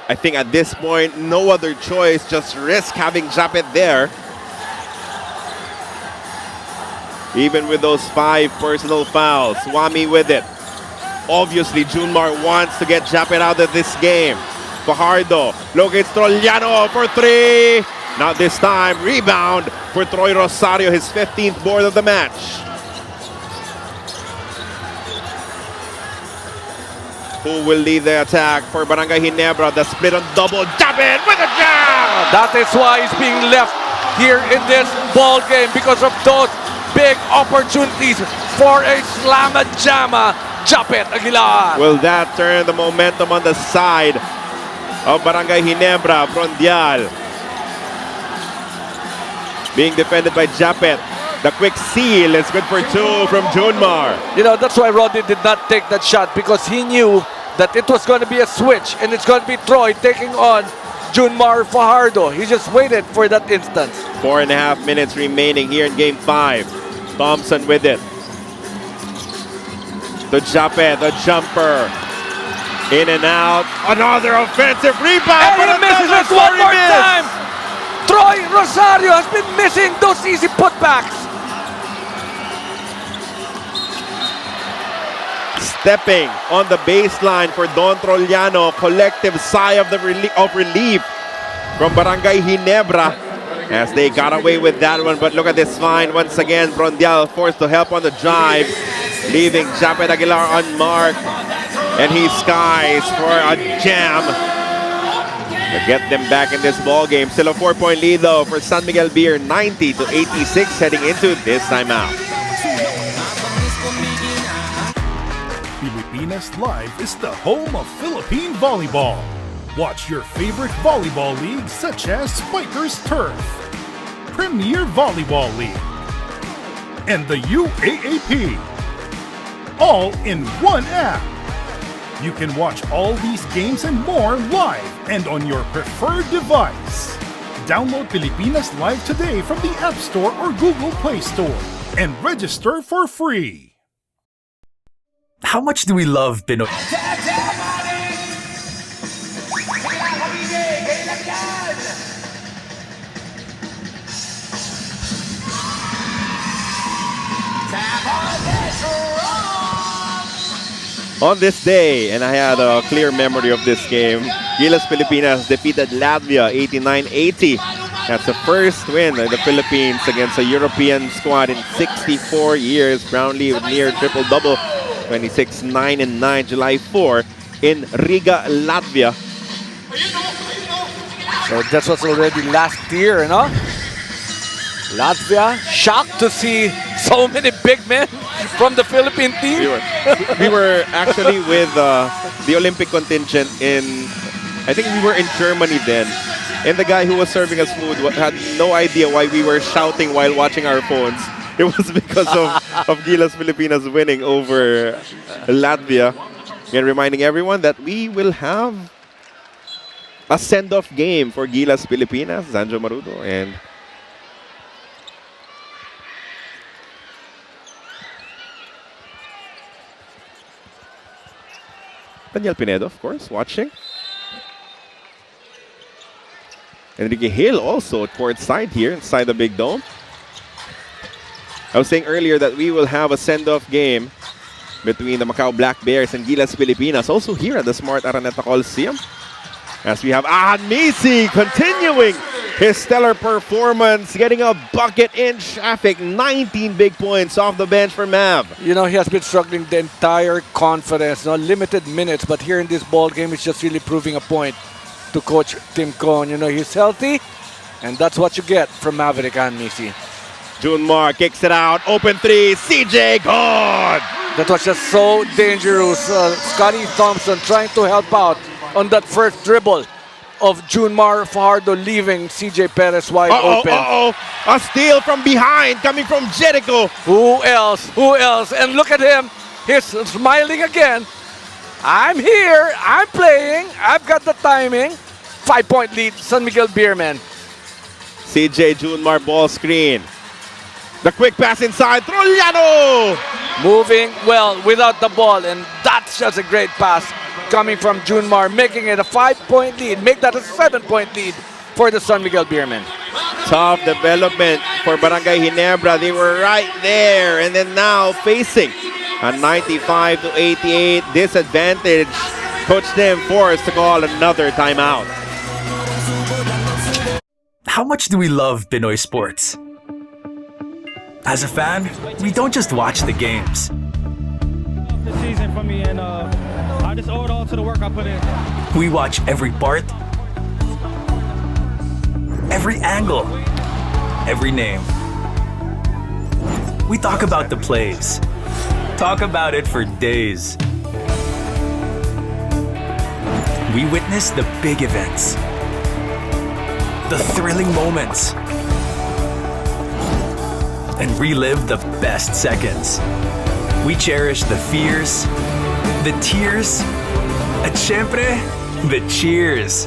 I think at this point, no other choice, just risk having Japet there. Even with those 5 personal fouls, Swami with it. Obviously, Junmar wants to get Japet out of this game. Fajardo locates Trollano for 3. Not this time. Rebound for Troy Rosario, his 15th board of the match. Who will lead the attack for Barangay Ginebra? The split on double. Japet with a jam! That is why he's being left here in this ball game, because of those big opportunities for a slamma-jamma. Japet Aguilar. Will that turn the momentum on the side of Barangay Ginebra? Brondial being defended by Japet. The quick seal is good for 2 from Junmar. You know, that's why Rodney did not take that shot, because he knew that it was going to be a switch and it's going to be Troy taking on Junmar Fajardo. He just waited for that instance. 4.5 minutes remaining here in Game 5. Thompson with it. to Jape, the jumper. In and out. Another offensive rebound. And he misses it one more time. Troy Rosario has been missing those easy putbacks. Stepping on the baseline for Don Trollano. Collective sigh of relief from Barangay Ginebra as they got away with that one. But look at this find once again. Brondial forced to help on the drive, leaving Japet Aguilar unmarked. And he skies for a jam to get them back in this ball game. Still a 4-point lead though for San Miguel Beer, 90-86 heading into this timeout. Pilipinas Live is the home of Philippine volleyball. Watch your favorite volleyball leagues such as Spikers Turf, Premier Volleyball League, and the UAAP, all in one app. You can watch all these games and more live and on your preferred device. Download Pilipinas Live today from the App Store or Google Play Store and register for free. How much do we love Pinoy? On this day, and I had a clear memory of this game, Gilas Pilipinas defeated Latvia 89-80. That's the first win of the Philippines against a European squad in 64 years. Brownlee with near triple-double, 26-9-9, July 4 in Riga, Latvia. So that was already last year, you know? Latvia, shocked to see so many big men from the Philippine team. We were actually with the Olympic contingent in, I think we were in Germany then. And the guy who was serving us food had no idea why we were shouting while watching our phones. It was because of Gilas Pilipinas winning over Latvia. And reminding everyone that we will have a send-off game for Gilas Pilipinas, Zanjo Marudo, and Daniel Pinedo, of course, watching. Enrique Hill also courtside here inside the Big Dome. I was saying earlier that we will have a send-off game between the Macau Black Bears and Gilas Pilipinas, also here at the Smart Araneta Coliseum. As we have Ahad Misi continuing his stellar performance, getting a bucket in traffic, 19 big points off the bench for Mav. You know, he has been struggling the entire conference, limited minutes, but here in this ball game, he's just really proving a point to Coach Tim Cohn. You know, he's healthy, and that's what you get from Maverick Misi. Junmar kicks it out, open three, CJ gone! That was just so dangerous. Scotty Thompson trying to help out on that first dribble of Junmar Fajardo, leaving CJ Perez wide open. A steal from behind coming from Jericho. Who else? Who else? And look at him. He's smiling again. I'm here. I'm playing. I've got the timing. 5-point lead, San Miguel Beermen. CJ Junmar ball screen. The quick pass inside. Trollano! Moving well without the ball, and that's just a great pass coming from Junmar, making it a 5-point lead. Make that a 7-point lead for the San Miguel Beermen. Tough development for Barangay Ginebra. They were right there, and then now facing a 95-88 disadvantage. Coach Tim forced to call another timeout. How much do we love Pinoy sports? As a fan, we don't just watch the games. The season for me, and I just owe it all to the work I put in. We watch every part, every angle, every name. We talk about the plays. Talk about it for days. We witness the big events, the thrilling moments, and relive the best seconds. We cherish the fears, the tears, at syempre, the cheers.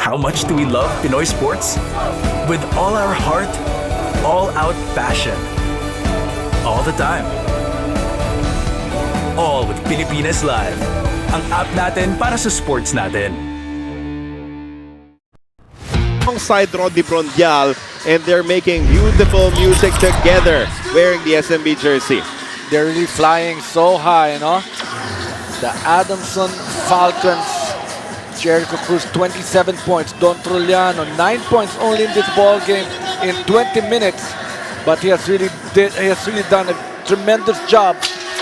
How much do we love Pinoy sports? With all our heart, all out passion, all the time. all with Pilipinas Live. Ang app natin para sa sports natin. Alongside Rodney Brondial, and they're making beautiful music together wearing the SMB jersey. They're really flying so high, you know? The Adamson Falcons. Jericho Cruz, 27 points. Don Trulliano, 9 points only in this ball game in 20 minutes. But he has really done a tremendous job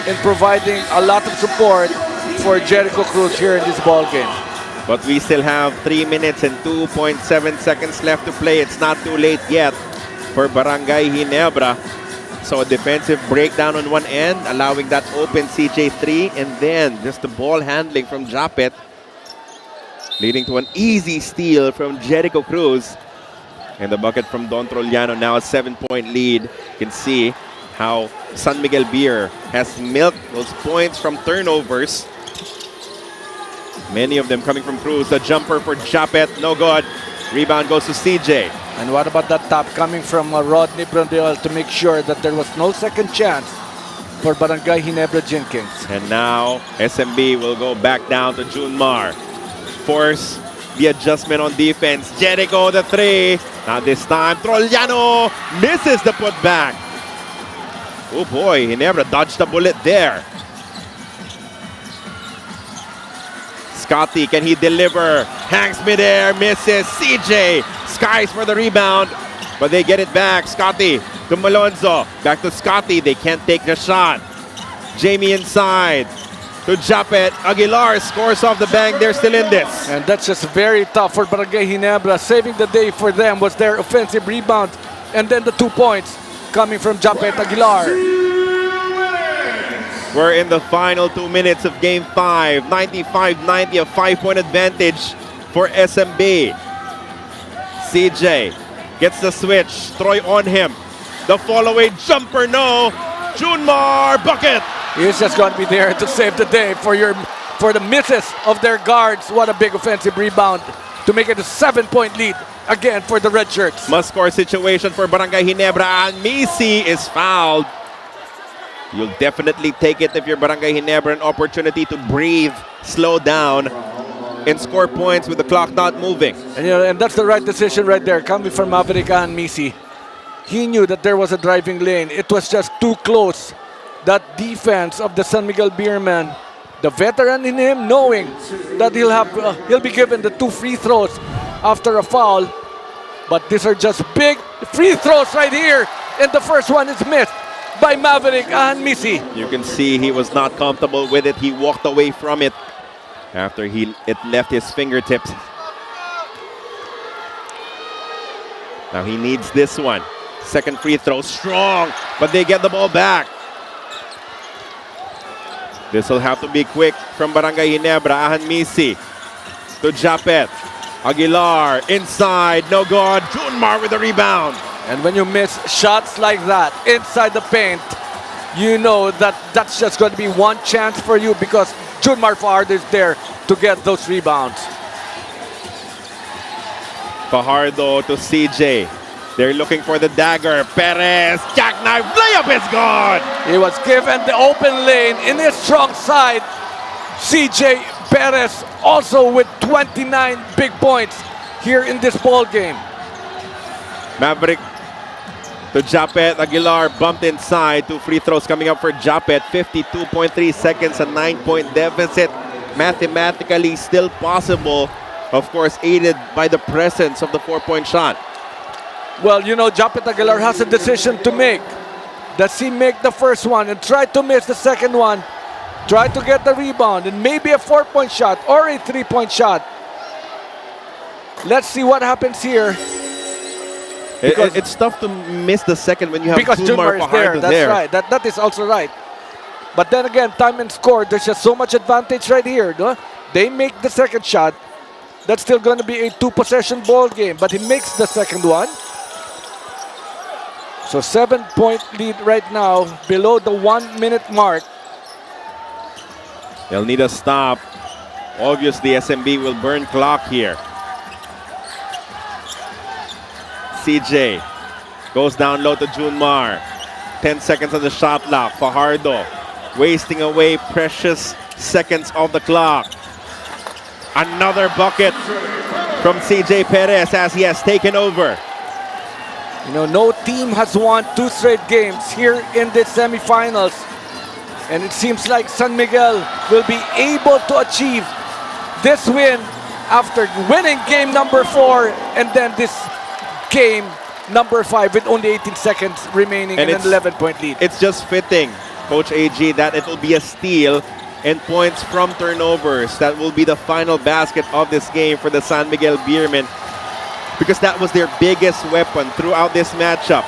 in providing a lot of support for Jericho Cruz here in this ball game. But we still have 3 minutes and 2.7 seconds left to play. It's not too late yet for Barangay Ginebra. So a defensive breakdown on one end, allowing that open CJ3, and then just the ball handling from Japet, leading to an easy steal from Jericho Cruz. And the bucket from Don Trolliano, now a 7-point lead. You can see how San Miguel Beer has milked those points from turnovers. Many of them coming from Cruz. The jumper for Japet, no good. Rebound goes to CJ. And what about that tap coming from Rodney Brondel to make sure that there was no second chance for Barangay Ginebra Jenkins. And now SMB will go back down to Junmar. Force the adjustment on defense. Jericho the three. Now this time Trolliano misses the putback. Oh boy, Ginebra dodged the bullet there. Scotty, can he deliver? Hangs midair, misses. CJ skies for the rebound, but they get it back. Scotty to Malonzo. Back to Scotty. They can't take the shot. Jamie inside to Japet. Aguilar scores off the bank. They're still in this. And that's just very tough for Barangay Ginebra. Saving the day for them was their offensive rebound. And then the 2 points coming from Japet Aguilar. We're in the final 2 minutes of Game 5. 95-90, a 5-point advantage for SMB. CJ gets the switch. Troy on him. The follow-away jumper, no. Junmar, bucket. He's just going to be there to save the day for the misses of their guards. What a big offensive rebound to make it a 7-point lead again for the Red Shirts. Must-score situation for Barangay Ginebra, and Misi is fouled. You'll definitely take it if you're Barangay Ginebra, an opportunity to breathe, slow down, and score points with the clock not moving. And that's the right decision right there, coming from Maverick and Misi. He knew that there was a driving lane. It was just too close. That defense of the San Miguel Beermen, the veteran in him, knowing that he'll be given the 2 free throws after a foul. But these are just big free throws right here, and the first one is missed by Maverick and Misi. You can see he was not comfortable with it. He walked away from it after it left his fingertips. Now he needs this one. Second free throw, strong, but they get the ball back. This will have to be quick from Barangay Ginebra. Ahan Misi to Japet. Aguilar inside, no good. Junmar with the rebound. And when you miss shots like that inside the paint, you know that that's just going to be one chance for you because Junmar Fajardo is there to get those rebounds. Fajardo to CJ. They're looking for the dagger. Perez, jackknife, layup is gone. He was given the open lane in his strong side. CJ Perez also with 29 big points here in this ball game. Maverick to Japet. Aguilar bumped inside. 2 free throws coming up for Japet. 52.3 seconds, a 9-point deficit. Mathematically still possible. Of course, aided by the presence of the 4-point shot. Well, you know, Japet Aguilar has a decision to make. Does he make the first one and try to miss the second one? Try to get the rebound and maybe a 4-point shot or a 3-point shot. Let's see what happens here. It's tough to miss the second when you have Junmar is there. That's right. That is also right. But then again, time and score, there's just so much advantage right here. No? They make the second shot. That's still going to be a 2-possession ball game. But he makes the second one. So 7-point lead right now, below the 1-minute mark. They'll need a stop. Obviously, SMB will burn clock here. CJ goes down low to Junmar. 10 seconds on the shot clock. Fajardo wasting away precious seconds of the clock. Another bucket from CJ Perez as he has taken over. You know, no team has won 2 straight games here in the semifinals. And it seems like San Miguel will be able to achieve this win after winning game number 4 and then this game number 5 with only 18 seconds remaining and an 11-point lead. It's just fitting, Coach AG, that it will be a steal and points from turnovers that will be the final basket of this game for the San Miguel Beermen, because that was their biggest weapon throughout this matchup.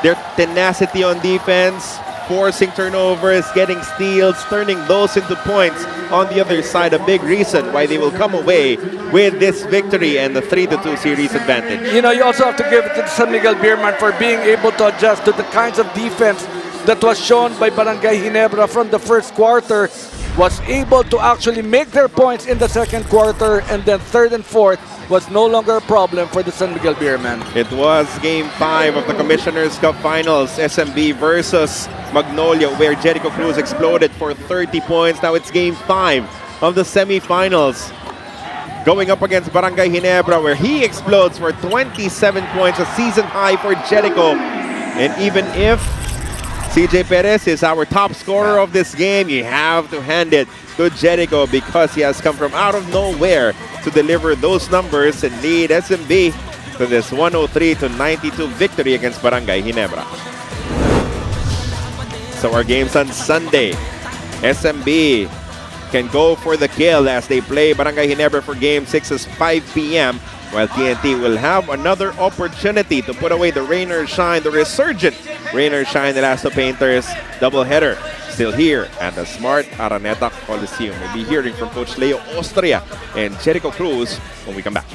Their tenacity on defense, forcing turnovers, getting steals, turning those into points on the other side. A big reason why they will come away with this victory and the 3-2 series advantage. You know, you also have to give it to the San Miguel Beermen for being able to adjust to the kinds of defense that was shown by Barangay Ginebra from the first quarter, was able to actually make their points in the second quarter, and then third and fourth was no longer a problem for the San Miguel Beermen. It was Game 5 of the Commissioner's Cup Finals, SMB versus Magnolia, where Jericho Cruz exploded for 30 points. Now it's Game 5 of the semifinals, going up against Barangay Ginebra, where he explodes for 27 points, a season high for Jericho. And even if CJ Perez is our top scorer of this game, you have to hand it to Jericho because he has come from out of nowhere to deliver those numbers and lead SMB to this 103-92 victory against Barangay Ginebra. So our games on Sunday, SMB can go for the kill as they play Barangay Ginebra for Game 6 at 5 p.m. while TNT will have another opportunity to put away the rain or shine, the resurgent rain or shine Elasto Painters doubleheader. Still here at the Smart Araneta Coliseum. We'll be hearing from Coach Leo Austria and Jericho Cruz when we come back.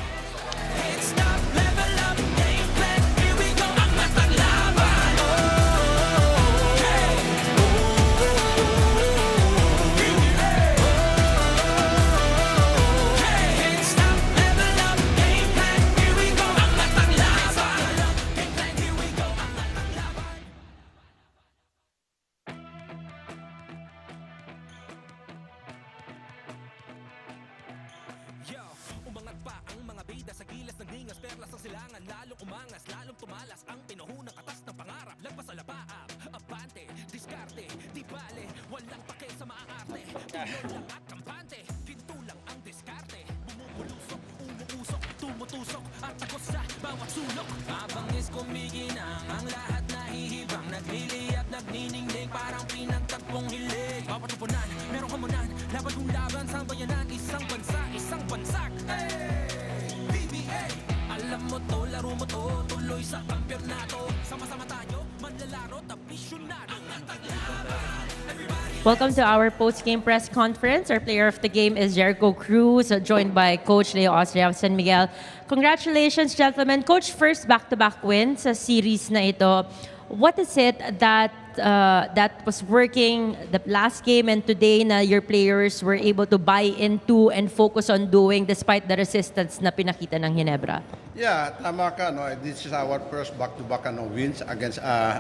Welcome to our post-game press conference. Our player of the game is Jericho Cruz, joined by Coach Leo Austria of San Miguel. Congratulations, gentlemen. Coach, first back-to-back win sa series na ito. What is it that that was working the last game and today na your players were able to buy into and focus on doing despite the resistance na pinakita ng Ginebra? Yeah, tama ka. No? This is our first back-to-back wins against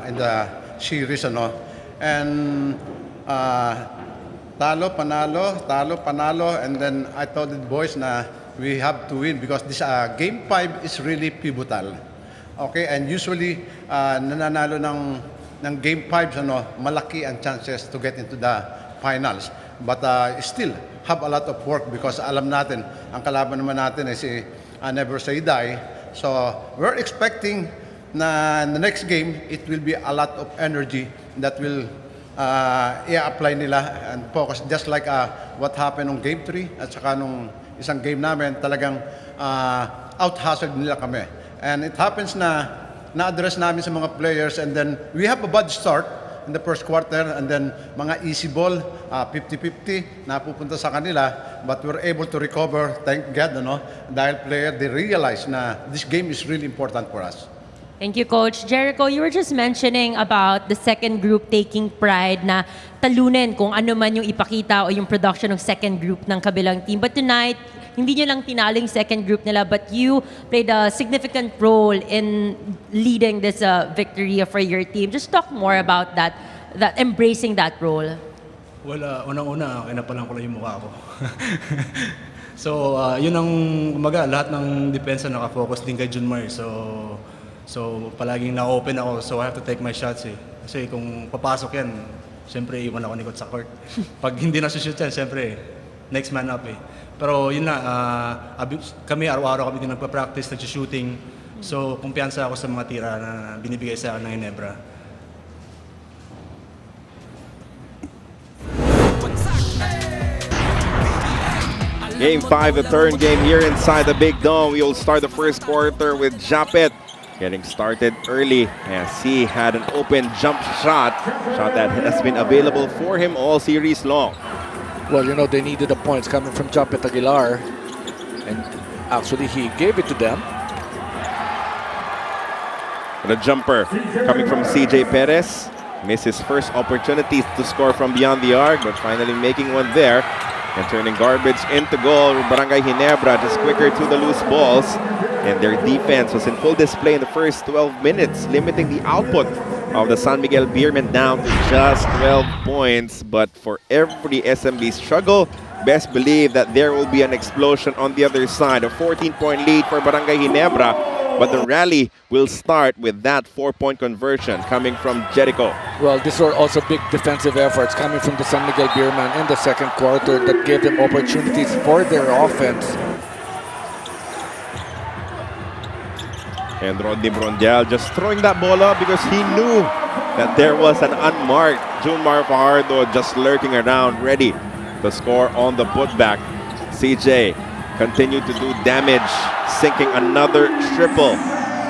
in the series. And talo, panalo, and then I told the boys na we have to win because this Game 5 is really pivotal. Okay, and usually nananalo ng Game 5, malaki ang chances to get into the finals. But still have a lot of work because alam natin, ang kalaban naman natin ay si Never Say Die. So we're expecting na the next game, it will be a lot of energy that will i-apply nila and focus just like what happened on Game 3 at saka nung isang game namin talagang out-hustled nila kami. And it happens na na-address namin sa mga players and then we have a bad start in the first quarter and then mga easy ball, 50-50 napupunta sa kanila but we're able to recover, thank God, dahil player, they realize na this game is really important for us. Thank you, Coach. Jericho, you were just mentioning about the second group taking pride na talunin kung ano man yung ipakita o yung production ng second group ng kabilang team. But tonight, hindi nyo lang tinaling second group nila, but you played a significant role in leading this victory for your team. Just talk more about that embracing that role. Wala, unang-una, kinapalan ko lang yung mukha ko. So, yun ang, kumaga, lahat ng depensa nakafocus din kay Junmar. So palaging na-open ako, so I have to take my shots eh. Kasi kung papasok yan, siyempre iwan ako nikot sa court. Pag hindi na shoot yan, siyempre, next man up eh. Pero yun na, kami araw-araw kami din nagpa-practice, nag-shooting. So, kumpiyansa ako sa mga tira na binibigay sa akin ng Ginebra. Game 5, the third game here inside the Big Dome. We will start the first quarter with Japet getting started early as he had an open jump shot that has been available for him all series long. Well, you know, they needed the points coming from Japet Aguilar, and actually he gave it to them. The jumper coming from CJ Perez. Missed his first opportunity to score from beyond the arc, but finally making one there. And turning garbage into goal. Barangay Ginebra just quicker to the loose balls. And their defense was in full display in the first 12 minutes, limiting the output of the San Miguel Beermen down to just 12 points. But for every SMB struggle, best believe that there will be an explosion on the other side. A 14-point lead for Barangay Ginebra. But the rally will start with that 4-point conversion coming from Jericho. Well, these were also big defensive efforts coming from the San Miguel Beermen in the second quarter that gave them opportunities for their offense. And Rodney Brondial just throwing that ball up because he knew that there was an unmarked Junmar Fajardo just lurking around, ready to score on the putback. CJ continued to do damage, sinking another triple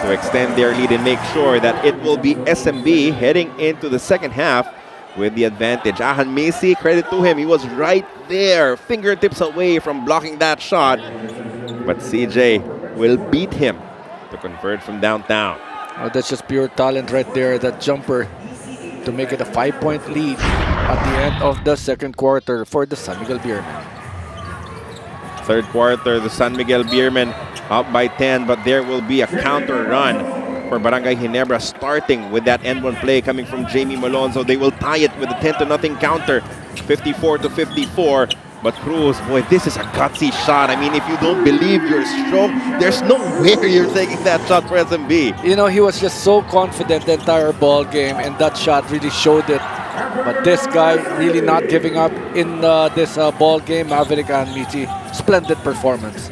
to extend their lead and make sure that it will be SMB heading into the second half with the advantage. Ahan Messi, credit to him, he was right there, fingertips away from blocking that shot. But CJ will beat him to convert from downtown. Oh, that's just pure talent right there, that jumper, to make it a 5-point lead at the end of the second quarter for the San Miguel Beermen. Third quarter, the San Miguel Beermen up by 10, but there will be a counter run for Barangay Ginebra, starting with that end one play coming from Jamie Malonzo. They will tie it with a 10-0 counter, 54-54. But Cruz, boy, this is a gutsy shot. I mean, if you don't believe your stroke, there's no way you're taking that shot for SMB. You know, he was just so confident the entire ball game, and that shot really showed it. But this guy really not giving up in this ball game. Maverick and Michi, splendid performance.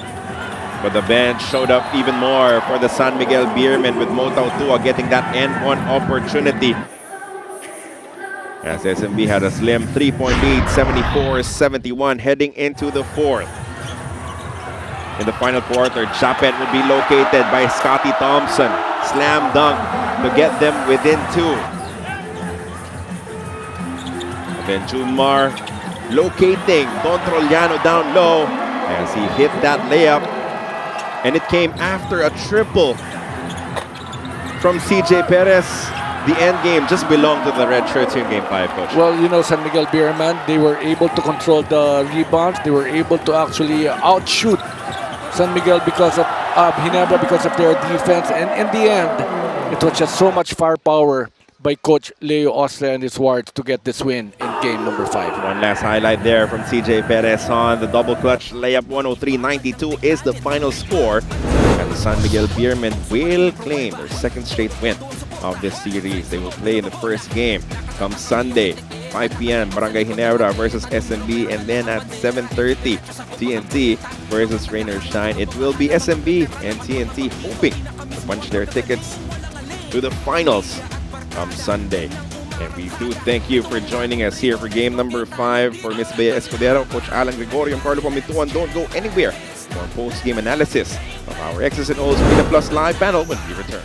But the bench showed up even more for the San Miguel Beermen with Motau Tua getting that end-one opportunity. As SMB had a slim 3-point lead, 74-71, heading into the fourth. In the final quarter, Japet will be located by Scotty Thompson. Slam dunk to get them within 2. Then Junmar locating Don Troliano down low as he hit that layup. And it came after a triple from CJ Perez. The end game just belonged to the red shirts here in Game 5, Coach. Well, you know, San Miguel Beermen, they were able to control the rebounds. They were able to actually outshoot San Miguel because of Ginebra, because of their defense. And in the end, it was just so much firepower by Coach Leo Austria and his wards to get this win in game number 5. One last highlight there from CJ Perez on the double clutch layup. 103-92 is the final score. And the San Miguel Beermen will claim their second straight win of this series. They will play in the first game come Sunday, 5 p.m. Barangay Ginebra versus SMB, and then at 7:30 TNT versus Rain or Shine. It will be SMB and TNT hoping to punch their tickets to the finals on Sunday. And we do thank you for joining us here for game number 5 for Miss Bea Escudero, Coach Alan Gregorio, and Carlo Pamituan. Don't go anywhere for post-game analysis of our X's and O's Arena Plus live panel when we return.